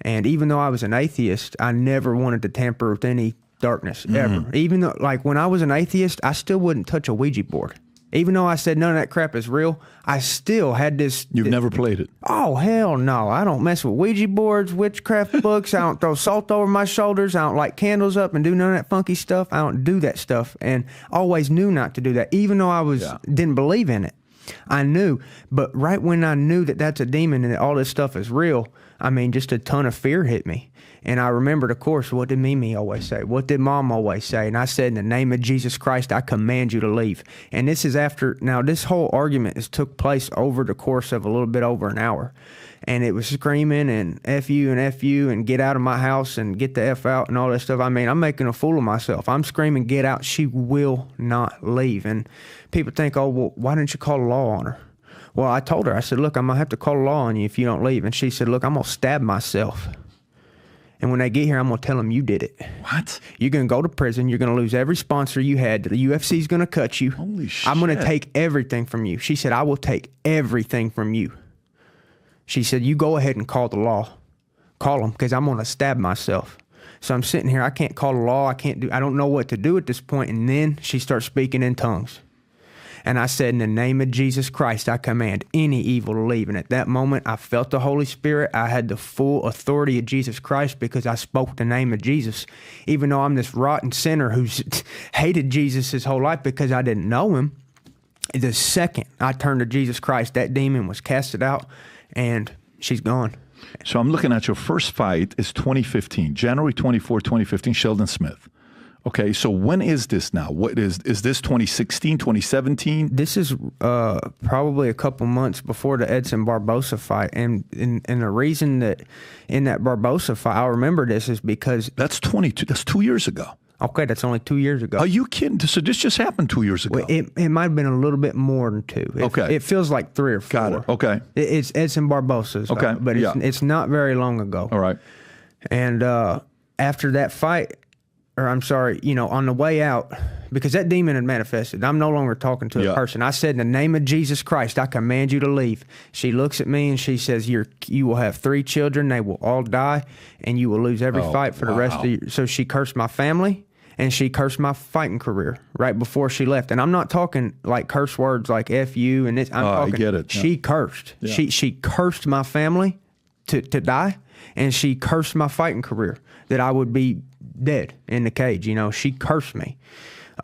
And even though I was an atheist, I never wanted to tamper with any darkness, ever. Even though, like, when I was an atheist, I still wouldn't touch a Ouija board. Even though I said none of that crap is real, I still had this... You've never played it? Oh, hell no. I don't mess with Ouija boards, witchcraft books. I don't throw salt over my shoulders. I don't light candles up and do none of that funky stuff. I don't do that stuff, and always knew not to do that, even though I didn't believe in it. I knew, but right when I knew that that's a demon and that all this stuff is real, just a ton of fear hit me. And I remembered, of course, what did Mimi always say? What did Mom always say? And I said, in the name of Jesus Christ, I command you to leave. And this is after, now this whole argument has took place over the course of a little bit over an hour. And it was screaming and F you and get out of my house and get the F out and all that stuff. I'm making a fool of myself. I'm screaming, get out. She will not leave. And people think, oh, well, why didn't you call the law on her? Well, I told her, I said, look, I'm going to have to call the law on you if you don't leave. And she said, look, I'm going to stab myself. And when they get here, I'm going to tell them you did it. What? You're going to go to prison. You're going to lose every sponsor you had. The UFC's going to cut you. Holy shit. I'm going to take everything from you. She said, I will take everything from you. She said, you go ahead and call the law. Call them, because I'm going to stab myself. So I'm sitting here. I can't call the law. I don't know what to do at this point. And then she starts speaking in tongues. And I said, in the name of Jesus Christ, I command any evil to leave. And at that moment, I felt the Holy Spirit. I had the full authority of Jesus Christ, because I spoke the name of Jesus. Even though I'm this rotten sinner who's hated Jesus his whole life because I didn't know him, the second I turned to Jesus Christ, that demon was casted out, and she's gone. So I'm looking at your first fight is 2015, January 24, 2015, Sheldon Smith. Okay, so when is this now? What is this 2016, 2017? This is probably a couple months before the Edson Barbosa fight. And the reason that in that Barbosa fight, I remember this is because... That's 2 years ago. Okay, that's only 2 years ago. Are you kidding? So this just happened 2 years ago? Well, it might have been a little bit more than two. It feels like 3 or 4. Got it, okay. It's Edson Barbosa's, okay. But it's not very long ago. All right. And after that fight... on the way out, because that demon had manifested, I'm no longer talking to a person. I said, in the name of Jesus Christ, I command you to leave. She looks at me and she says, you will have 3 children. They will all die, and you will lose every fight for the rest of the year. So she cursed my family, and she cursed my fighting career right before she left. And I'm not talking like curse words like F you and this. I'm talking, I get it. She cursed. Yeah. She cursed my family to die, and she cursed my fighting career, that I would be dead in the cage. She cursed me.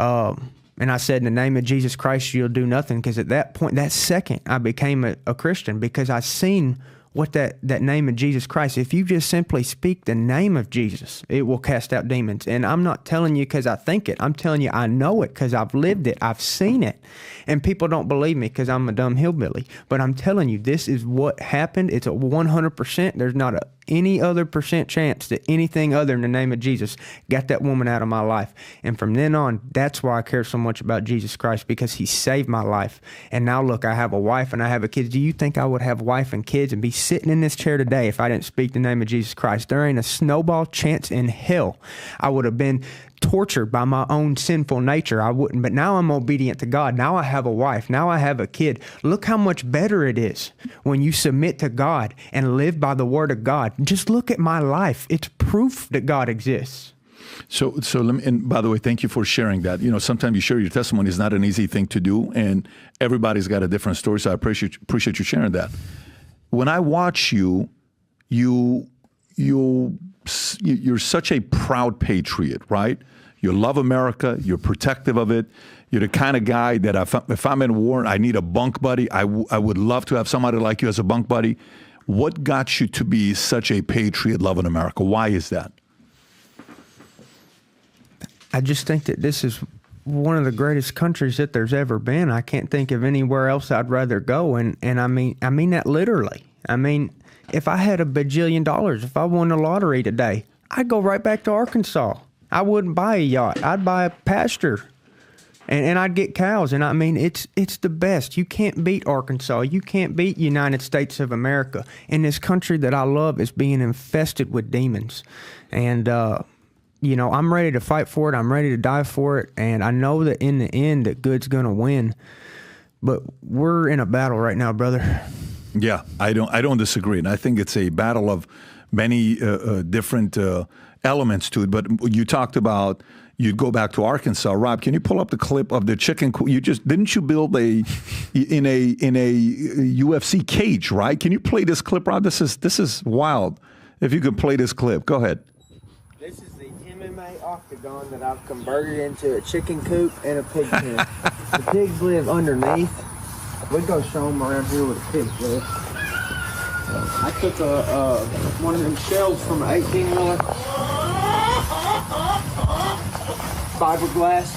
And I said, in the name of Jesus Christ, you'll do nothing. Because at that point, that second, I became a Christian, because I seen what that name of Jesus Christ, if you just simply speak the name of Jesus, it will cast out demons. And I'm not telling you because I think it. I'm telling you I know it because I've lived it. I've seen it. And people don't believe me because I'm a dumb hillbilly. But I'm telling you, this is what happened. It's a 100%. There's not any other % chance that anything other than the name of Jesus got that woman out of my life. And from then on, that's why I care so much about Jesus Christ, because he saved my life. And now look, I have a wife and I have a kid. Do you think I would have a wife and kids and be sitting in this chair today if I didn't speak the name of Jesus Christ? There ain't a snowball chance in hell I would have been tortured by my own sinful nature. I wouldn't, but now I'm obedient to God. Now I have a wife. Now I have a kid. Look how much better it is when you submit to God and live by the word of God. Just look at my life. It's proof that God exists. So let me, and by the way, thank you for sharing that. You know, sometimes you share your testimony is not an easy thing to do, and everybody's got a different story. So I appreciate you sharing that. When I watch you, you're such a proud patriot, right? You love America. You're protective of it. You're the kind of guy that if I'm in war, I need a bunk buddy. I would love to have somebody like you as a bunk buddy. What got you to be such a patriot loving America? Why is that? I just think that this is one of the greatest countries that there's ever been. I can't think of anywhere else I'd rather go. And I mean that literally. I mean, if I had $1 bajillion, if I won the lottery today, I'd go right back to Arkansas. I wouldn't buy a yacht. I'd buy a pasture, and I'd get cows. And I mean, it's the best. You can't beat Arkansas. You can't beat United States of America. And this country that I love is being infested with demons. And, you know, I'm ready to fight for it. I'm ready to die for it. And I know that in the end that good's going to win. But we're in a battle right now, brother. Yeah, I don't disagree. And I think it's a battle of many different elements to it. But you talked about you'd go back to Arkansas. Rob, can you pull up the clip of the chicken? Didn't you build in a UFC cage, right? Can you play this clip, Rob? This is wild. If you could play this clip, go ahead. This is the MMA octagon that I've converted into a chicken coop and a pig pen. The pigs live underneath. We go show them around here where the pigs live. I took one of them shells from an 18-wheeler, fiberglass.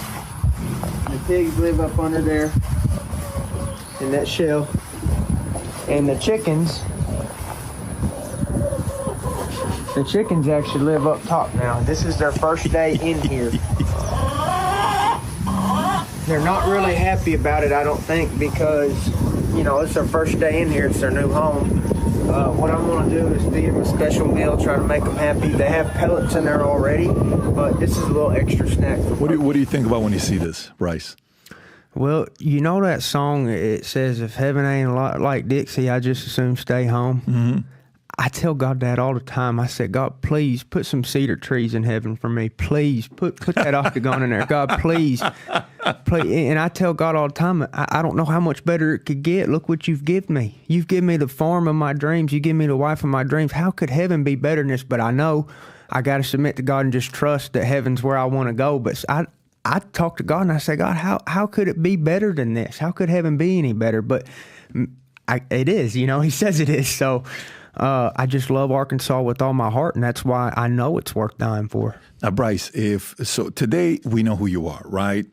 The pigs live up under there in that shell. And the chickens actually live up top now. This is their first day in here. They're not really happy about it, I don't think, because, you know, it's their first day in here. It's their new home. What I'm going to do is feed them a special meal, try to make them happy. They have pellets in there already, but this is a little extra snack. What do you think about when you see this, Bryce? Well, you know that song, it says, if heaven ain't like Dixie, I just as soon stay home. Mm-hmm. I tell God that all the time. I said, God, please put some cedar trees in heaven for me. Please put that octagon in there. God, please. And I tell God all the time, I don't know how much better it could get. Look what you've given me. You've given me the farm of my dreams. You give me the wife of my dreams. How could heaven be better than this? But I know I got to submit to God and just trust that heaven's where I want to go. But I talk to God and I say, God, how could it be better than this? How could heaven be any better? But it is, you know, he says it is. So I just love Arkansas with all my heart, and that's why I know it's worth dying for. Now, Bryce, today we know who you are, right?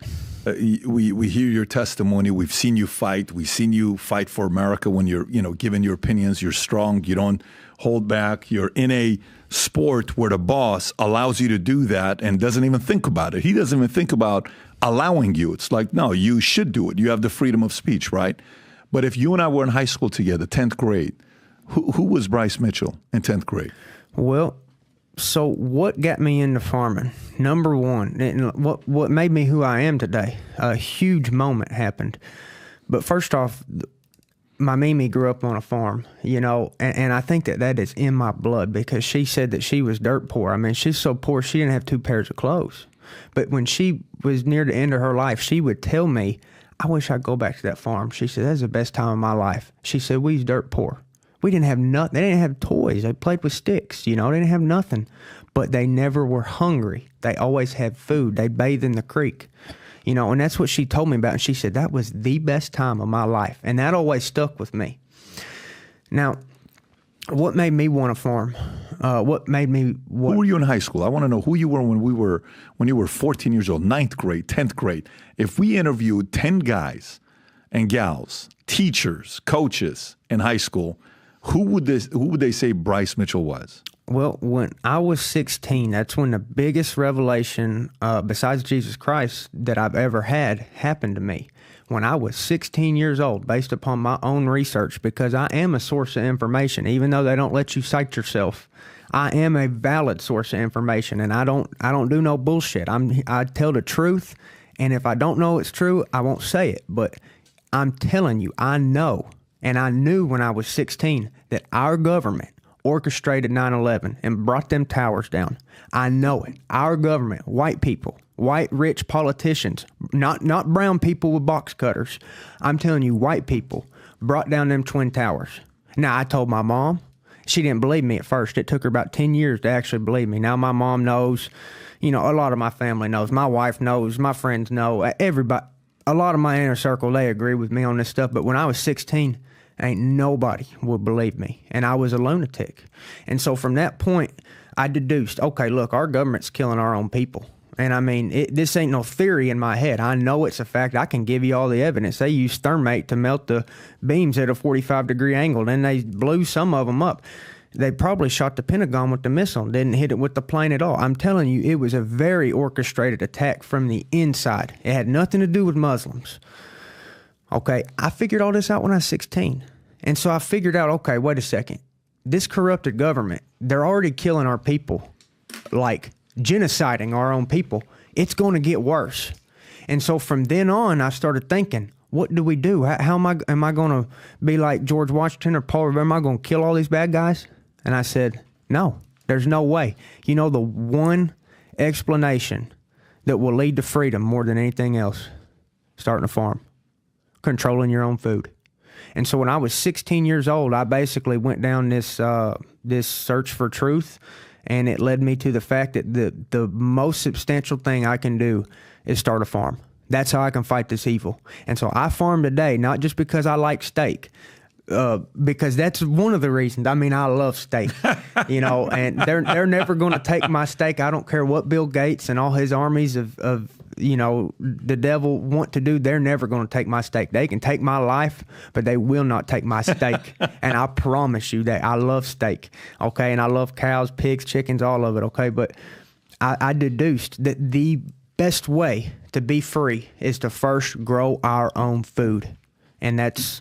We hear your testimony. We've seen you fight. We've seen you fight for America when you're, giving your opinions. You're strong. You don't hold back. You're in a sport where the boss allows you to do that and doesn't even think about it. He doesn't even think about allowing you. It's like, no, you should do it. You have the freedom of speech, right? But if you and I were in high school together, 10th grade, who was Bryce Mitchell in 10th grade? Well, so what got me into farming? Number one, and what made me who I am today, a huge moment happened. But first off, my Mimi grew up on a farm, and I think that is in my blood because she said that she was dirt poor. I mean, she's so poor she didn't have 2 pairs of clothes. But when she was near the end of her life, she would tell me, I wish I'd go back to that farm. She said, that's the best time of my life. She said, we was dirt poor. We didn't have nothing. They didn't have toys. They played with sticks, They didn't have nothing. But they never were hungry. They always had food. They bathed in the creek, and that's what she told me about. And she said, that was the best time of my life. And that always stuck with me. Now, what made me want to farm? Who were you in high school? I want to know who you were when you were 14 years old, 9th grade, 10th grade. If we interviewed 10 guys and gals, teachers, coaches in high school, who would they say Bryce Mitchell was? Well, when I was 16, that's when the biggest revelation, besides Jesus Christ, that I've ever had happened to me. When I was 16 years old, based upon my own research, because I am a source of information, even though they don't let you cite yourself. I am a valid source of information, and I don't do no bullshit. I tell the truth, and if I don't know it's true, I won't say it. But I'm telling you, I know, and I knew when I was 16 that our government orchestrated 9/11 and brought them towers down. I know it. Our government, white people, white rich politicians, not brown people with box cutters. I'm telling you, white people brought down them twin towers. Now, I told my mom. She didn't believe me at first. It took her about 10 years to actually believe me. Now my mom knows. You know, a lot of my family knows. My wife knows. My friends know. Everybody, a lot of my inner circle, they agree with me on this stuff. But when I was 16, ain't nobody would believe me. And I was a lunatic. And so from that point, I deduced, okay, look, our government's killing our own people. And I mean, this ain't no theory in my head. I know it's a fact. I can give you all the evidence. They used thermate to melt the beams at a 45-degree angle. Then they blew some of them up. They probably shot the Pentagon with the missile, didn't hit it with the plane at all. I'm telling you, it was a very orchestrated attack from the inside. It had nothing to do with Muslims. Okay, I figured all this out when I was 16. And so I figured out, okay, wait a second. This corrupted government, they're already killing our people, like genociding our own people. It's going to get worse. And so from then on, I started thinking, what do we do? How am I going to be like George Washington or Paul Revere? Am I going to kill all these bad guys? And I said, no, there's no way. You know, the one explanation that will lead to freedom more than anything else, starting a farm, controlling your own food. And so when I was 16 years old, I basically went down this search for truth. And it led me to the fact that the most substantial thing I can do is start a farm. That's how I can fight this evil. And so I farm today, not just because I like steak, because that's one of the reasons. I mean, I love steak, you know, and they're never going to take my steak. I don't care what Bill Gates and all his armies of you know, the devil want to do. They're never going to take my steak. They can take my life, but they will not take my steak. And I promise you that I love steak, okay? And I love cows, pigs, chickens, all of it, okay? But I deduced that the best way to be free is to first grow our own food. And that's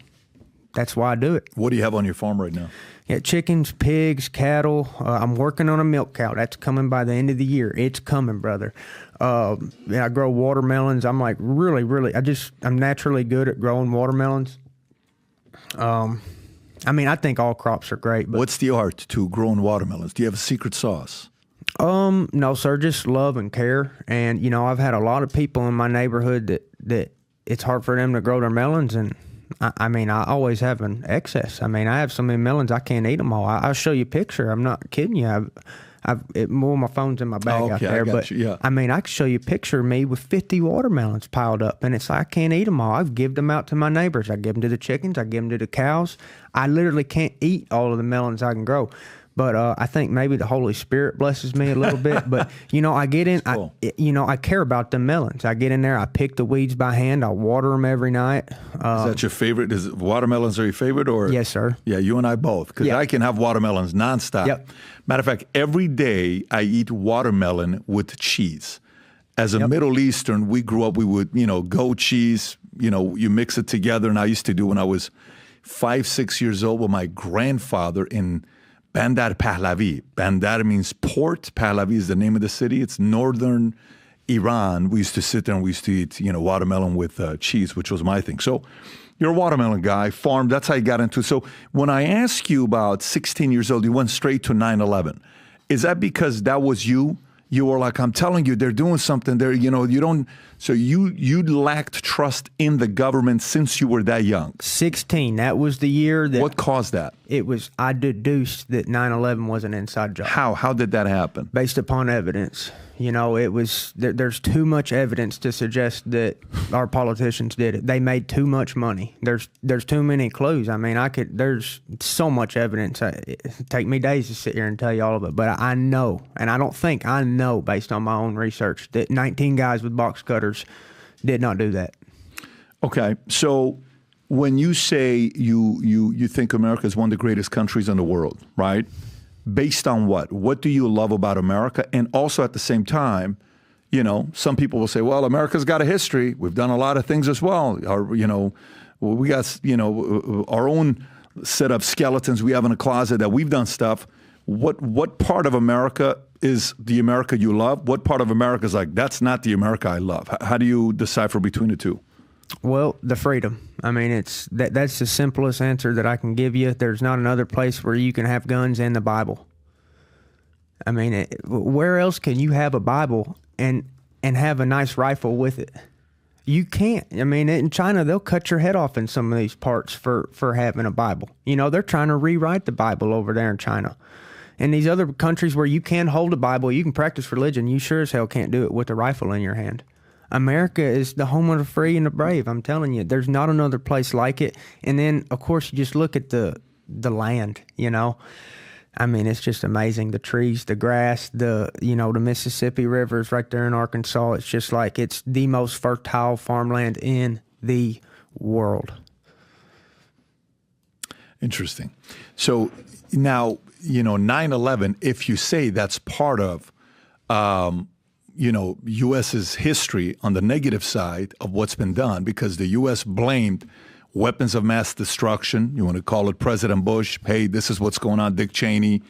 why I do it. What do you have on your farm right now? Yeah, chickens, pigs, cattle. I'm working on a milk cow. That's coming by the end of the year. It's coming, brother. I grow watermelons. I'm like really, I'm naturally good at growing watermelons. I mean, I think all crops are great. But what's the art to growing watermelons? Do you have a secret sauce? No, sir. Just love and care. And, you know, I've had a lot of people in my neighborhood that it's hard for them to grow their melons. And I mean, I always have an excess. I mean, I have so many melons, I can't eat them all. I'll show you a picture. I'm not kidding you. More my phone's in my bag out there. But you, yeah. I mean, I can show you a picture of me with 50 watermelons piled up. And it's like, I can't eat them all. I've given them out to my neighbors. I give them to the chickens. I give them to the cows. I literally can't eat all of the melons I can grow. But I think maybe the Holy Spirit blesses me a little bit. But, you know, I get in, cool. I care about the melons. I get in there, I pick the weeds by hand, I water them every night. Is that your favorite? Watermelons are your favorite? Or? Yes, sir. Yeah, you and I both. Because I can have watermelons nonstop. Yep. Matter of fact, every day I eat watermelon with cheese. As a Middle Eastern, we grew up, we would, goat cheese, you mix it together. And I used to do when I was 5-6 years old with my grandfather in Bandar Pahlavi. Bandar means port. Pahlavi is the name of the city. It's northern Iran. We used to sit there and we used to eat, watermelon with cheese, which was my thing. So you're a watermelon guy, farm. That's how you got into it. So when I asked you about 16 years old, you went straight to 9/11. Is that because that was you? You were like, I'm telling you, they're doing something there. You don't. So you lacked trust in the government since you were that young. 16. That was the year that. What caused that? I deduced that 9/11 was an inside job. How did that happen? Based upon evidence. There's too much evidence to suggest that our politicians did it. They made too much money. There's too many clues. I mean, there's so much evidence. It'd take me days to sit here and tell you all of it. But I know, and I don't think I know based on my own research, that 19 guys with box cutters did not do that. Okay, so when you say you think America is one of the greatest countries in the world, right? Based on what? What do you love about America? And also at the same time, some people will say, well, America's got a history. We've done a lot of things as well. We got, our own set of skeletons we have in a closet that we've done stuff. what part of America is the America you love? What part of America is like, that's not the America I love? How do you decipher between the two? Well, the freedom. I mean, that's the simplest answer that I can give you. There's not another place where you can have guns and the Bible. I mean, where else can you have a Bible and have a nice rifle with it? You can't. I mean, in China, they'll cut your head off in some of these parts for having a Bible. You know, they're trying to rewrite the Bible over there in China. In these other countries where you can hold a Bible, you can practice religion, you sure as hell can't do it with a rifle in your hand. America is the home of the free and the brave. I'm telling you, there's not another place like it. And then, of course, you just look at the land, you know. I mean, it's just amazing. The trees, the grass, the Mississippi River is right there in Arkansas. It's just like it's the most fertile farmland in the world. Interesting. So now, 9/11, if you say that's part of, U.S.'s history on the negative side of what's been done, because the U.S. blamed weapons of mass destruction. You want to call it President Bush. Hey, this is what's going on. Dick Cheney,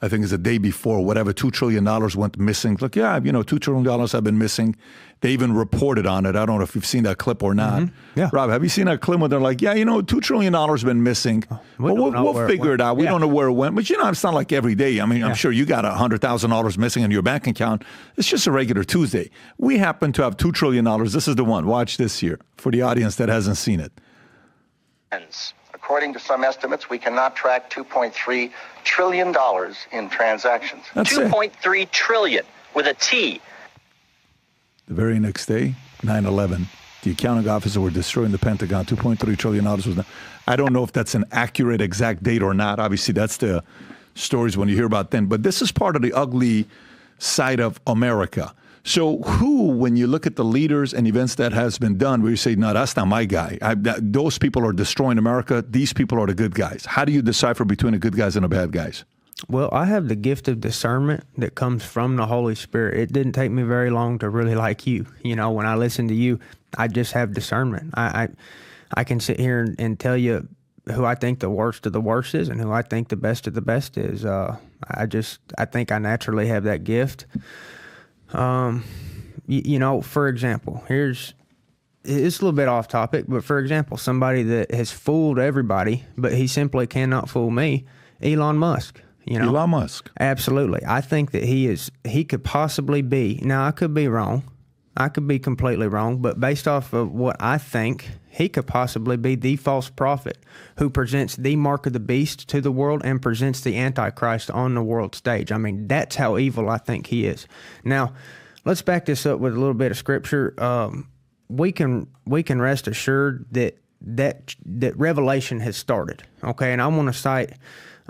I think it's the day before, whatever, $2 trillion went missing. Look, $2 trillion have been missing. They even reported on it. I don't know if you've seen that clip or not. Mm-hmm. Yeah. Rob, have you seen that clip where they're like, $2 trillion has been missing. We'll figure it out. We don't know where it went. But, it's not like every day. I mean, I'm sure you got $100,000 missing in your bank account. It's just a regular Tuesday. We happen to have $2 trillion. This is the one. Watch this here for the audience that hasn't seen it. According to some estimates, we cannot track $2.3 trillion in transactions. That's 2.3 trillion with a T. The very next day, 9/11, the accounting officer were destroying the Pentagon. $2.3 trillion was done. I don't know if that's an accurate exact date or not. Obviously, that's the stories when you hear about them. But this is part of the ugly side of America. So who, when you look at the leaders and events that has been done, where you say, no, that's not my guy. Those people are destroying America. These people are the good guys. How do you decipher between the good guys and the bad guys? Well, I have the gift of discernment that comes from the Holy Spirit. It didn't take me very long to really like you. When I listen to you, I just have discernment. I can sit here and tell you who I think the worst of the worst is and who I think the best of the best is. I think I naturally have that gift. For example, it's a little bit off topic, but for example, somebody that has fooled everybody, but he simply cannot fool me, Elon Musk. Elon Musk. Absolutely. I think that he could possibly be, now I could be wrong. I could be completely wrong, but based off of what I think, he could possibly be the false prophet who presents the mark of the beast to the world and presents the Antichrist on the world stage. I mean, that's how evil I think he is. Now, let's back this up with a little bit of scripture. We can rest assured that Revelation has started. Okay, and I want to cite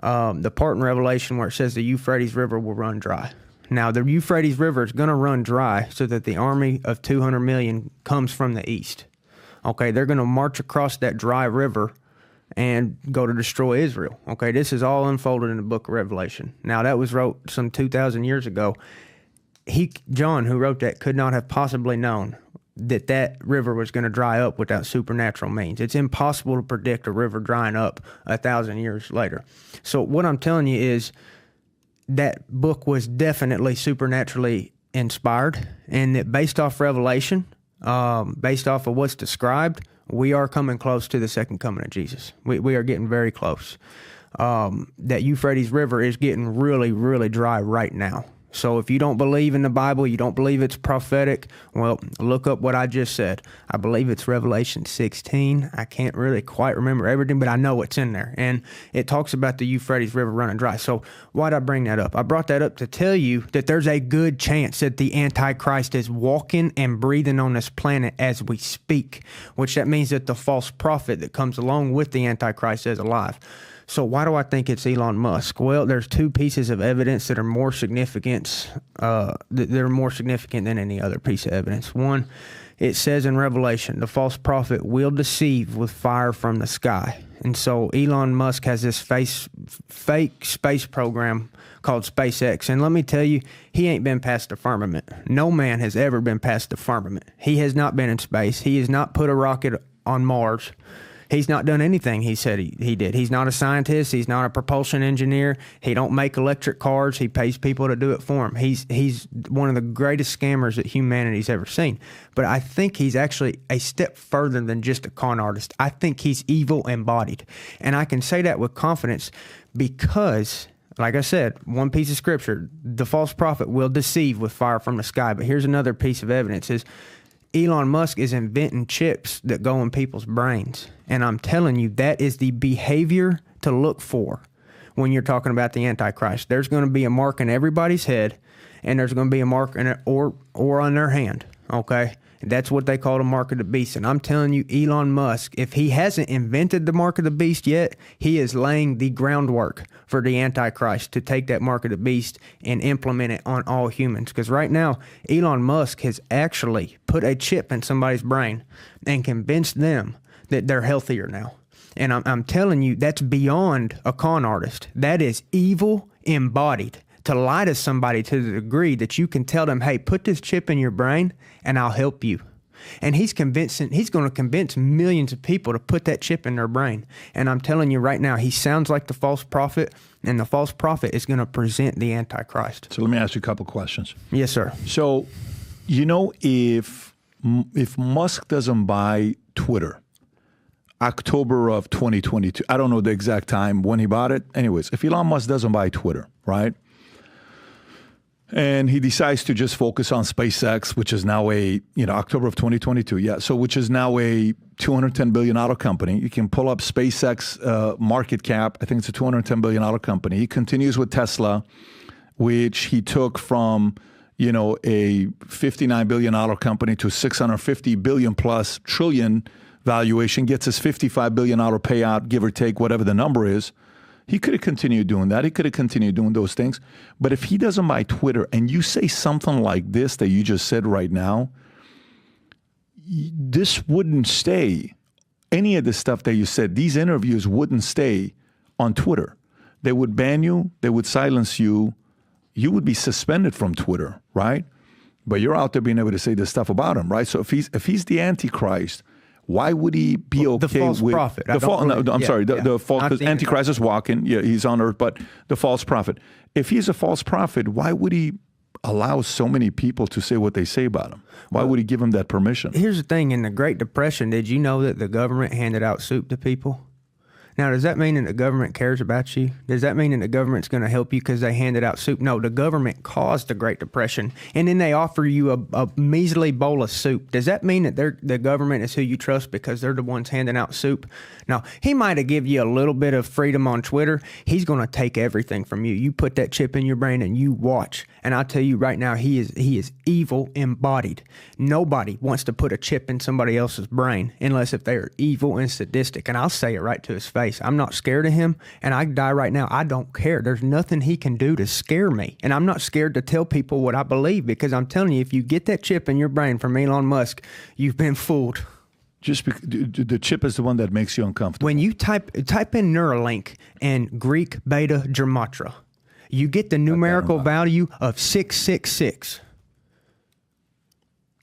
the part in Revelation where it says the Euphrates River will run dry. Now, the Euphrates River is going to run dry so that the army of 200 million comes from the east. Okay, they're going to march across that dry river and go to destroy Israel. Okay, this is all unfolded in the book of Revelation. Now, that was wrote some 2,000 years ago. John, who wrote that, could not have possibly known that river was going to dry up without supernatural means. It's impossible to predict a river drying up 1,000 years later. So what I'm telling you is that book was definitely supernaturally inspired, and that based off Revelation, based off of what's described, we are coming close to the second coming of Jesus. We are getting very close. That Euphrates River is getting really, really dry right now. So if you don't believe in the Bible, you don't believe it's prophetic, well, look up what I just said. I believe it's Revelation 16. I can't really quite remember everything, but I know it's in there. And it talks about the Euphrates River running dry. So why'd I bring that up? I brought that up to tell you that there's a good chance that the Antichrist is walking and breathing on this planet as we speak, which that means that the false prophet that comes along with the Antichrist is alive. So why do I think it's Elon Musk? Well, there's two pieces of evidence that are more significant. They're more significant than any other piece of evidence. One, it says in Revelation, the false prophet will deceive with fire from the sky. And so Elon Musk has this fake space program called SpaceX. And let me tell you, he ain't been past the firmament. No man has ever been past the firmament. He has not been in space. He has not put a rocket on Mars. He's not done anything he said he did. He's not a scientist. He's not a propulsion engineer. He don't make electric cars. He pays people to do it for him. He's one of the greatest scammers that humanity's ever seen. But I think he's actually a step further than just a con artist. I think he's evil embodied. And I can say that with confidence because, like I said, one piece of scripture, the false prophet will deceive with fire from the sky. But here's another piece of evidence is Elon Musk is inventing chips that go in people's brains. And I'm telling you, that is the behavior to look for when you're talking about the Antichrist. There's going to be a mark in everybody's head, and there's going to be a mark in it or on their hand, okay? That's what they call the mark of the beast. And I'm telling you, Elon Musk, if he hasn't invented the mark of the beast yet, he is laying the groundwork for the Antichrist to take that mark of the beast and implement it on all humans. Because right now, Elon Musk has actually put a chip in somebody's brain and convinced them that they're healthier now. And I'm telling you, that's beyond a con artist. That is evil embodied. To lie to somebody to the degree that you can tell them, hey, put this chip in your brain and I'll help you. And he's going to convince millions of people to put that chip in their brain. And I'm telling you right now, he sounds like the false prophet, and the false prophet is going to present the Antichrist. So let me ask you a couple questions. Yes, sir. So, you know, if Musk doesn't buy Twitter, October of 2022, I don't know the exact time when he bought it. Anyways, if Elon Musk doesn't buy Twitter, right? And he decides to just focus on SpaceX, which is now October of 2022. Yeah. So which is now a $210 billion company. You can pull up SpaceX market cap. I think it's a $210 billion company. He continues with Tesla, which he took from, a $59 billion company to $650 billion plus trillion valuation, gets his $55 billion payout, give or take, whatever the number is. He could have continued doing that. He could have continued doing those things. But if he doesn't buy Twitter and you say something like this that you just said right now, this wouldn't stay. Any of the stuff that you said, these interviews wouldn't stay on Twitter. They would ban you. They would silence you. You would be suspended from Twitter, right? But you're out there being able to say this stuff about him, right? So if he's the Antichrist, why would he be okay with the false prophet? The false, because Antichrist is walking. Yeah, he's on earth, but the false prophet. If he's a false prophet, why would he allow so many people to say what they say about him? Why would he give him that permission? Here's the thing. In the Great Depression, did you know that the government handed out soup to people? Now, does that mean that the government cares about you? Does that mean that the government's going to help you because they handed out soup? No, the government caused the Great Depression, and then they offer you a measly bowl of soup. Does that mean that the government is who you trust because they're the ones handing out soup? No, he might have given you a little bit of freedom on Twitter. He's going to take everything from you. You put that chip in your brain and you watch. And I'll tell you right now, he is evil embodied. Nobody wants to put a chip in somebody else's brain unless if they are evil and sadistic. And I'll say it right to his face. I'm not scared of him, and I die right now. I don't care. There's nothing he can do to scare me. And I'm not scared to tell people what I believe because I'm telling you, if you get that chip in your brain from Elon Musk, you've been fooled. The chip is the one that makes you uncomfortable. When you type in Neuralink and Greek beta gematria, you get the numerical value of 666.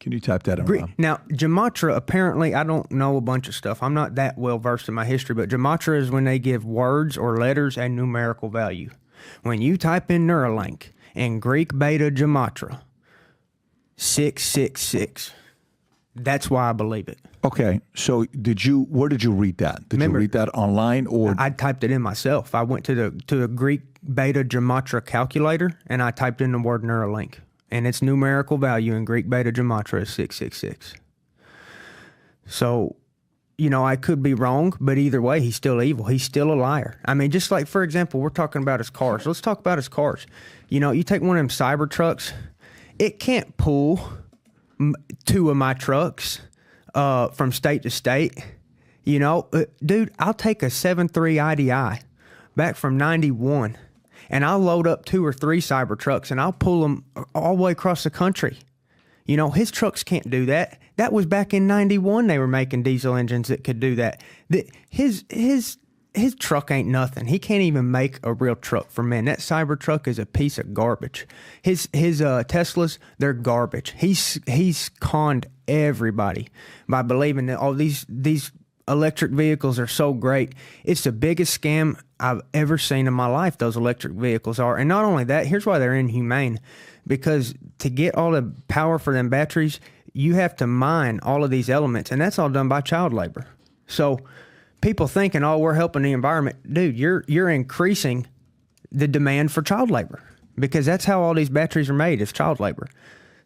Can you type that in? Now, gematria, apparently, I don't know a bunch of stuff. I'm not that well versed in my history, but gematria is when they give words or letters a numerical value. When you type in Neuralink and Greek beta gematria, 666. That's why I believe it. Okay, so where did you read that? Did you read that online or? I typed it in myself. I went to a Greek beta gematria calculator and I typed in the word Neuralink. And its numerical value in Greek beta gematria is 666. So, I could be wrong, but either way, he's still evil. He's still a liar. I mean, just like, for example, we're talking about his cars. Let's talk about his cars. You take one of them cyber trucks, it can't pull two of my trucks from state to state. Dude, I'll take a 7.3 IDI back from 91. And I'll load up 2 or 3 cyber trucks and I'll pull them all the way across the country. His trucks can't do that. That was back in 91 they were making diesel engines that could do that. His truck ain't nothing. He can't even make a real truck for men. That cyber truck is a piece of garbage. His Teslas, they're garbage. He's conned everybody by believing that all these electric vehicles are so great. It's the biggest scam I've ever seen in my life, those electric vehicles are. And not only that, here's why they're inhumane. Because to get all the power for them batteries, you have to mine all of these elements, and that's all done by child labor. So people thinking, oh, we're helping the environment. Dude, you're increasing the demand for child labor, because that's how all these batteries are made, is child labor.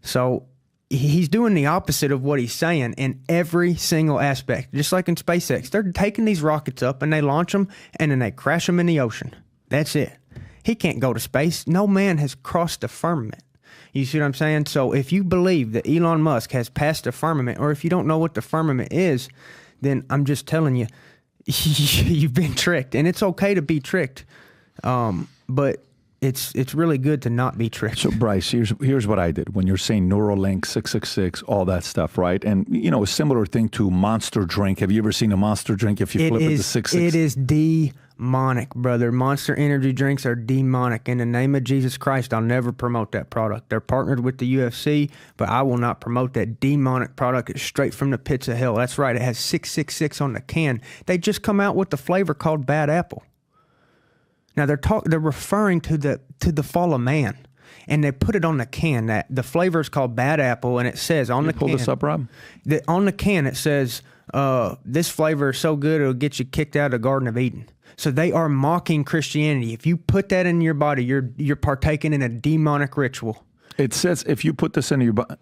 So he's doing the opposite of what he's saying in every single aspect. Just like in SpaceX, they're taking these rockets up and they launch them and then they crash them in the ocean. That's it. He can't go to space. No man has crossed the firmament. You see what I'm saying? So if you believe that Elon Musk has passed the firmament, or if you don't know what the firmament is, then I'm just telling you, you've been tricked. And it's okay to be tricked, but it's really good to not be tricked. So, Bryce, here's what I did. When you're saying Neuralink, 666, all that stuff, right? And, you know, a similar thing to Monster Drink. Have you ever seen a Monster Drink if you flip it to 666? It is demonic, brother. Monster energy drinks are demonic. In the name of Jesus Christ, I'll never promote that product. They're partnered with the UFC, but I will not promote that demonic product. It's straight from the pits of hell. That's right. It has 666 on the can. They just come out with the flavor called Bad Apple. Now they're referring to the fall of man, and they put it on the can. That the flavor is called Bad Apple, and it says on the can. Pull this up, Rob. On the can it says, "This flavor is so good it'll get you kicked out of the Garden of Eden." So they are mocking Christianity. If you put that in your body, you're partaking in a demonic ritual. It says if you put this in your body.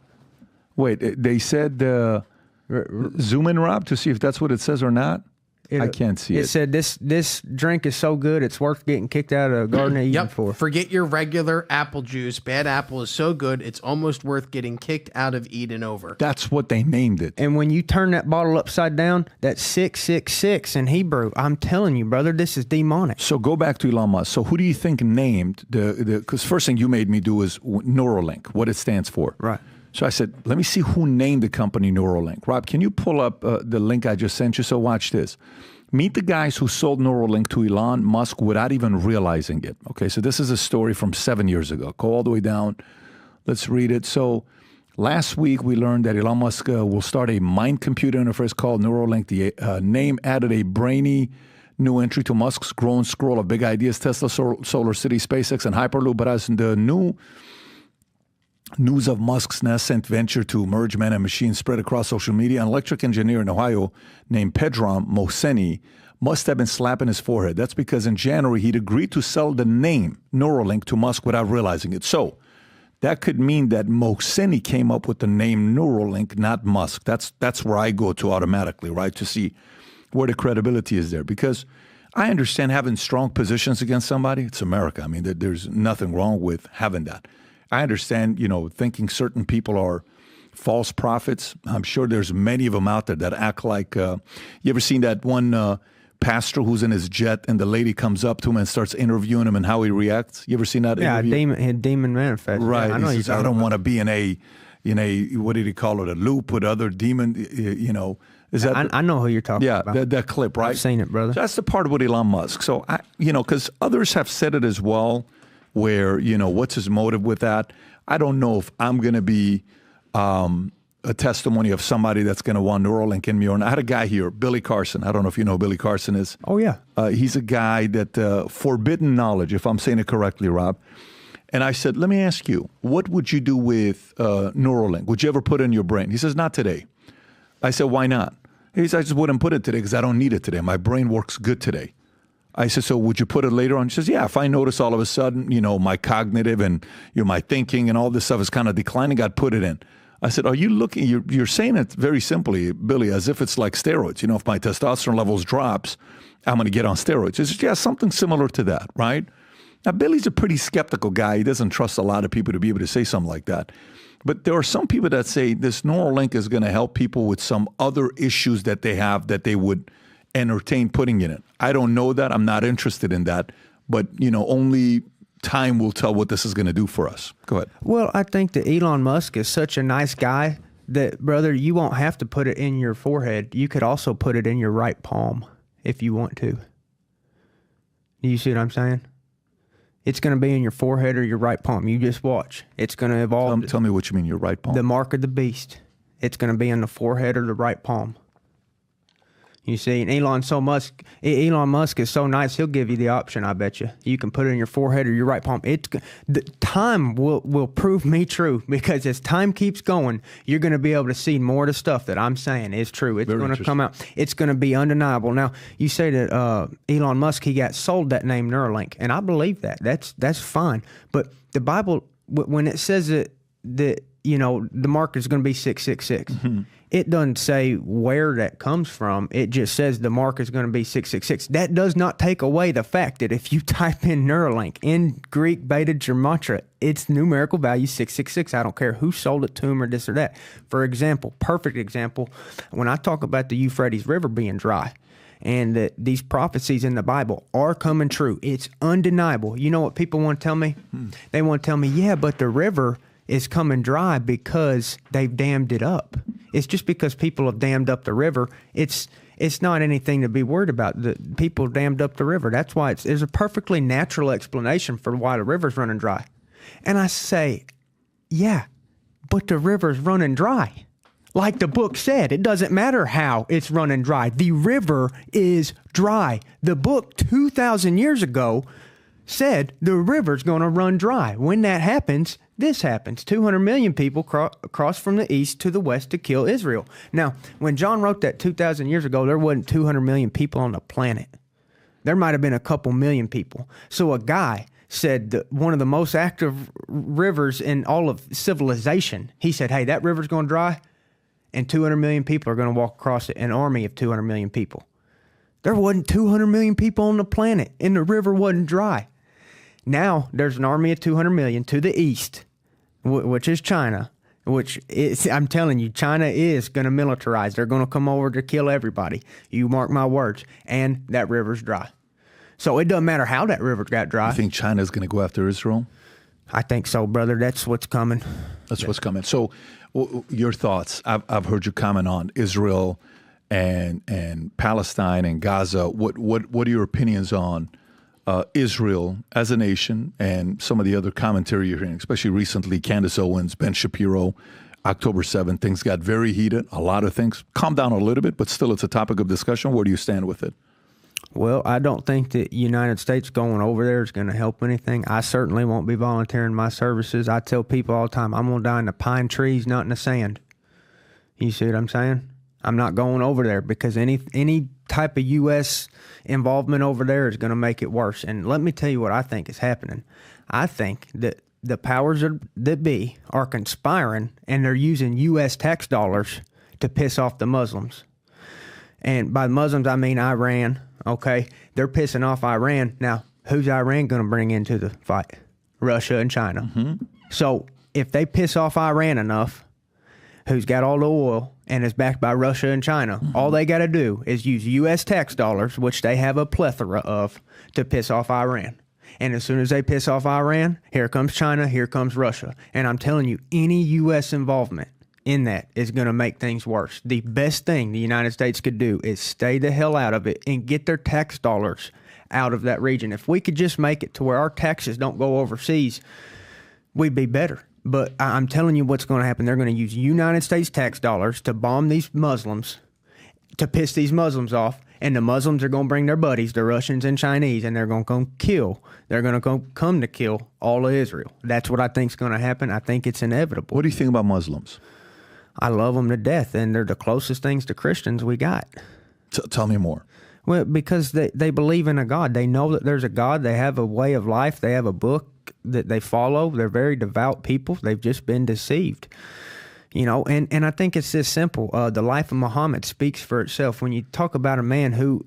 Wait, they said zoom in, Rob, to see if that's what it says or not. I can't see it. It said this drink is so good it's worth getting kicked out of the Garden of Eden for. Forget your regular apple juice. Bad Apple is so good it's almost worth getting kicked out of Eden over. That's what they named it. And when you turn that bottle upside down, that's 666 in Hebrew. I'm telling you, brother, this is demonic. So go back to Elon Musk. So who do you think named because first thing you made me do is Neuralink, what it stands for. Right. So I said, let me see who named the company Neuralink. Rob, can you pull up the link I just sent you? So watch this. Meet the guys who sold Neuralink to Elon Musk without even realizing it. Okay, so this is a story from 7 years ago. Go all the way down. Let's read it. So last week we learned that Elon Musk will start a mind-computer interface called Neuralink. The name added a brainy new entry to Musk's growing scroll of big ideas, Tesla, Solar City, SpaceX, and Hyperloop. But as the news of Musk's nascent venture to merge man and machine spread across social media, an electric engineer in Ohio named Pedram Mohseni must have been slapping his forehead. That's because in January, he'd agreed to sell the name Neuralink to Musk without realizing it. So that could mean that Mohseni came up with the name Neuralink, not Musk. That's where I go to automatically, right, to see where the credibility is there. Because I understand having strong positions against somebody. It's America. I mean, there's nothing wrong with having that. I understand, thinking certain people are false prophets. I'm sure there's many of them out there that act like, you ever seen that one pastor who's in his jet and the lady comes up to him and starts interviewing him and how he reacts? You ever seen that interview? Yeah, demon manifest. Right. Yeah, He says, I don't want to be in a, what did he call it, a loop with other demon, Is that I know who you're talking about. Yeah, that clip, right? I've seen it, brother. So that's the part with Elon Musk. So, because others have said it as well, where, what's his motive with that? I don't know if I'm going to be a testimony of somebody that's going to want Neuralink in me or not. I had a guy here, Billy Carson. I don't know if you know who Billy Carson is. Oh, yeah. He's a guy that, forbidden knowledge, if I'm saying it correctly, Rob. And I said, let me ask you, what would you do with Neuralink? Would you ever put it in your brain? He says, not today. I said, why not? He says, I just wouldn't put it today because I don't need it today. My brain works good today. I said, so would you put it later on? He says, yeah, if I notice all of a sudden, my cognitive and my thinking and all this stuff is kind of declining, I'd put it in. I said, are you looking, you're saying it very simply, Billy, as if it's like steroids. If my testosterone levels drops, I'm going to get on steroids. He says, yeah, something similar to that, right? Now, Billy's a pretty skeptical guy. He doesn't trust a lot of people to be able to say something like that. But there are some people that say this Neuralink is going to help people with some other issues that they have that they would entertain putting in it. I don't know that. I'm not interested in that. But, only time will tell what this is going to do for us. Go ahead. Well, I think that Elon Musk is such a nice guy that, brother, you won't have to put it in your forehead. You could also put it in your right palm if you want to. You see what I'm saying? It's going to be in your forehead or your right palm. You just watch. It's going to evolve. Tell me what you mean, your right palm. The mark of the beast. It's going to be in the forehead or the right palm. You see, and Elon Musk is so nice, he'll give you the option, I bet you. You can put it in your forehead or your right palm. The time will prove me true, because as time keeps going, you're going to be able to see more of the stuff that I'm saying is true. It's going to come out. It's going to be undeniable. Now, you say that Elon Musk, he got sold that name Neuralink, and I believe that. That's fine. But the Bible, when it says that you know, the mark is going to be 666. Mm-hmm. It doesn't say where that comes from. It just says the mark is going to be 666. That does not take away the fact that if you type in Neuralink in Greek beta gematria, it's numerical value 666. I don't care who sold it to him or this or that. For example, perfect example, when I talk about the Euphrates River being dry, and that these prophecies in the Bible are coming true, it's undeniable. You know what people want to tell me? They want to tell me, yeah, but the river is coming dry because they've dammed it up. It's just because people have dammed up the river. It's not anything to be worried about. The people dammed up the river. That's why there's a perfectly natural explanation for why the river's running dry. And I say, yeah, but the river's running dry. Like the book said, it doesn't matter how it's running dry. The river is dry. The book 2,000 years ago said the river's going to run dry. When that happens, this happens. 200 million people cross from the east to the west to kill Israel. Now, when John wrote that 2,000 years ago, there wasn't 200 million people on the planet. There might have been a couple million people. So a guy said that one of the most active rivers in all of civilization, he said, hey, that river's going to dry, and 200 million people are going to walk across it, an army of 200 million people. There wasn't 200 million people on the planet, and the river wasn't dry. Now there's an army of 200 million to the east, which is China, which is, I'm telling you, China is going to militarize. They're going to come over to kill everybody. You mark my words. And that river's dry. So it doesn't matter how that river got dry. You think China's going to go after Israel? I think so, brother. That's what's coming. That's what's coming. So your thoughts, I've heard you comment on Israel and Palestine and Gaza. What are your opinions on Israel as a nation and some of the other commentary you're hearing, especially recently, Candace Owens, Ben Shapiro, October 7th, things got very heated. A lot of things calmed down a little bit, but still it's a topic of discussion. Where do you stand with it? Well, I don't think that United States going over there is going to help anything. I certainly won't be volunteering my services. I tell people all the time, I'm going to die in the pine trees, not in the sand. You see what I'm saying? I'm not going over there because any type of U.S. involvement over there is going to make it worse. And let me tell you what I think is happening. I think that the powers that be are conspiring, and they're using U.S. tax dollars to piss off the Muslims. And by Muslims, I mean Iran, okay? They're pissing off Iran. Now, who's Iran going to bring into the fight? Russia and China. Mm-hmm. So if they piss off Iran enough, who's got all the oil and is backed by Russia and China, all they got to do is use U.S. tax dollars, which they have a plethora of, to piss off Iran. And as soon as they piss off Iran, here comes China, here comes Russia. And I'm telling you, any U.S. involvement in that is going to make things worse. The best thing the United States could do is stay the hell out of it and get their tax dollars out of that region. If we could just make it to where our taxes don't go overseas, we'd be better. But I'm telling you what's going to happen. They're going to use United States tax dollars to bomb these Muslims, to piss these Muslims off. And the Muslims are going to bring their buddies, the Russians and Chinese, and they're going to come kill. They're going to come to kill all of Israel. That's what I think is going to happen. I think it's inevitable. What do you think about Muslims? I love them to death, and they're the closest things to Christians we got. Tell me more. Well, because they believe in a God. They know that there's a God. They have a way of life. They have a book that they follow. They're very devout people. They've just been deceived. You know, and I think it's this simple. The life of Muhammad speaks for itself. When you talk about a man who,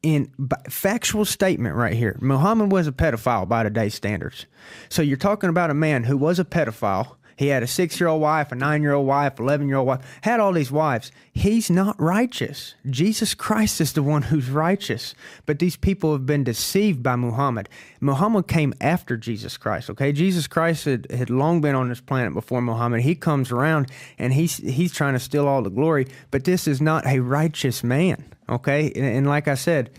in factual statement right here, Muhammad was a pedophile by today's standards. So you're talking about a man who was a pedophile. He had a 6-year-old wife, a 9-year-old wife, 11-year-old wife, had all these wives. He's not righteous. Jesus Christ is the one who's righteous. But these people have been deceived by Muhammad. Muhammad came after Jesus Christ, okay? Jesus Christ had long been on this planet before Muhammad. He comes around and he's trying to steal all the glory. But this is not a righteous man, okay? And like I said,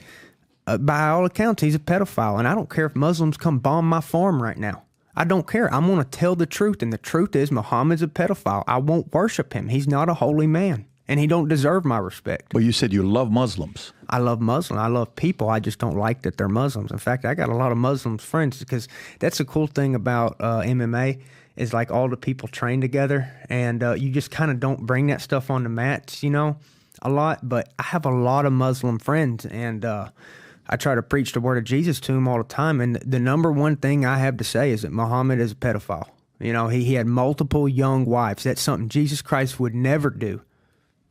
by all accounts, he's a pedophile. And I don't care if Muslims come bomb my farm right now. I don't care. I'm going to tell the truth, and the truth is Muhammad's a pedophile. I won't worship him. He's not a holy man. and he don't deserve my respect. But you said you love Muslims. I love Muslims. I love people. I just don't like that they're Muslims. In fact, I got a lot of Muslim friends because that's the cool thing about MMA is like all the people train together, and you just kind of don't bring that stuff on the mats, a lot. But I have a lot of Muslim friends, and I try to preach the word of Jesus to them all the time. And the number one thing I have to say is that Muhammad is a pedophile. He had multiple young wives. That's something Jesus Christ would never do.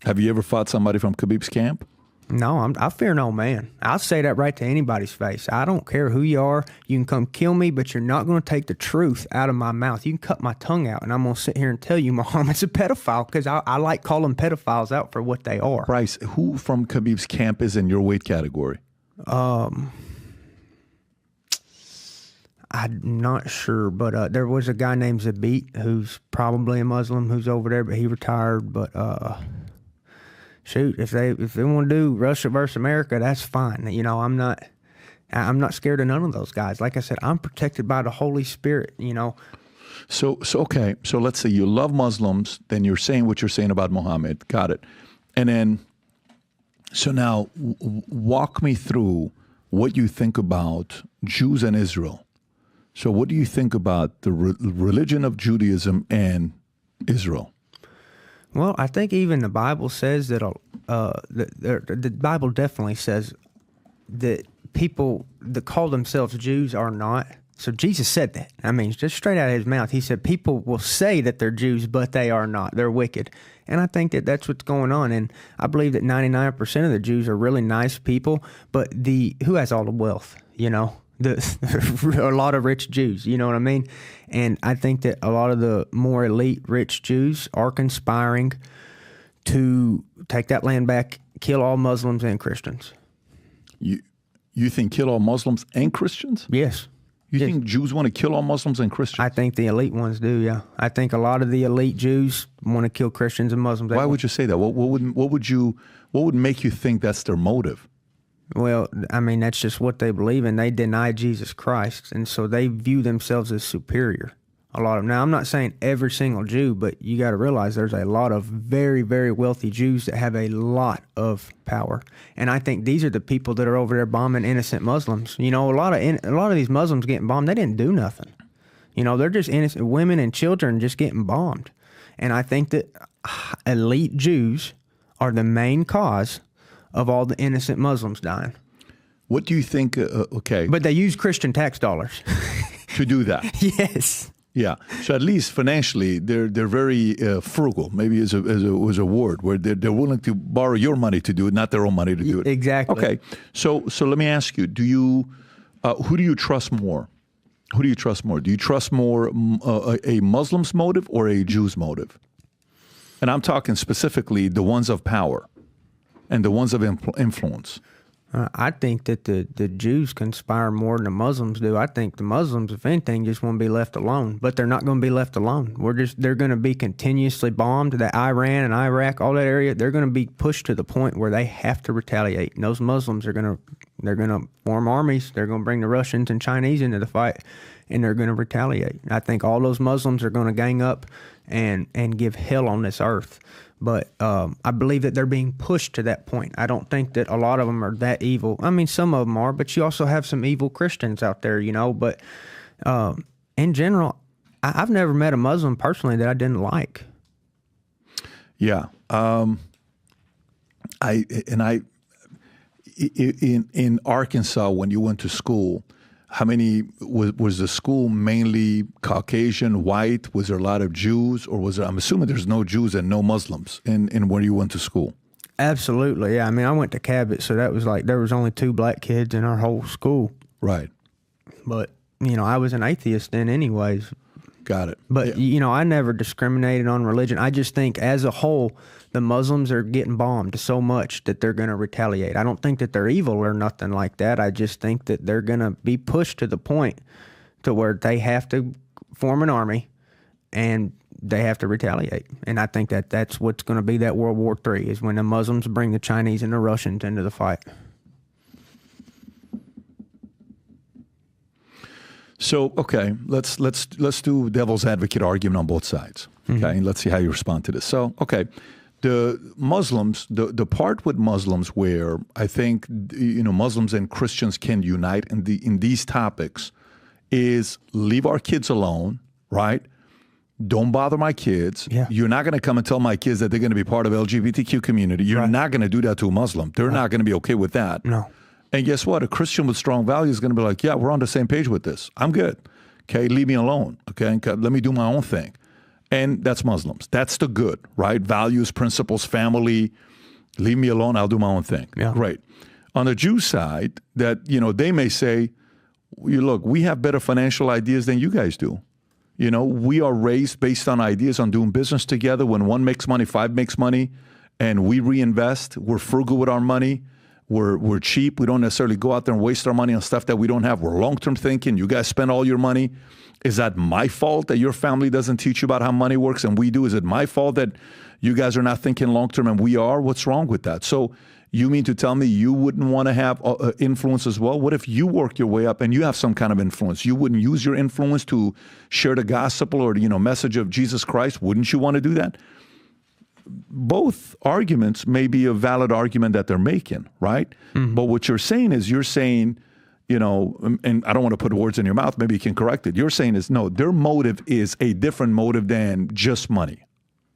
Have you ever fought somebody from Khabib's camp? No, I fear no man. I'll say that right to anybody's face. I don't care who you are. You can come kill me, but you're not going to take the truth out of my mouth. You can cut my tongue out, and I'm going to sit here and tell you Muhammad's a pedophile because I like calling pedophiles out for what they are. Bryce, who from Khabib's camp is in your weight category? I'm not sure, but there was a guy named Zabit who's probably a Muslim who's over there, but he retired. But shoot, if they want to do Russia versus America, that's fine. I'm not scared of none of those guys. Like I said, I'm protected by the Holy Spirit. So okay. So let's say you love Muslims, then you're saying what you're saying about Muhammad. Got it. And then, so now walk me through what you think about Jews and Israel. So what do you think about the religion of Judaism and Israel? Well, I think even the Bible says that the Bible definitely says that people that call themselves Jews are not. So Jesus said that. I mean, just straight out of his mouth. He said people will say that they're Jews, but they are not. They're wicked. And I think that that's what's going on. And I believe that 99% of the Jews are really nice people, but who has all the wealth, a lot of rich Jews, you know what I mean? And I think that a lot of the more elite rich Jews are conspiring to take that land back, kill all Muslims and Christians. You think kill all Muslims and Christians? Yes. You think Jews want to kill all Muslims and Christians? I think the elite ones do, yeah. I think a lot of the elite Jews want to kill Christians and Muslims. Why would you say that? What would make you think that's their motive? Well, I mean, that's just what they believe in. They deny Jesus Christ, and so they view themselves as superior. A lot of them. Now, I'm not saying every single Jew, but you got to realize there's a lot of very, very wealthy Jews that have a lot of power, and I think these are the people that are over there bombing innocent Muslims. A lot of these Muslims getting bombed, they didn't do nothing. They're just innocent women and children just getting bombed, and I think that elite Jews are the main cause of all the innocent Muslims dying. What do you think? Okay, but they use Christian tax dollars to do that. Yes. Yeah. So at least financially, they're very frugal. Maybe as a word where they're willing to borrow your money to do it, not their own money to do it. Exactly. Okay. So let me ask you: who do you trust more? Who do you trust more? Do you trust more a Muslim's motive or a Jew's motive? And I'm talking specifically the ones of power and the ones of influence. I think that the Jews conspire more than the Muslims do. I think the Muslims, if anything, just want to be left alone. But they're not going to be left alone. They're going to be continuously bombed. That Iran and Iraq, all that area, they're going to be pushed to the point where they have to retaliate. And those Muslims they're going to form armies. They're going to bring the Russians and Chinese into the fight, and they're going to retaliate. I think all those Muslims are going to gang up and give hell on this earth. But I believe that they're being pushed to that point. I don't think that a lot of them are that evil. I mean, some of them are, but you also have some evil Christians out there, But in general, I've never met a Muslim personally that I didn't like. Yeah. In Arkansas, when you went to school, how many was the school mainly Caucasian, white? Was there a lot of Jews, or was there? I'm assuming there's no Jews and no Muslims in where you went to school. Absolutely, yeah. I mean, I went to Cabot, so that was like there was only 2 black kids in our whole school. Right. But I was an atheist then, anyways. Got it. But I never discriminated on religion. I just think, as a whole, the Muslims are getting bombed so much that they're going to retaliate. I don't think that they're evil or nothing like that. I just think that they're going to be pushed to the point to where they have to form an army and they have to retaliate. And I think that that's what's going to be that World War III, is when the Muslims bring the Chinese and the Russians into the fight. So, okay, let's do devil's advocate argument on both sides. Okay, and let's see how you respond to this. So, okay, The Muslims, the part with Muslims where I think Muslims and Christians can unite in these topics is leave our kids alone, right? Don't bother my kids. Yeah. You're not going to come and tell my kids that they're going to be part of LGBTQ community. You're not going to do that to a Muslim. They're not going to be okay with that. No. And guess what? A Christian with strong values is going to be like, yeah, we're on the same page with this. I'm good. Okay, leave me alone. Okay, let me do my own thing. And that's Muslims. That's the good, right? Values, principles, family. Leave me alone. I'll do my own thing. Yeah. Great. On the Jew side, that they may say, look, we have better financial ideas than you guys do. We are raised based on ideas on doing business together. When one makes money, five makes money, and we reinvest. We're frugal with our money. We're cheap. We don't necessarily go out there and waste our money on stuff that we don't have. We're long-term thinking. You guys spend all your money. Is that my fault that your family doesn't teach you about how money works and we do? Is it my fault that you guys are not thinking long-term and we are? What's wrong with that? So you mean to tell me you wouldn't want to have influence as well? What if you work your way up and you have some kind of influence? You wouldn't use your influence to share the gospel or message of Jesus Christ? Wouldn't you want to do that? Both arguments may be a valid argument that they're making, right? Mm-hmm. But what you're saying, and I don't want to put words in your mouth, maybe you can correct it. You're saying is, no, their motive is a different motive than just money.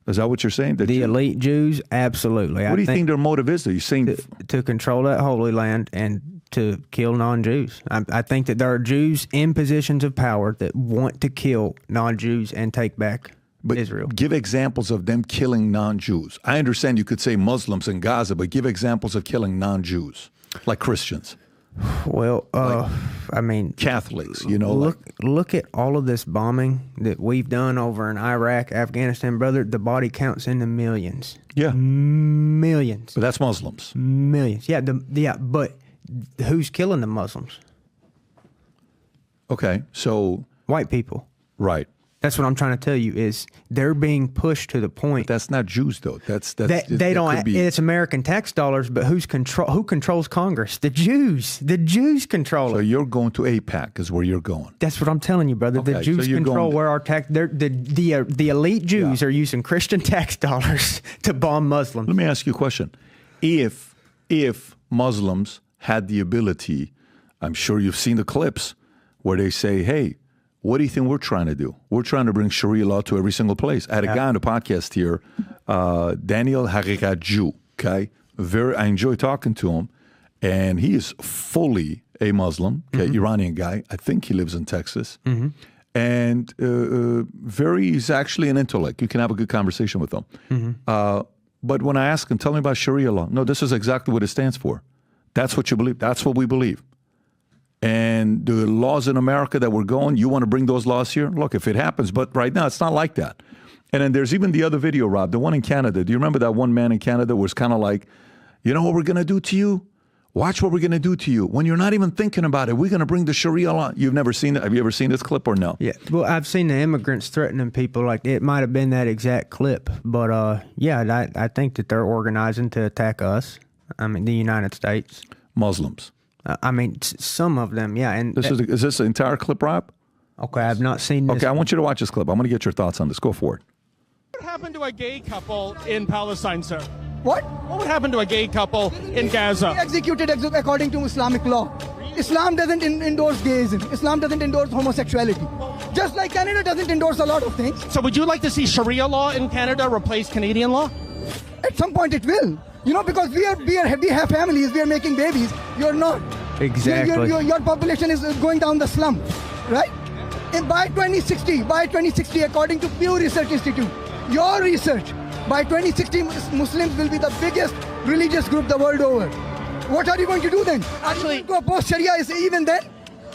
Is that what you're saying? The elite Jews, absolutely. What do you think their motive is? Are you saying to control that Holy Land and to kill non-Jews? I think that there are Jews in positions of power that want to kill non-Jews and take back Israel. Give examples of them killing non-Jews. I understand you could say Muslims in Gaza, but give examples of killing non-Jews, like Christians. Well, I mean, Catholics, look at all of this bombing that we've done over in Iraq, Afghanistan, brother. The body counts in the millions. Yeah, millions. But that's Muslims. Millions. Yeah, but who's killing the Muslims? Okay, so white people. Right. That's what I'm trying to tell you is they're being pushed to the point. But that's not Jews though. They don't. It's American tax dollars, but who controls Congress? The Jews. The Jews control it. So you're going to AIPAC is where you're going. That's what I'm telling you, brother. Okay, the Jews control where our tax. The elite Jews are using Christian tax dollars to bomb Muslims. Let me ask you a question. If Muslims had the ability, I'm sure you've seen the clips where they say, "Hey, what do you think we're trying to do? We're trying to bring Sharia law to every single place." I had a guy on the podcast here, Daniel Harikaju, okay? I enjoy talking to him, and he is fully a Muslim, okay, Iranian guy. I think he lives in Texas. Mm-hmm. And he's actually an intellect. You can have a good conversation with him. Mm-hmm. But when I ask him, tell me about Sharia law. No, this is exactly what it stands for. That's what you believe. That's what we believe. And the laws in America that we're going, you want to bring those laws here? Look, if it happens, but right now it's not like that. And then there's even the other video, Rob, the one in Canada. Do you remember that one man in Canada was kind of like, you know what we're going to do to you? Watch what we're going to do to you. When you're not even thinking about it, we're going to bring the Sharia law. You've never seen it? Have you ever seen this clip or no? Yeah. Well, I've seen the immigrants threatening people. Like it might have been that exact clip. But I think that they're organizing to attack us. I mean, the United States. Muslims. I mean, some of them, yeah. And is this the entire clip, Rob? Okay, I've not seen this. Okay, I want you to watch this clip. I'm going to get your thoughts on this. Go for it. What happened to a gay couple in Palestine, sir? What? What would happen to a gay couple in Gaza? Executed according to Islamic law. Islam doesn't endorse gayism. Islam doesn't endorse homosexuality. Just like Canada doesn't endorse a lot of things. So would you like to see Sharia law in Canada replace Canadian law? At some point it will. Because we have families, we are making babies. You're not. Exactly. Your population is going down the slump, right? And by 2060, according to Pew Research Institute, your research, by 2060, Muslims will be the biggest religious group the world over. What are you going to do then? Actually, to oppose Sharia is even then?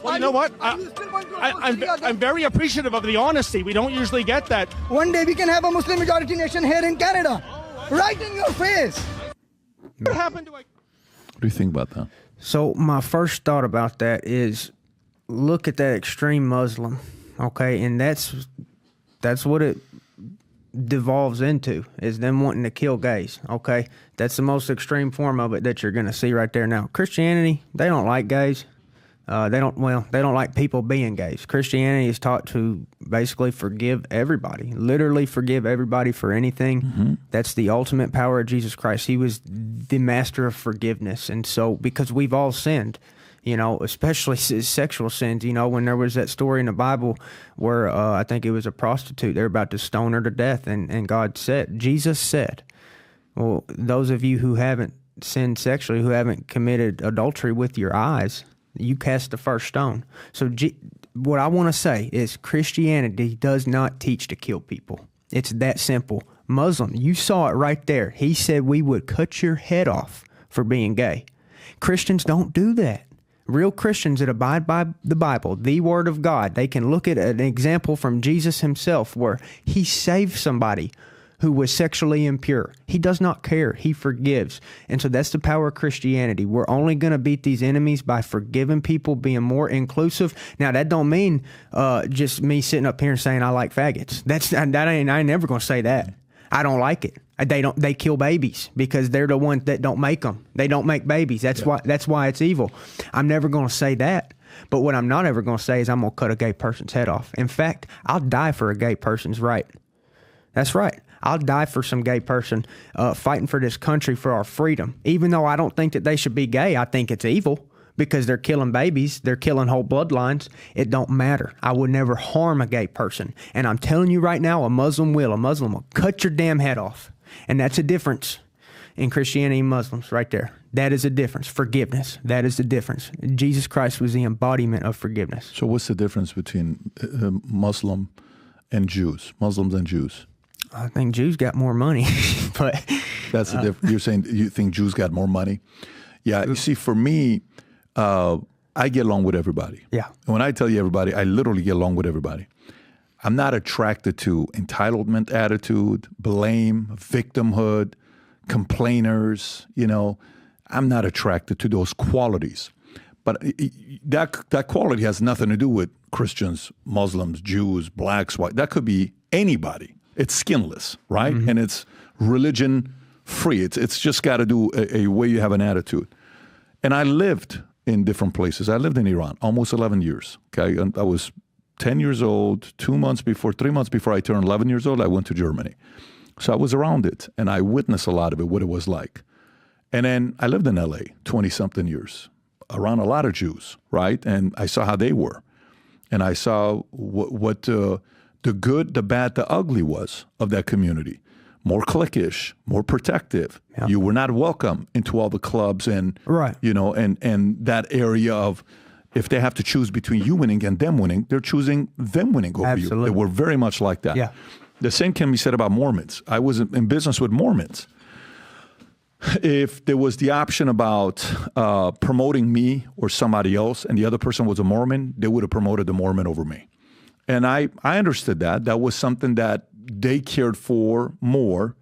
Well, you know what? I'm very appreciative of the honesty. We don't usually get that. One day we can have a Muslim majority nation here in Canada, right in your face. What happened to? What do you think about that? So my first thought about that is, look at that extreme Muslim, okay, and that's what it devolves into, is them wanting to kill gays, okay? That's the most extreme form of it that you're going to see right there now. Christianity, they don't like gays. They don't like people being gays. Christianity is taught to basically forgive everybody, literally forgive everybody for anything. Mm-hmm. That's the ultimate power of Jesus Christ. He was the master of forgiveness. And so, because we've all sinned, especially sexual sins, when there was that story in the Bible where I think it was a prostitute, they were about to stone her to death. And Jesus said, well, those of you who haven't sinned sexually, who haven't committed adultery with your eyes, you cast the first stone. So what I want to say is Christianity does not teach to kill people. It's that simple. Muslim, you saw it right there. He said we would cut your head off for being gay. Christians don't do that. Real Christians that abide by the Bible, the Word of God, they can look at an example from Jesus himself where he saved somebody who was sexually impure. He does not care. He forgives. And so that's the power of Christianity. We're only going to beat these enemies by forgiving people, being more inclusive. Now, that don't mean just me sitting up here and saying I like faggots. I ain't never going to say that. I don't like it. They kill babies because they're the ones that don't make them. They don't make babies. That's why it's evil. I'm never going to say that. But what I'm not ever going to say is I'm going to cut a gay person's head off. In fact, I'll die for a gay person's right. That's right. I'll die for some gay person fighting for this country for our freedom. Even though I don't think that they should be gay, I think it's evil because they're killing babies. They're killing whole bloodlines. It don't matter. I would never harm a gay person. And I'm telling you right now, a Muslim will cut your damn head off. And that's a difference in Christianity and Muslims right there. That is a difference. Forgiveness. That is the difference. Jesus Christ was the embodiment of forgiveness. So what's the difference between Muslims and Jews? I think Jews got more money, but that's the difference. You're saying you think Jews got more money? Yeah. You see, for me, I get along with everybody. Yeah. And when I tell you everybody, I literally get along with everybody. I'm not attracted to entitlement attitude, blame, victimhood, complainers. I'm not attracted to those qualities. But that quality has nothing to do with Christians, Muslims, Jews, blacks, white. That could be anybody. It's skinless, right? Mm-hmm. And it's religion free. It's just got to do a way you have an attitude. And I lived in different places. I lived in Iran almost 11 years. Okay, and I was 10 years old, 3 months before I turned 11 years old, I went to Germany. So I was around it, and I witnessed a lot of it, what it was like. And then I lived in LA 20-something years, around a lot of Jews, right? And I saw how they were. And I saw what the good, the bad, the ugly was of that community. More cliquish, more protective. Yeah. You were not welcome into all the clubs and, right. And that area of, if they have to choose between you winning and them winning, they're choosing them winning over Absolutely. you. They were very much like that. Yeah. The same can be said about Mormons. I was in business with Mormons. If there was the option about promoting me or somebody else and the other person was a Mormon, they would have promoted the Mormon over me. And I understood that. That was something that they cared for more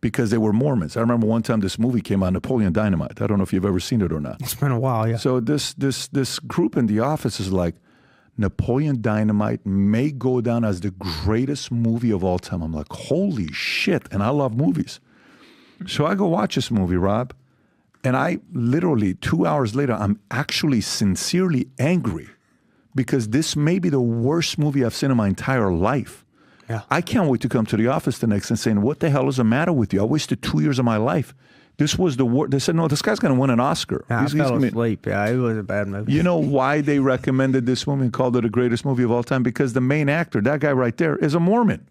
because they were Mormons. I remember one time this movie came out, Napoleon Dynamite. I don't know if you've ever seen it or not. It's been a while, yeah. So this group in the office is like, Napoleon Dynamite may go down as the greatest movie of all time. I'm like, holy shit. And I love movies. So I go watch this movie, Rob. And I literally, 2 hours later, I'm actually sincerely angry because this may be the worst movie I've seen in my entire life. Yeah. I can't wait to come to the office the next and saying, what the hell is the matter with you? I wasted 2 years of my life. This was the worst. They said, no, this guy's going to win an Oscar. I fell asleep. Yeah, it was a bad movie. You know why they recommended this movie and called it the greatest movie of all time? Because the main actor, that guy right there, is a Mormon.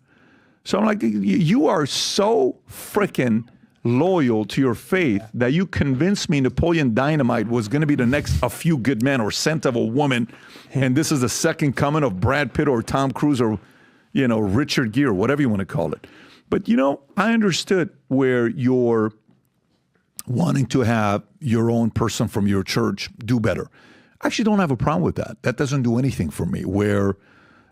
So I'm like, you are so freaking loyal to your faith that you convinced me Napoleon Dynamite was going to be the next A Few Good Men or Scent of a Woman, and this is the second coming of Brad Pitt or Tom Cruise or, Richard Gere, whatever you want to call it. But, I understood where you're wanting to have your own person from your church do better. I actually don't have a problem with that. That doesn't do anything for me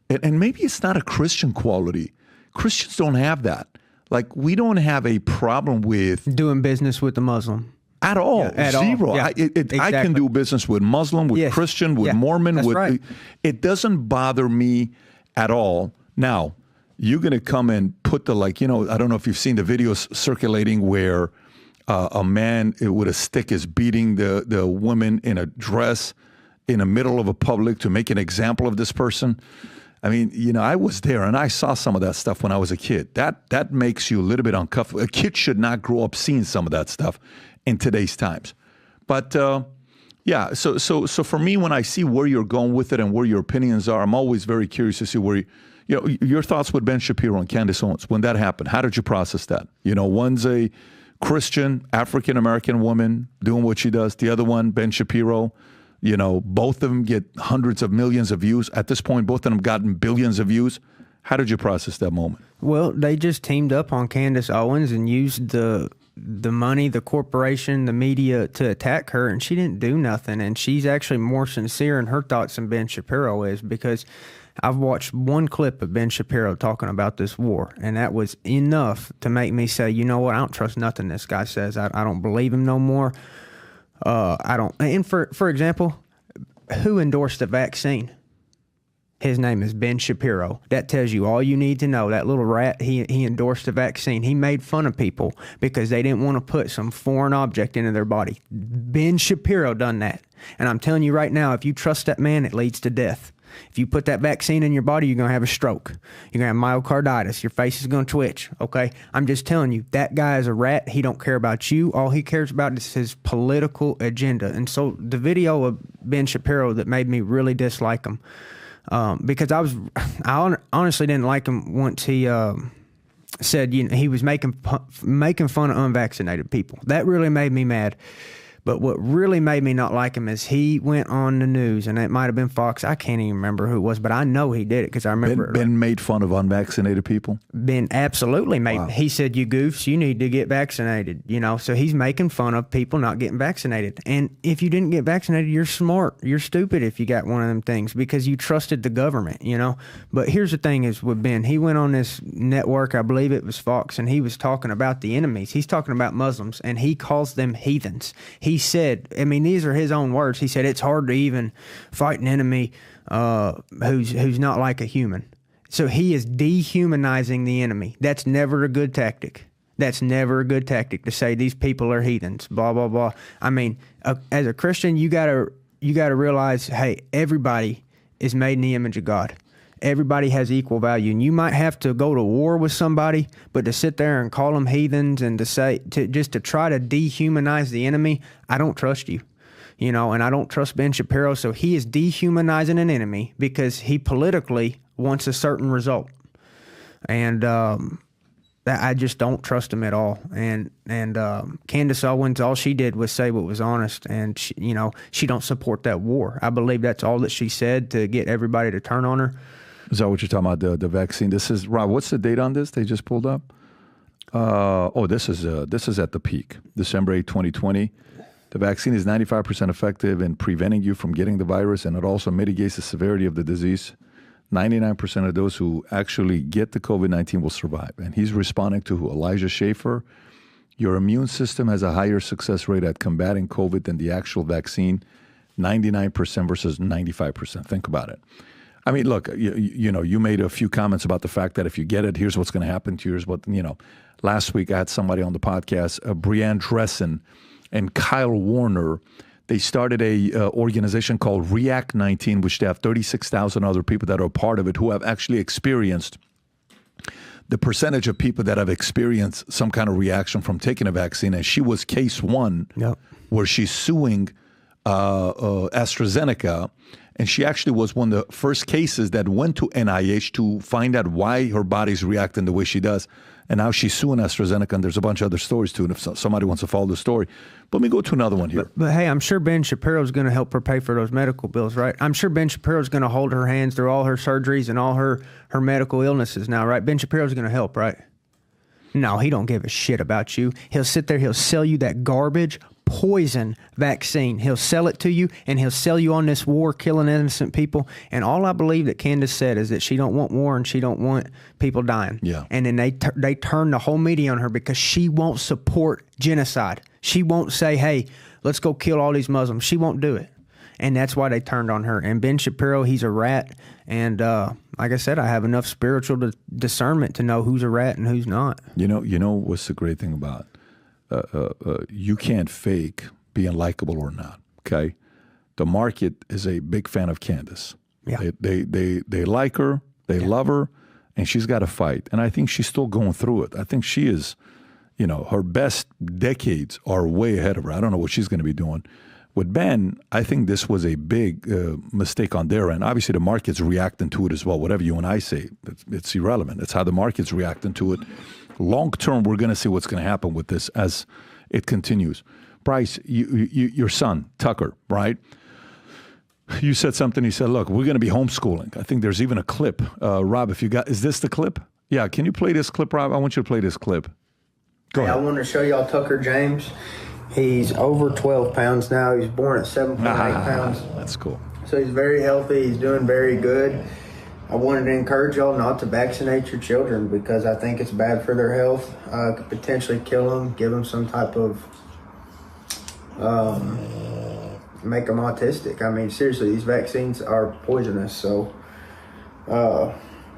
and maybe it's not a Christian quality. Christians don't have that. Like, we don't have a problem with doing business with the Muslim. At all. Yeah, at Zero. all. Yeah, exactly. I can do business with Muslim, with Christian, with Mormon. That's right. It doesn't bother me at all. Now, you're going to come and put I don't know if you've seen the videos circulating where a man with a stick is beating the woman in a dress in the middle of a public to make an example of this person. I mean, you know, I was there and I saw some of that stuff when I was a kid. That makes you a little bit uncomfortable. A kid should not grow up seeing some of that stuff in today's times. But yeah, so for me, when I see where you're going with it and where your opinions are, I'm always very curious to see where you know, your thoughts with Ben Shapiro and Candace Owens. When that happened, how did you process that? You know, one's a Christian, African-American woman doing what she does. The other one, Ben Shapiro, you know, both of them get hundreds of millions of views. At this point, both of them gotten billions of views. How did you process that moment? Well, they just teamed up on Candace Owens and used the money, the corporation, the media to attack her, and she didn't do nothing. And she's actually more sincere in her thoughts than Ben Shapiro is, because I've watched one clip of Ben Shapiro talking about this war, and that was enough to make me say, you know what, I don't trust nothing this guy says. I don't believe him no more. I don't. And for example, who endorsed the vaccine? His name is Ben Shapiro. That tells you all you need to know. That little rat, he endorsed the vaccine. He made fun of people because they didn't want to put some foreign object into their body. Ben Shapiro done that. And I'm telling you right now, if you trust that man, it leads to death. If you put that vaccine in your body, you're going to have a stroke. You're going to have myocarditis. Your face is going to twitch, okay? I'm just telling you, that guy is a rat. He don't care about you. All he cares about is his political agenda. And so the video of Ben Shapiro that made me really dislike him, because I honestly didn't like him once he said, you know, he was making fun of unvaccinated people. That really made me mad. But what really made me not like him is he went on the news, and it might have been Fox. I can't even remember who it was, but I know he did it because I remember. Ben made fun of unvaccinated people? Ben absolutely made. Wow. He said, you goofs, you need to get vaccinated. You know, so he's making fun of people not getting vaccinated. And if you didn't get vaccinated, you're smart. You're stupid if you got one of them things because you trusted the government, you know. But here's the thing is with Ben, he went on this network, I believe it was Fox, and he was talking about the enemies. He's talking about Muslims, and he calls them heathens. He said, I mean, these are his own words. He said, it's hard to even fight an enemy who's not like a human. So he is dehumanizing the enemy. That's never a good tactic. That's never a good tactic to say these people are heathens, blah, blah, blah. I mean, as a Christian, you gotta realize, hey, everybody is made in the image of God. Everybody has equal value, and you might have to go to war with somebody, but to sit there and call them heathens and to try to dehumanize the enemy, I don't trust you, you know, and I don't trust Ben Shapiro. So he is dehumanizing an enemy because he politically wants a certain result, and I just don't trust him at all. And Candace Owens, all she did was say what was honest, and she, you know, she don't support that war. I believe that's all that she said to get everybody to turn on her. Is that what you're talking about, the vaccine? This is, Rob, what's the date on this they just pulled up? This is at the peak, December 8, 2020. The vaccine is 95% effective in preventing you from getting the virus, and it also mitigates the severity of the disease. 99% of those who actually get the COVID-19 will survive. And he's responding to Elijah Schaefer. Your immune system has a higher success rate at combating COVID than the actual vaccine, 99% versus 95%. Think about it. I mean, look, you know, you made a few comments about the fact that if you get it, here's what's going to happen to you. Here's what, you know, last week I had somebody on the podcast, Brianne Dressen and Kyle Warner. They started a organization called React 19, which they have 36,000 other people that are a part of it who have actually experienced the percentage of people that have experienced some kind of reaction from taking a vaccine. And she was case one, where she's suing AstraZeneca. And she actually was one of the first cases that went to NIH to find out why her body's reacting the way she does. And now she's suing AstraZeneca, and there's a bunch of other stories too. And if somebody wants to follow the story, but let me go to another one here. But hey, I'm sure Ben Shapiro's going to help her pay for those medical bills, right? I'm sure Ben Shapiro's going to hold her hands through all her surgeries and all her medical illnesses now, right? Ben Shapiro's going to help, right? No, he don't give a shit about you. He'll sit there, he'll sell you that garbage poison vaccine. He'll sell it to you, and he'll sell you on this war, killing innocent people. And all I believe that Candace said is that she don't want war and she don't want people dying. Yeah. And then they turn the whole media on her because she won't support genocide. She won't say, hey, let's go kill all these Muslims. She won't do it. And that's why they turned on her. And Ben Shapiro, he's a rat. And like I said, I have enough spiritual discernment to know who's a rat and who's not. You know what's the great thing about you can't fake being likable or not, okay? the market is a big fan of Candace. Yeah. They like her, they love her, and she's got to fight. And I think she's still going through it. I think she is, her best decades are way ahead of her. I don't know what she's going to be doing. With Ben, I think this was a big mistake on their end. Obviously, the market's reacting to it as well. Whatever you and I say, it's irrelevant. It's how the market's reacting to it. Long term, we're going to see what's going to happen with this as it continues. Bryce, your son, Tucker, right? You said something. He said, look, we're going to be homeschooling. I think there's even a clip. Rob, is this the clip? Yeah, can you play this clip, Rob? I want you to play this clip. Go ahead. I want to show y'all Tucker James. He's over 12 pounds now. He was born at 7.8 pounds. That's cool. So he's very healthy. He's doing very good. I wanted to encourage y'all not to vaccinate your children because I think it's bad for their health. Could potentially kill them, give them some type of, make them autistic. I mean, seriously, these vaccines are poisonous. So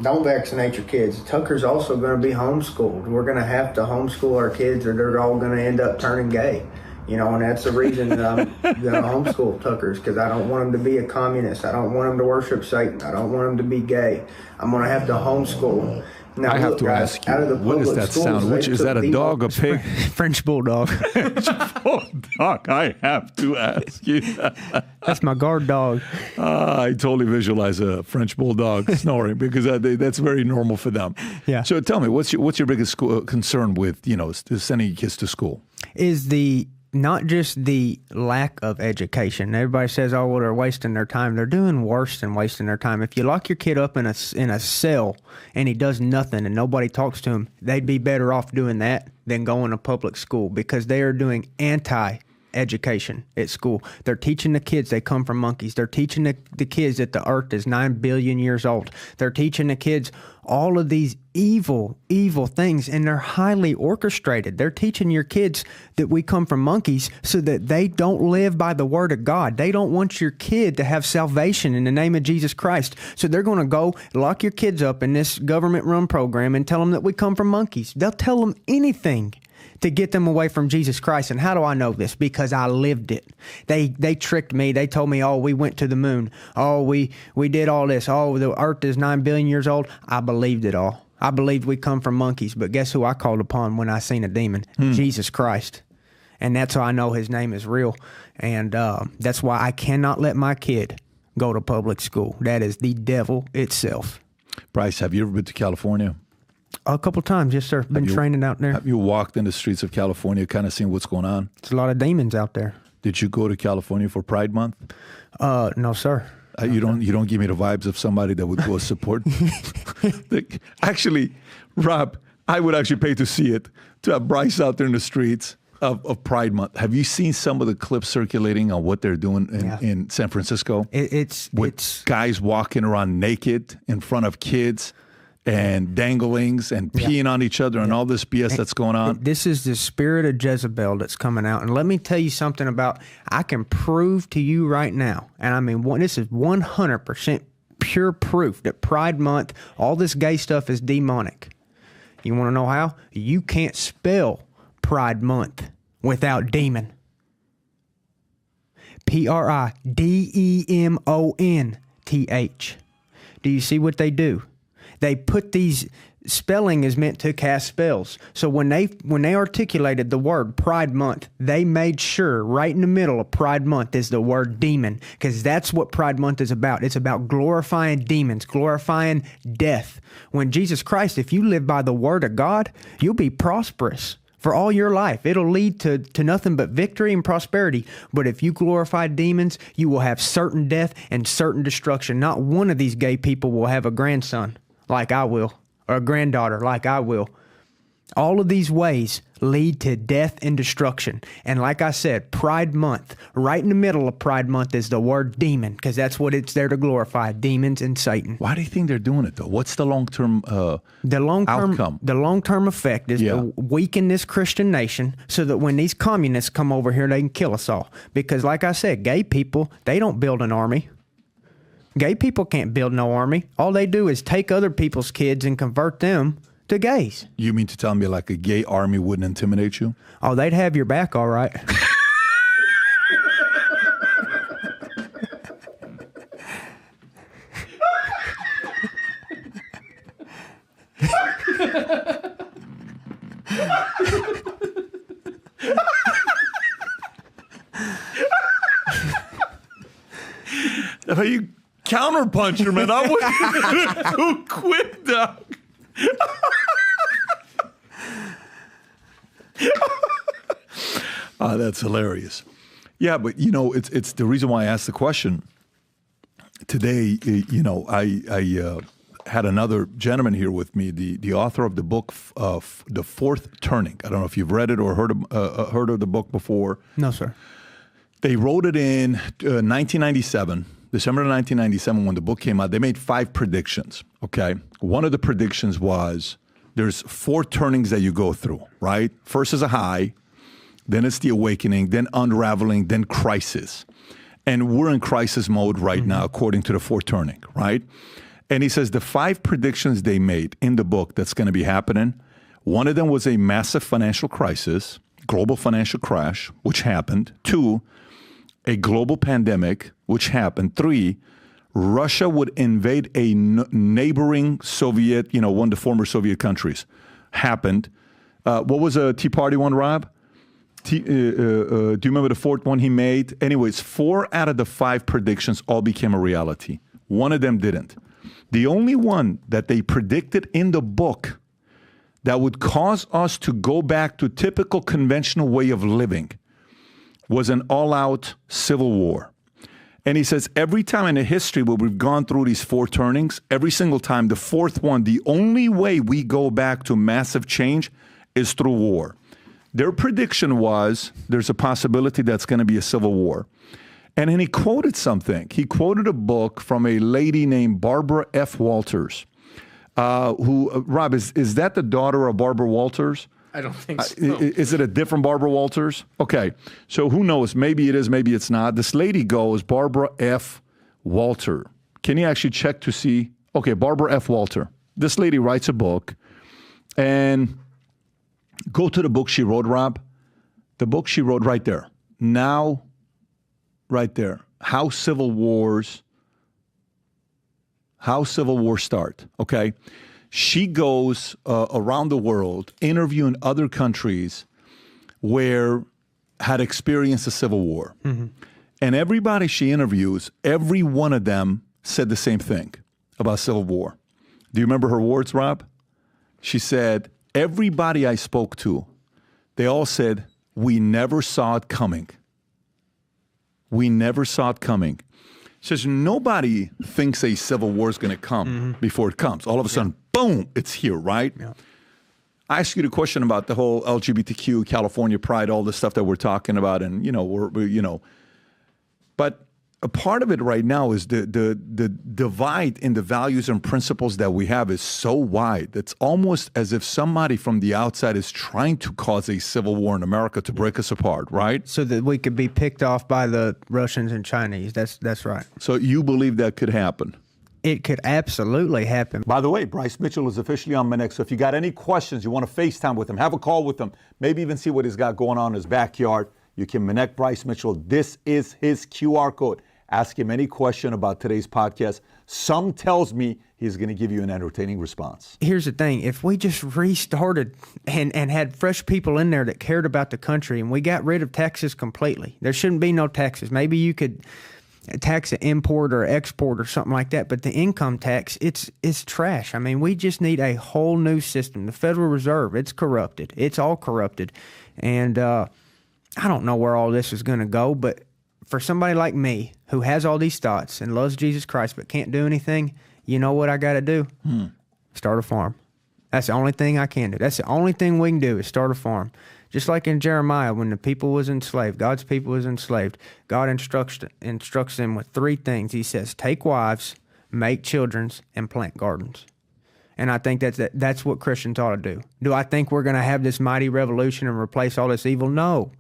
don't vaccinate your kids. Tucker's also going to be homeschooled. We're going to have to homeschool our kids or they're all going to end up turning gay. And that's the reason that I'm going to homeschool Tuckers, because I don't want him to be a communist. I don't want him to worship Satan. I don't want him to be gay. I'm going to have to homeschool him. Now, I have to ask you, what is that sound? Which is that, a dog, a pig? French bulldog. French bulldog. I have to ask you that. That's my guard dog. I totally visualize a French bulldog snoring because that's very normal for them. Yeah. So tell me, what's your biggest concern with sending kids to school? Is not just the lack of education. Everybody says, oh, well, they're wasting their time. They're doing worse than wasting their time. If you lock your kid up in a cell and he does nothing and nobody talks to him, they'd be better off doing that than going to public school, because they are doing anti-education at school. They're teaching the kids they come from monkeys. They're teaching the kids that the earth is 9 billion years old. They're teaching the kids all of these evil things, and they're highly orchestrated. They're teaching your kids that we come from monkeys so that they don't live by the word of God. They don't want your kid to have salvation in the name of Jesus Christ. So they're going to go lock your kids up in this government-run program and tell them that we come from monkeys. They'll tell them anything to get them away from Jesus Christ. And how do I know this? Because I lived it. They tricked me. They told me, oh, we went to the moon. Oh, we did all this. Oh, the earth is 9 billion years old. I believed it all. I believed we come from monkeys. But guess who I called upon when I seen a demon? Jesus Christ. And that's how I know his name is real. And that's why I cannot let my kid go to public school. That is the devil itself. Bryce, have you ever been to California? A couple times, yes, sir. Been training out there. Have you walked in the streets of California, kind of seen what's going on? There's a lot of demons out there. Did you go to California for Pride Month? No, sir. You don't give me the vibes of somebody that would go support. Actually, Rob, I would actually pay to see it, to have Bryce out there in the streets of Pride Month. Have you seen some of the clips circulating on what they're doing in San Francisco? It's guys walking around naked in front of kids and danglings and peeing on each other and all this BS that's going on. This is the spirit of Jezebel that's coming out. And let me tell you something I can prove to you right now, and I mean, this is 100% pure proof that Pride Month, all this gay stuff is demonic. You want to know how? You can't spell Pride Month without demon. PRIDEMONTH. Do you see what they do? They put these, spelling is meant to cast spells. So when they articulated the word Pride Month, they made sure right in the middle of Pride Month is the word demon, because that's what Pride Month is about. It's about glorifying demons, glorifying death. When Jesus Christ, if you live by the word of God, you'll be prosperous for all your life. It'll lead to nothing but victory and prosperity. But if you glorify demons, you will have certain death and certain destruction. Not one of these gay people will have a grandson like I will, or a granddaughter like I will. All of these ways lead to death and destruction. And like I said, Pride Month, right in the middle of Pride Month is the word demon, because that's what it's there to glorify, demons and Satan. Why do you think they're doing it, though? What's the long-term outcome? The long-term effect is to weaken this Christian nation so that when these communists come over here, they can kill us all. Because like I said, gay people, they don't build an army. Gay people can't build no army. All they do is take other people's kids and convert them to gays. You mean to tell me like a gay army wouldn't intimidate you? Oh, they'd have your back, all right. You counterpuncher, man. I wasn't too quick, dog. That's hilarious. Yeah, but it's the reason why I asked the question today. I had another gentleman here with me, the author of the book The Fourth Turning. I don't know if you've read it or heard of the book before. No, sir. They wrote it in 1997, December of 1997, when the book came out. They made 5 predictions, okay? One of the predictions was there's 4 turnings that you go through, right? First is a high, then it's the awakening, then unraveling, then crisis. And we're in crisis mode right now, according to the 4th turning, right? And he says the 5 predictions they made in the book that's going to be happening, one of them was a massive financial crisis, global financial crash, which happened. 2, a global pandemic, which happened. 3, Russia would invade a neighboring Soviet, one of the former Soviet countries. Happened. What was a Tea Party one, Rob? Do you remember the 4th one he made? Anyways, 4 out of the 5 predictions all became a reality. One of them didn't. The only one that they predicted in the book that would cause us to go back to typical conventional way of living was an all-out civil war. And he says every time in the history where we've gone through these 4 turnings, every single time, the 4th one, the only way we go back to massive change is through war. Their prediction was there's a possibility that's going to be a civil war. And then he quoted something. He quoted a book from a lady named Barbara F. Walters, Rob, is that the daughter of Barbara Walters? I don't think so. Is it a different Barbara Walters? Okay, so who knows? Maybe it is, maybe it's not. This lady goes, Barbara F. Walter. Can you actually check to see? Okay, Barbara F. Walter. This lady writes a book, and go to the book she wrote, Rob. The book she wrote right there. Now, right there. How civil wars start, okay? She goes around the world interviewing other countries where had experienced a civil war. Mm-hmm. And everybody she interviews, every one of them said the same thing about civil war. Do you remember her words, Rob? She said, everybody I spoke to, they all said, we never saw it coming. We never saw it coming. She says, nobody thinks a civil war is going to come before it comes. All of a sudden, boom, it's here, right? Yeah. I asked you the question about the whole LGBTQ, California pride, all the stuff that we're talking about, and but a part of it right now is the divide in the values and principles that we have is so wide. It's almost as if somebody from the outside is trying to cause a civil war in America to break us apart, right? So that we could be picked off by the Russians and Chinese. That's right. So you believe that could happen? It could absolutely happen. By the way, Bryce Mitchell is officially on my neck. So if you got any questions, you want to FaceTime with him, have a call with him, maybe even see what he's got going on in his backyard, you can connect Bryce Mitchell. This is his QR code. Ask him any question about today's podcast. Some tells me he's going to give you an entertaining response. Here's the thing. If we just restarted and had fresh people in there that cared about the country and we got rid of taxes completely, there shouldn't be no taxes. Maybe you could tax an import or export or something like that, but the income tax, it's trash. I mean, we just need a whole new system. The Federal Reserve, it's corrupted. It's all corrupted. And I don't know where all this is going to go, but for somebody like me who has all these thoughts and loves Jesus Christ but can't do anything, you know what I got to do? Start a farm. That's the only thing I can do. That's the only thing we can do is start a farm. Just like in Jeremiah, when the people was enslaved, God's people was enslaved, God instructs them with 3 things. He says, take wives, make children, and plant gardens. And I think that's what Christians ought to do. Do I think we're going to have this mighty revolution and replace all this evil? No.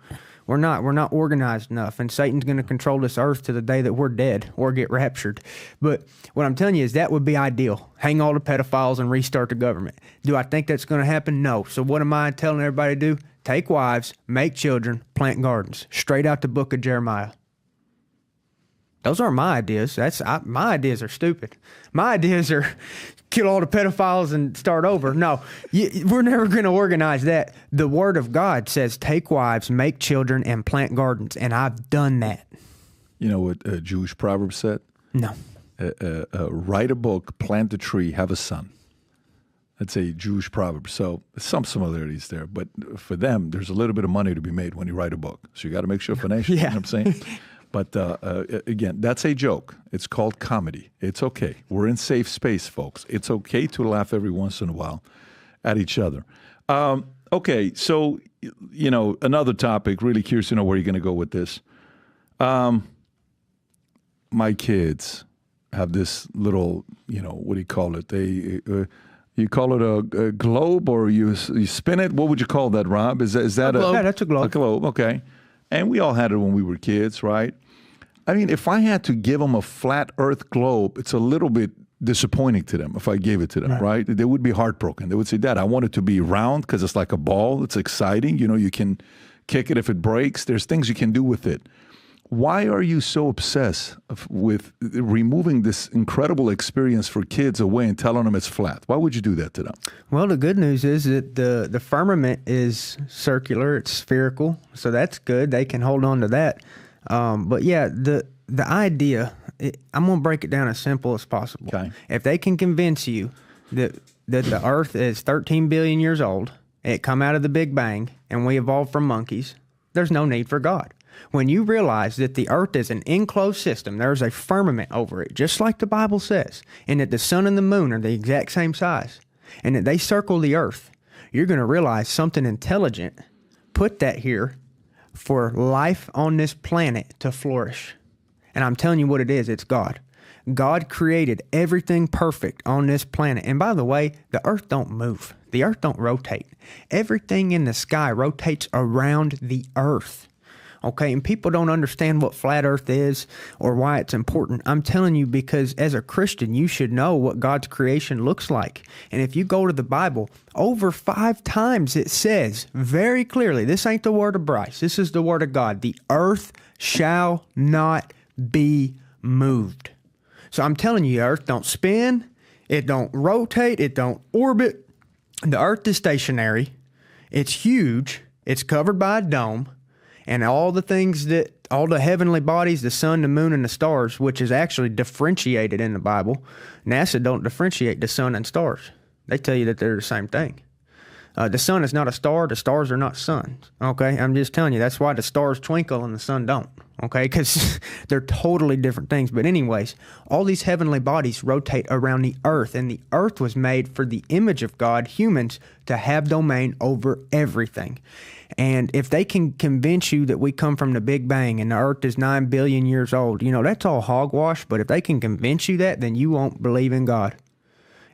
We're not. We're not organized enough, and Satan's going to control this earth to the day that we're dead or get raptured. But what I'm telling you is that would be ideal. Hang all the pedophiles and restart the government. Do I think that's going to happen? No. So what am I telling everybody to do? Take wives, make children, plant gardens. Straight out the book of Jeremiah. Those aren't my ideas. My ideas are stupid. My ideas are kill all the pedophiles and start over. No, we're never going to organize that. The Word of God says, take wives, make children, and plant gardens. And I've done that. You know what a Jewish proverb said? No. Write a book, plant a tree, have a son. That's a Jewish proverb. So some similarities there. But for them, there's a little bit of money to be made when you write a book. So you got to make sure financially, you know what I'm saying? But again, that's a joke. It's called comedy. It's okay. We're in safe space, folks. It's okay to laugh every once in a while at each other. Okay, so, you know, another topic, really curious to know where you're going to go with this. My kids have this little, you know, what do you call it? You call it a globe or you spin it? What would you call that, Rob? Is that a globe? Yeah, that's a globe. A globe, okay. And we all had it when we were kids, right? I mean, if I had to give them a flat earth globe, it's a little bit disappointing to them if I gave it to them, right? They would be heartbroken. They would say, Dad, I want it to be round because it's like a ball. It's exciting. You know, you can kick it if it breaks. There's things you can do with it. Why are you so obsessed with removing this incredible experience for kids away and telling them it's flat? Why would you do that to them? Well, the good news is that the firmament is circular, it's spherical, so that's good. They can hold on to that. But yeah, the idea, I'm going to break it down as simple as possible. Okay. If they can convince you that the Earth is 13 billion years old, it come out of the Big Bang, and we evolved from monkeys, there's no need for God. When you realize that the earth is an enclosed system, there's a firmament over it, just like the Bible says, and that the sun and the moon are the exact same size, and that they circle the earth, you're going to realize something intelligent put that here for life on this planet to flourish. And I'm telling you what it is, it's God. God created everything perfect on this planet. And by the way, the earth don't move. The earth don't rotate. Everything in the sky rotates around the earth. Okay, and people don't understand what flat earth is or why it's important. I'm telling you because as a Christian, you should know what God's creation looks like. And if you go to the Bible, over 5 times it says very clearly, this ain't the word of Bryce, this is the word of God, the earth shall not be moved. So I'm telling you, the earth don't spin, it don't rotate, it don't orbit. The earth is stationary, it's huge, it's covered by a dome. And all the things that, all the heavenly bodies, the sun, the moon, and the stars, which is actually differentiated in the Bible. NASA don't differentiate the sun and stars. They tell you that they're the same thing. The sun is not a star. The stars are not suns. Okay, I'm just telling you. That's why the stars twinkle and the sun don't. Okay, because they're totally different things. But anyways, all these heavenly bodies rotate around the earth. And the earth was made for the image of God, humans, to have domain over everything. And if they can convince you that we come from the Big Bang and the earth is 9 billion years old, you know, that's all hogwash. But if they can convince you that, then you won't believe in God.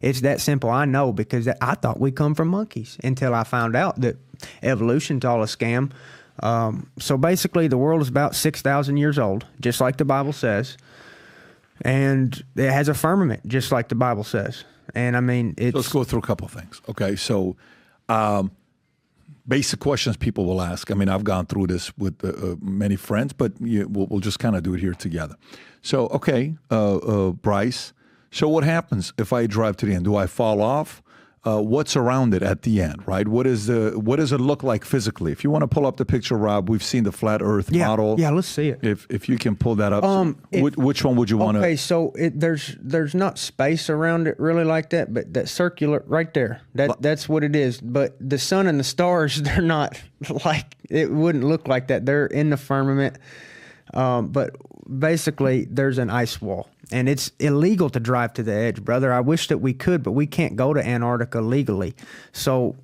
It's that simple. I know because I thought we come from monkeys until I found out that evolution's all a scam. So basically the world is about 6,000 years old, just like the Bible says. And it has a firmament, just like the Bible says. And I mean, it's... So let's go through a couple of things. Okay, so... basic questions people will ask. I mean, I've gone through this with many friends, but we'll just kind of do it here together. So, okay, Bryce, so what happens if I drive to the end? Do I fall off? What's around it at the end, right? What does it look like physically? If you want to pull up the picture, Rob, we've seen the flat Earth model. Yeah, let's see it. If you can pull that up, which one would you want to? Okay, so there's not space around it really like that, but that circular right there, that's what it is. But the sun and the stars, they're not like, it wouldn't look like that. They're in the firmament, but basically there's an ice wall. And it's illegal to drive to the edge, brother. I wish that we could, but we can't go to Antarctica legally. So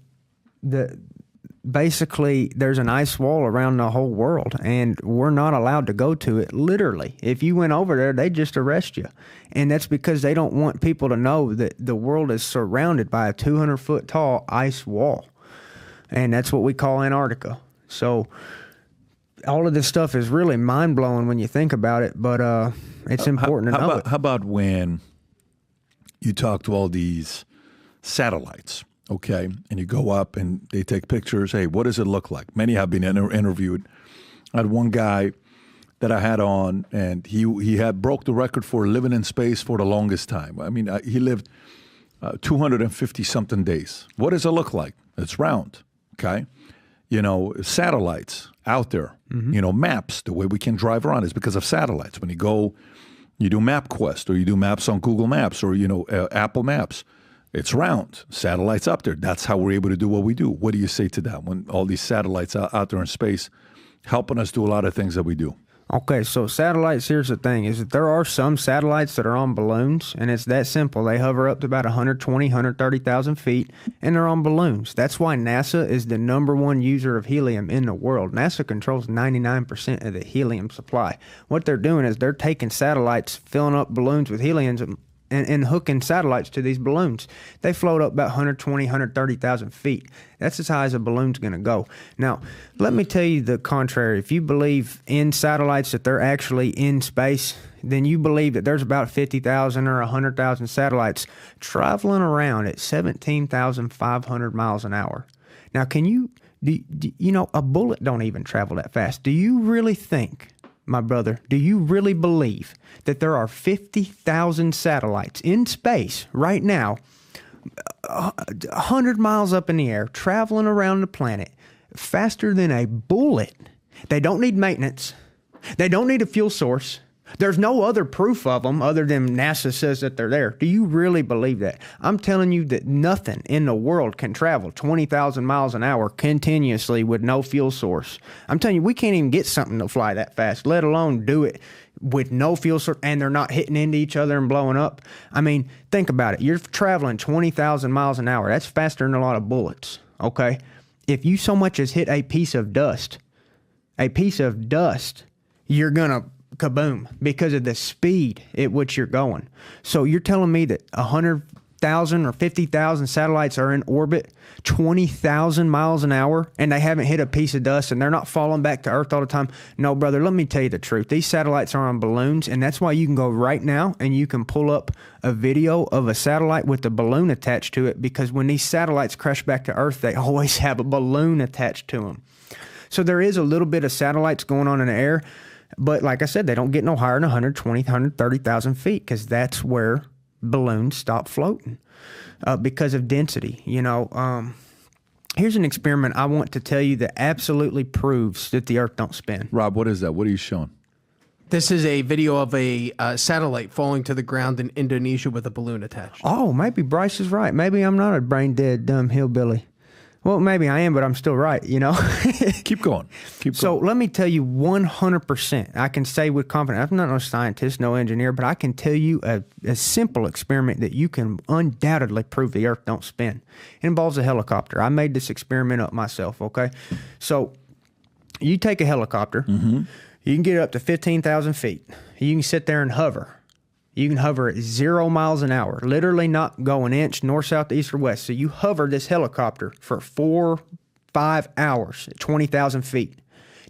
basically there's an ice wall around the whole world, and we're not allowed to go to it, literally. If you went over there, they'd just arrest you. And that's because they don't want people to know that the world is surrounded by a 200-foot tall ice wall. And that's what we call Antarctica. So all of this stuff is really mind-blowing when you think about it, but it's important to know it. How about when you talk to all these satellites, okay, and you go up and they take pictures, hey, what does it look like? Many have been interviewed. I had one guy that I had on, and he had broke the record for living in space for the longest time. I mean, he lived 250 something days. What does it look like? It's round, okay? You know, satellites out there, you know, maps, the way we can drive around is because of satellites. When you go, you do MapQuest, or you do maps on Google Maps, or, you know, Apple Maps, it's round. Satellites up there. That's how we're able to do what we do. What do you say to that when all these satellites out there in space helping us do a lot of things that we do? Okay, so satellites, here's the thing, is that there are some satellites that are on balloons, and it's that simple. They hover up to about 120, 130,000 feet, and they're on balloons. That's why NASA is the #1 user of helium in the world. NASA controls 99% of the helium supply. What they're doing is they're taking satellites, filling up balloons with helium, and hooking satellites to these balloons. They float up about 120, 130,000 feet. That's as high as a balloon's going to go. Now, let me tell you the contrary. If you believe in satellites that they're actually in space, then you believe that there's about 50,000 or 100,000 satellites traveling around at 17,500 miles an hour. Now, you know, a bullet don't even travel that fast. Do you really think, my brother, do you really believe that there are 50,000 satellites in space right now, 100 miles up in the air, traveling around the planet faster than a bullet? They don't need maintenance. They don't need a fuel source. There's no other proof of them other than NASA says that they're there. Do you really believe that? I'm telling you that nothing in the world can travel 20,000 miles an hour continuously with no fuel source. I'm telling you, we can't even get something to fly that fast, let alone do it with no fuel source, and they're not hitting into each other and blowing up. I mean, think about it. You're traveling 20,000 miles an hour. That's faster than a lot of bullets, okay? If you so much as hit a piece of dust, you're going to kaboom because of the speed at which you're going. So you're telling me that 100,000 or 50,000 satellites are in orbit 20,000 miles an hour and they haven't hit a piece of dust and they're not falling back to Earth all the time? No, brother, let me tell you the truth. These satellites are on balloons, and that's why you can go right now and you can pull up a video of a satellite with a balloon attached to it, because when these satellites crash back to Earth, they always have a balloon attached to them. So there is a little bit of satellites going on in the air. But like I said, they don't get no higher than 120, 130,000 feet, because that's where balloons stop floating because of density. You know, here's an experiment I want to tell you that absolutely proves that the Earth don't spin. Rob, what is that? What are you showing? This is a video of a satellite falling to the ground in Indonesia with a balloon attached. Oh, maybe Bryce is right. Maybe I'm not a brain-dead, dumb hillbilly. Well, maybe I am, but I'm still right, you know? Keep going. So let me tell you 100%, I can say with confidence, I'm not no scientist, no engineer, but I can tell you a simple experiment that you can undoubtedly prove the Earth don't spin. It involves a helicopter. I made this experiment up myself, okay? So you take a helicopter, you can get up to 15,000 feet. You can sit there and hover. You can hover at 0 miles an hour, literally not go an inch north, south, east, or west. So you hover this helicopter for 4-5 hours at 20,000 feet.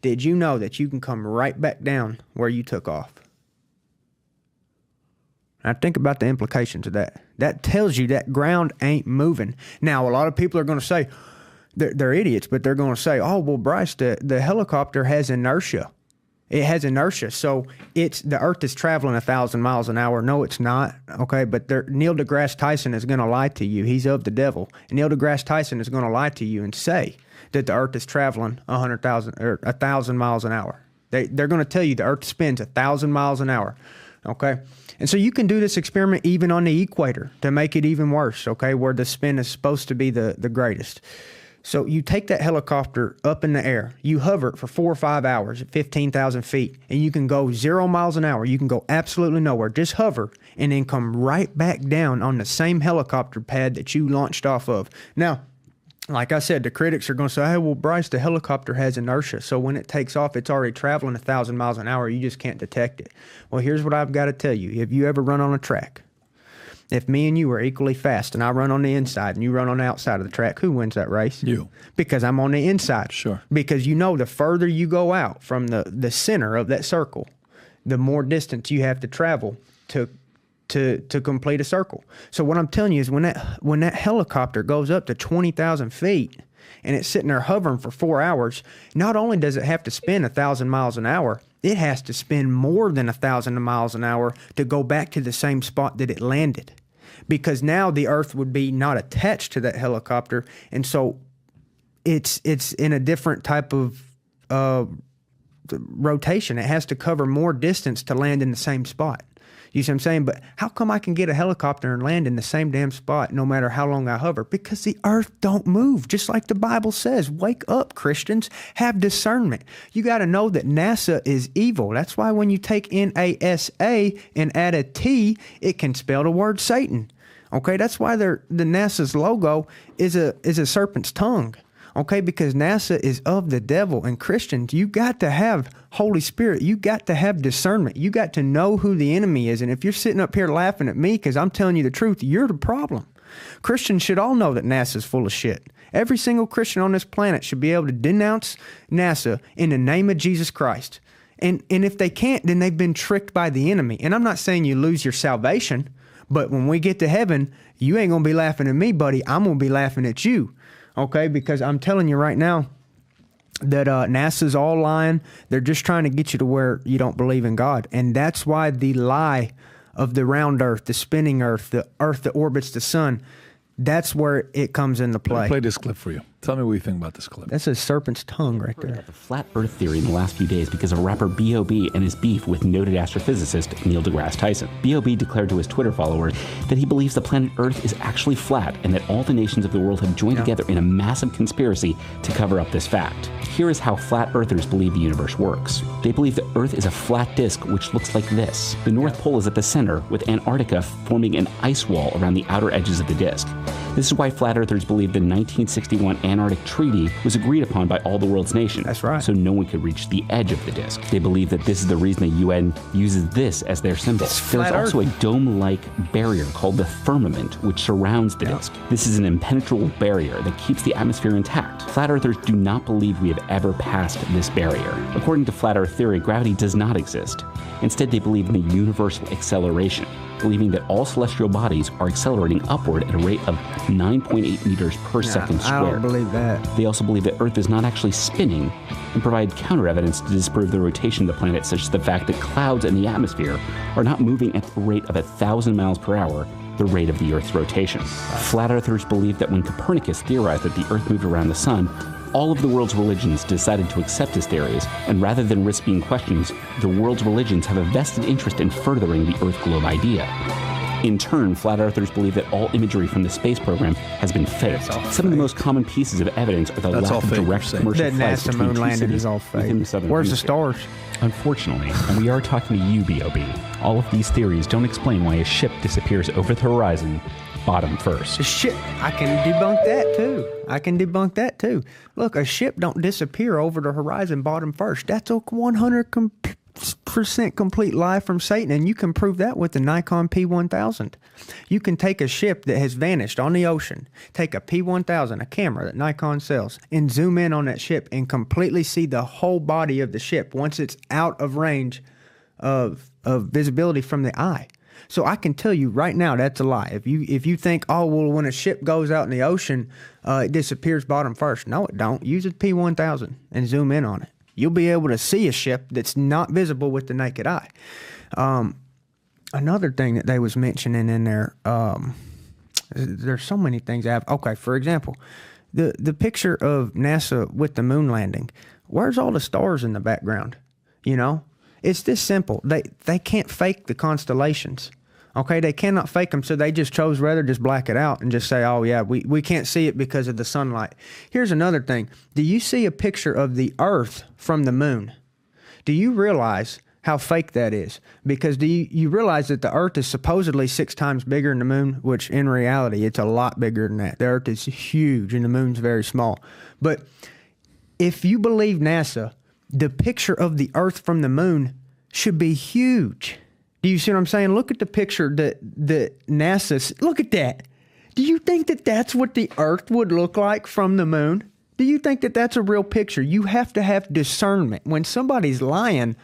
Did you know that you can come right back down where you took off? Now think about the implications of that. That tells you that ground ain't moving. Now, a lot of people are going to say, they're idiots, but they're going to say, oh, well, Bryce, the helicopter has inertia. It has inertia, so the Earth is traveling 1,000 miles an hour. No, it's not, okay? But Neil deGrasse Tyson is going to lie to you. He's of the devil. And Neil deGrasse Tyson is going to lie to you and say that the Earth is traveling 100,000 or 1,000 miles an hour. They're going to tell you the Earth spins 1,000 miles an hour, okay? And so you can do this experiment even on the equator to make it even worse, okay, where the spin is supposed to be the greatest. So you take that helicopter up in the air, you hover it for 4 or 5 hours at 15,000 feet, and you can go 0 miles an hour. You can go absolutely nowhere. Just hover and then come right back down on the same helicopter pad that you launched off of. Now, like I said, the critics are going to say, hey, well, Bryce, the helicopter has inertia. So when it takes off, it's already traveling 1,000 miles an hour. You just can't detect it. Well, here's what I've got to tell you. Have you ever run on a track? If me and you are equally fast and I run on the inside and you run on the outside of the track, who wins that race? You. Because I'm on the inside. Sure. Because you know the further you go out from the center of that circle, the more distance you have to travel to complete a circle. So what I'm telling you is when that helicopter goes up to 20,000 feet, and it's sitting there hovering for 4 hours, not only does it have to spin 1,000 miles an hour, it has to spin more than 1,000 miles an hour to go back to the same spot that it landed. Because now the Earth would be not attached to that helicopter, and so it's in a different type of rotation. It has to cover more distance to land in the same spot. You see what I'm saying? But how come I can get a helicopter and land in the same damn spot no matter how long I hover? Because the Earth don't move, just like the Bible says. Wake up, Christians. Have discernment. You got to know that NASA is evil. That's why when you take NASA and add a T, it can spell the word Satan. Okay, that's why the NASA's logo is a serpent's tongue. Okay, because NASA is of the devil, and Christians, you got to have Holy Spirit. You got to have discernment. You got to know who the enemy is. And if you're sitting up here laughing at me because I'm telling you the truth, you're the problem. Christians should all know that NASA's full of shit. Every single Christian on this planet should be able to denounce NASA in the name of Jesus Christ. And if they can't, then they've been tricked by the enemy. And I'm not saying you lose your salvation, but when we get to heaven, you ain't going to be laughing at me, buddy. I'm going to be laughing at you. Okay, because I'm telling you right now that NASA's all lying. They're just trying to get you to where you don't believe in God. And that's why the lie of the round earth, the spinning earth that orbits the sun, that's where it comes into play. I'll play this clip for you. Tell me what you think about this clip. That's a serpent's tongue right there. The flat earth theory in the last few days because of rapper B.O.B. and his beef with noted astrophysicist Neil deGrasse Tyson. B.O.B. declared to his Twitter followers that he believes the planet Earth is actually flat and that all the nations of the world have joined together in a massive conspiracy to cover up this fact. Here is how flat earthers believe the universe works. They believe the Earth is a flat disk which looks like this. The North Pole is at the center, with Antarctica forming an ice wall around the outer edges of the disk. This is why flat earthers believe the 1961 Antarctic Treaty was agreed upon by all the world's nations. That's right. So no one could reach the edge of the disk. They believe that this is the reason the UN uses this as their symbol. There's also a dome-like barrier called the firmament, which surrounds the disk. This is an impenetrable barrier that keeps the atmosphere intact. Flat earthers do not believe we have ever passed this barrier. According to flat earth theory, gravity does not exist. Instead, they believe in the universal acceleration, believing that all celestial bodies are accelerating upward at a rate of 9.8 meters per second squared. I don't believe that. They also believe that Earth is not actually spinning and provide counter evidence to disprove the rotation of the planet, such as the fact that clouds in the atmosphere are not moving at the rate of 1,000 miles per hour, the rate of the Earth's rotation. Flat earthers believe that when Copernicus theorized that the Earth moved around the sun, all of the world's religions decided to accept his theories, and rather than risk being questioned, the world's religions have a vested interest in furthering the Earth globe idea. In turn, flat earthers believe that all imagery from the space program has been faked. Some of the most common pieces of evidence are the lack of direct commercial flights that NASA moon landing is all fake. Where's the stars? Unfortunately, and we are talking to you, B.O.B., all of these theories don't explain why a ship disappears over the horizon bottom first. A ship, I can debunk that too. Look, a ship don't disappear over the horizon bottom first. That's a 100% complete lie from Satan, and you can prove that with the Nikon P1000. You can take a ship that has vanished on the ocean, take a P1000, a camera that Nikon sells, and zoom in on that ship and completely see the whole body of the ship once it's out of range of visibility from the eye. So I can tell you right now that's a lie. If you think, oh, well, when a ship goes out in the ocean, it disappears bottom first. No, it don't. Use a P1000 and zoom in on it. You'll be able to see a ship that's not visible with the naked eye. Another thing that they was mentioning in there, there's so many things I have. Okay, for example, the picture of NASA with the moon landing. Where's all the stars in the background? You know, it's this simple. They can't fake the constellations. Okay, they cannot fake them, so they just chose rather just black it out and just say, oh, yeah, we can't see it because of the sunlight. Here's another thing. Do you see a picture of the Earth from the moon? Do you realize how fake that is? Because do you realize that the Earth is supposedly 6 times bigger than the moon, which in reality, it's a lot bigger than that. The Earth is huge and the moon's very small. But if you believe NASA, the picture of the Earth from the moon should be huge. Do you see what I'm saying? Look at the picture that NASA... Look at that. Do you think that that's what the Earth would look like from the moon? Do you think that that's a real picture? You have to have discernment. When somebody's lying,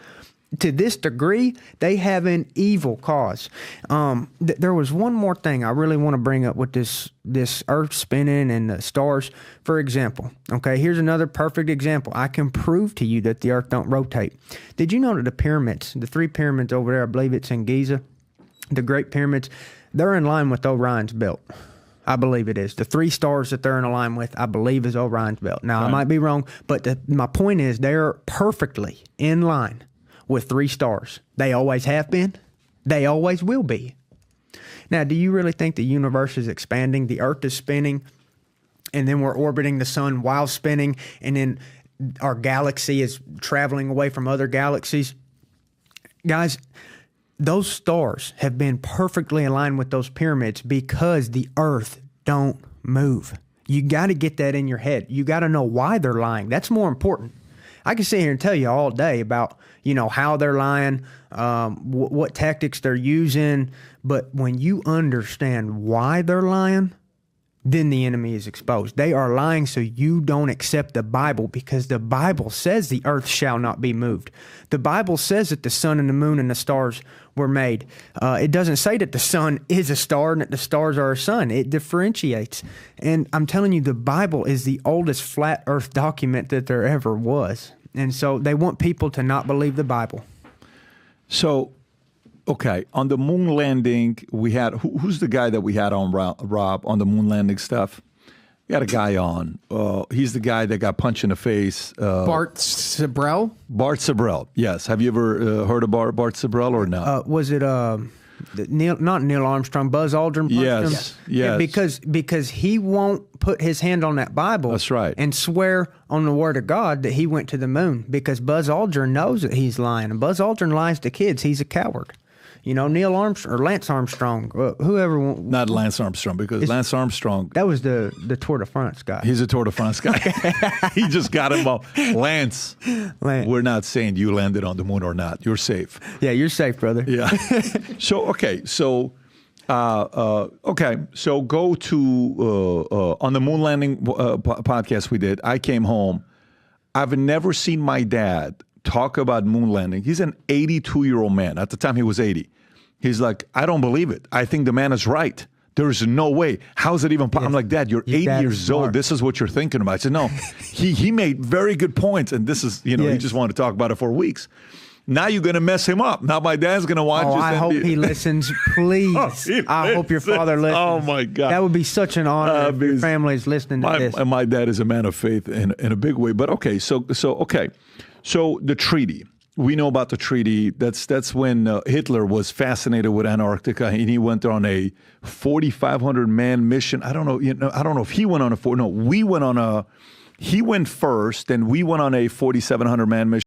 to this degree, they have an evil cause. There was one more thing I really want to bring up with this Earth spinning and the stars. For example, okay, here's another perfect example. I can prove to you that the Earth don't rotate. Did you know that the pyramids, the 3 pyramids over there, I believe it's in Giza, the Great Pyramids, they're in line with Orion's belt? I believe it is. The 3 stars that they're in line with, I believe, is Orion's belt. Now, I might be wrong, but my point is they're perfectly in line with 3 stars. They always have been. They always will be. Now, do you really think the universe is expanding? The Earth is spinning, and then we're orbiting the sun while spinning, and then our galaxy is traveling away from other galaxies? Guys, those stars have been perfectly aligned with those pyramids because the Earth don't move. You got to get that in your head. You got to know why they're lying. That's more important. I can sit here and tell you all day about, how they're lying, what tactics they're using. But when you understand why they're lying, then the enemy is exposed. They are lying so you don't accept the Bible, because the Bible says the earth shall not be moved. The Bible says that the sun and the moon and the stars were made. It doesn't say that the sun is a star and that the stars are a sun. It differentiates. And I'm telling you, the Bible is the oldest flat earth document that there ever was. And so they want people to not believe the Bible. So, okay, on the moon landing, we had, who's the guy that we had on, Rob, on the moon landing stuff? We had a guy on. He's the guy that got punched in the face. Bart Sibrel? Bart Sibrel, yes. Have you ever heard of Bart Sibrel or not? Was it not Neil Armstrong, Buzz Aldrin punched him? Yes. Yeah, because he won't put his hand on that Bible. That's right. And swear on the word of God that he went to the moon, because Buzz Aldrin knows that he's lying. And Buzz Aldrin lies to kids. He's a coward. Neil Armstrong or Lance Armstrong, whoever. Not Lance Armstrong, because Lance Armstrong. That was the Tour de France guy. He's a Tour de France guy. He just got him off. Lance, we're not saying you landed on the moon or not. You're safe. Yeah, you're safe, brother. Yeah. So go to on the moon landing podcast we did. I came home. I've never seen my dad talk about moon landing. He's an 82-year-old man. At the time, he was 80. He's like, I don't believe it. I think the man is right. There is no way. How is it even possible? I'm like, Dad, you're 80 years old. This is what you're thinking about. I said, no, he made very good points. And this is, he just wanted to talk about it for weeks. Now you're going to mess him up. Now my dad's going to watch this. I hope he listens, please. I hope your father listens. Oh, my God. That would be such an honor if your family is listening to this. My dad is a man of faith in a big way. But okay, so the treaty. We know about the treaty. That's when Hitler was fascinated with Antarctica, and he went on a 4,500 man mission. I don't know. I don't know if he went on we went on a. He went first, and we went on a 4,700 man mission.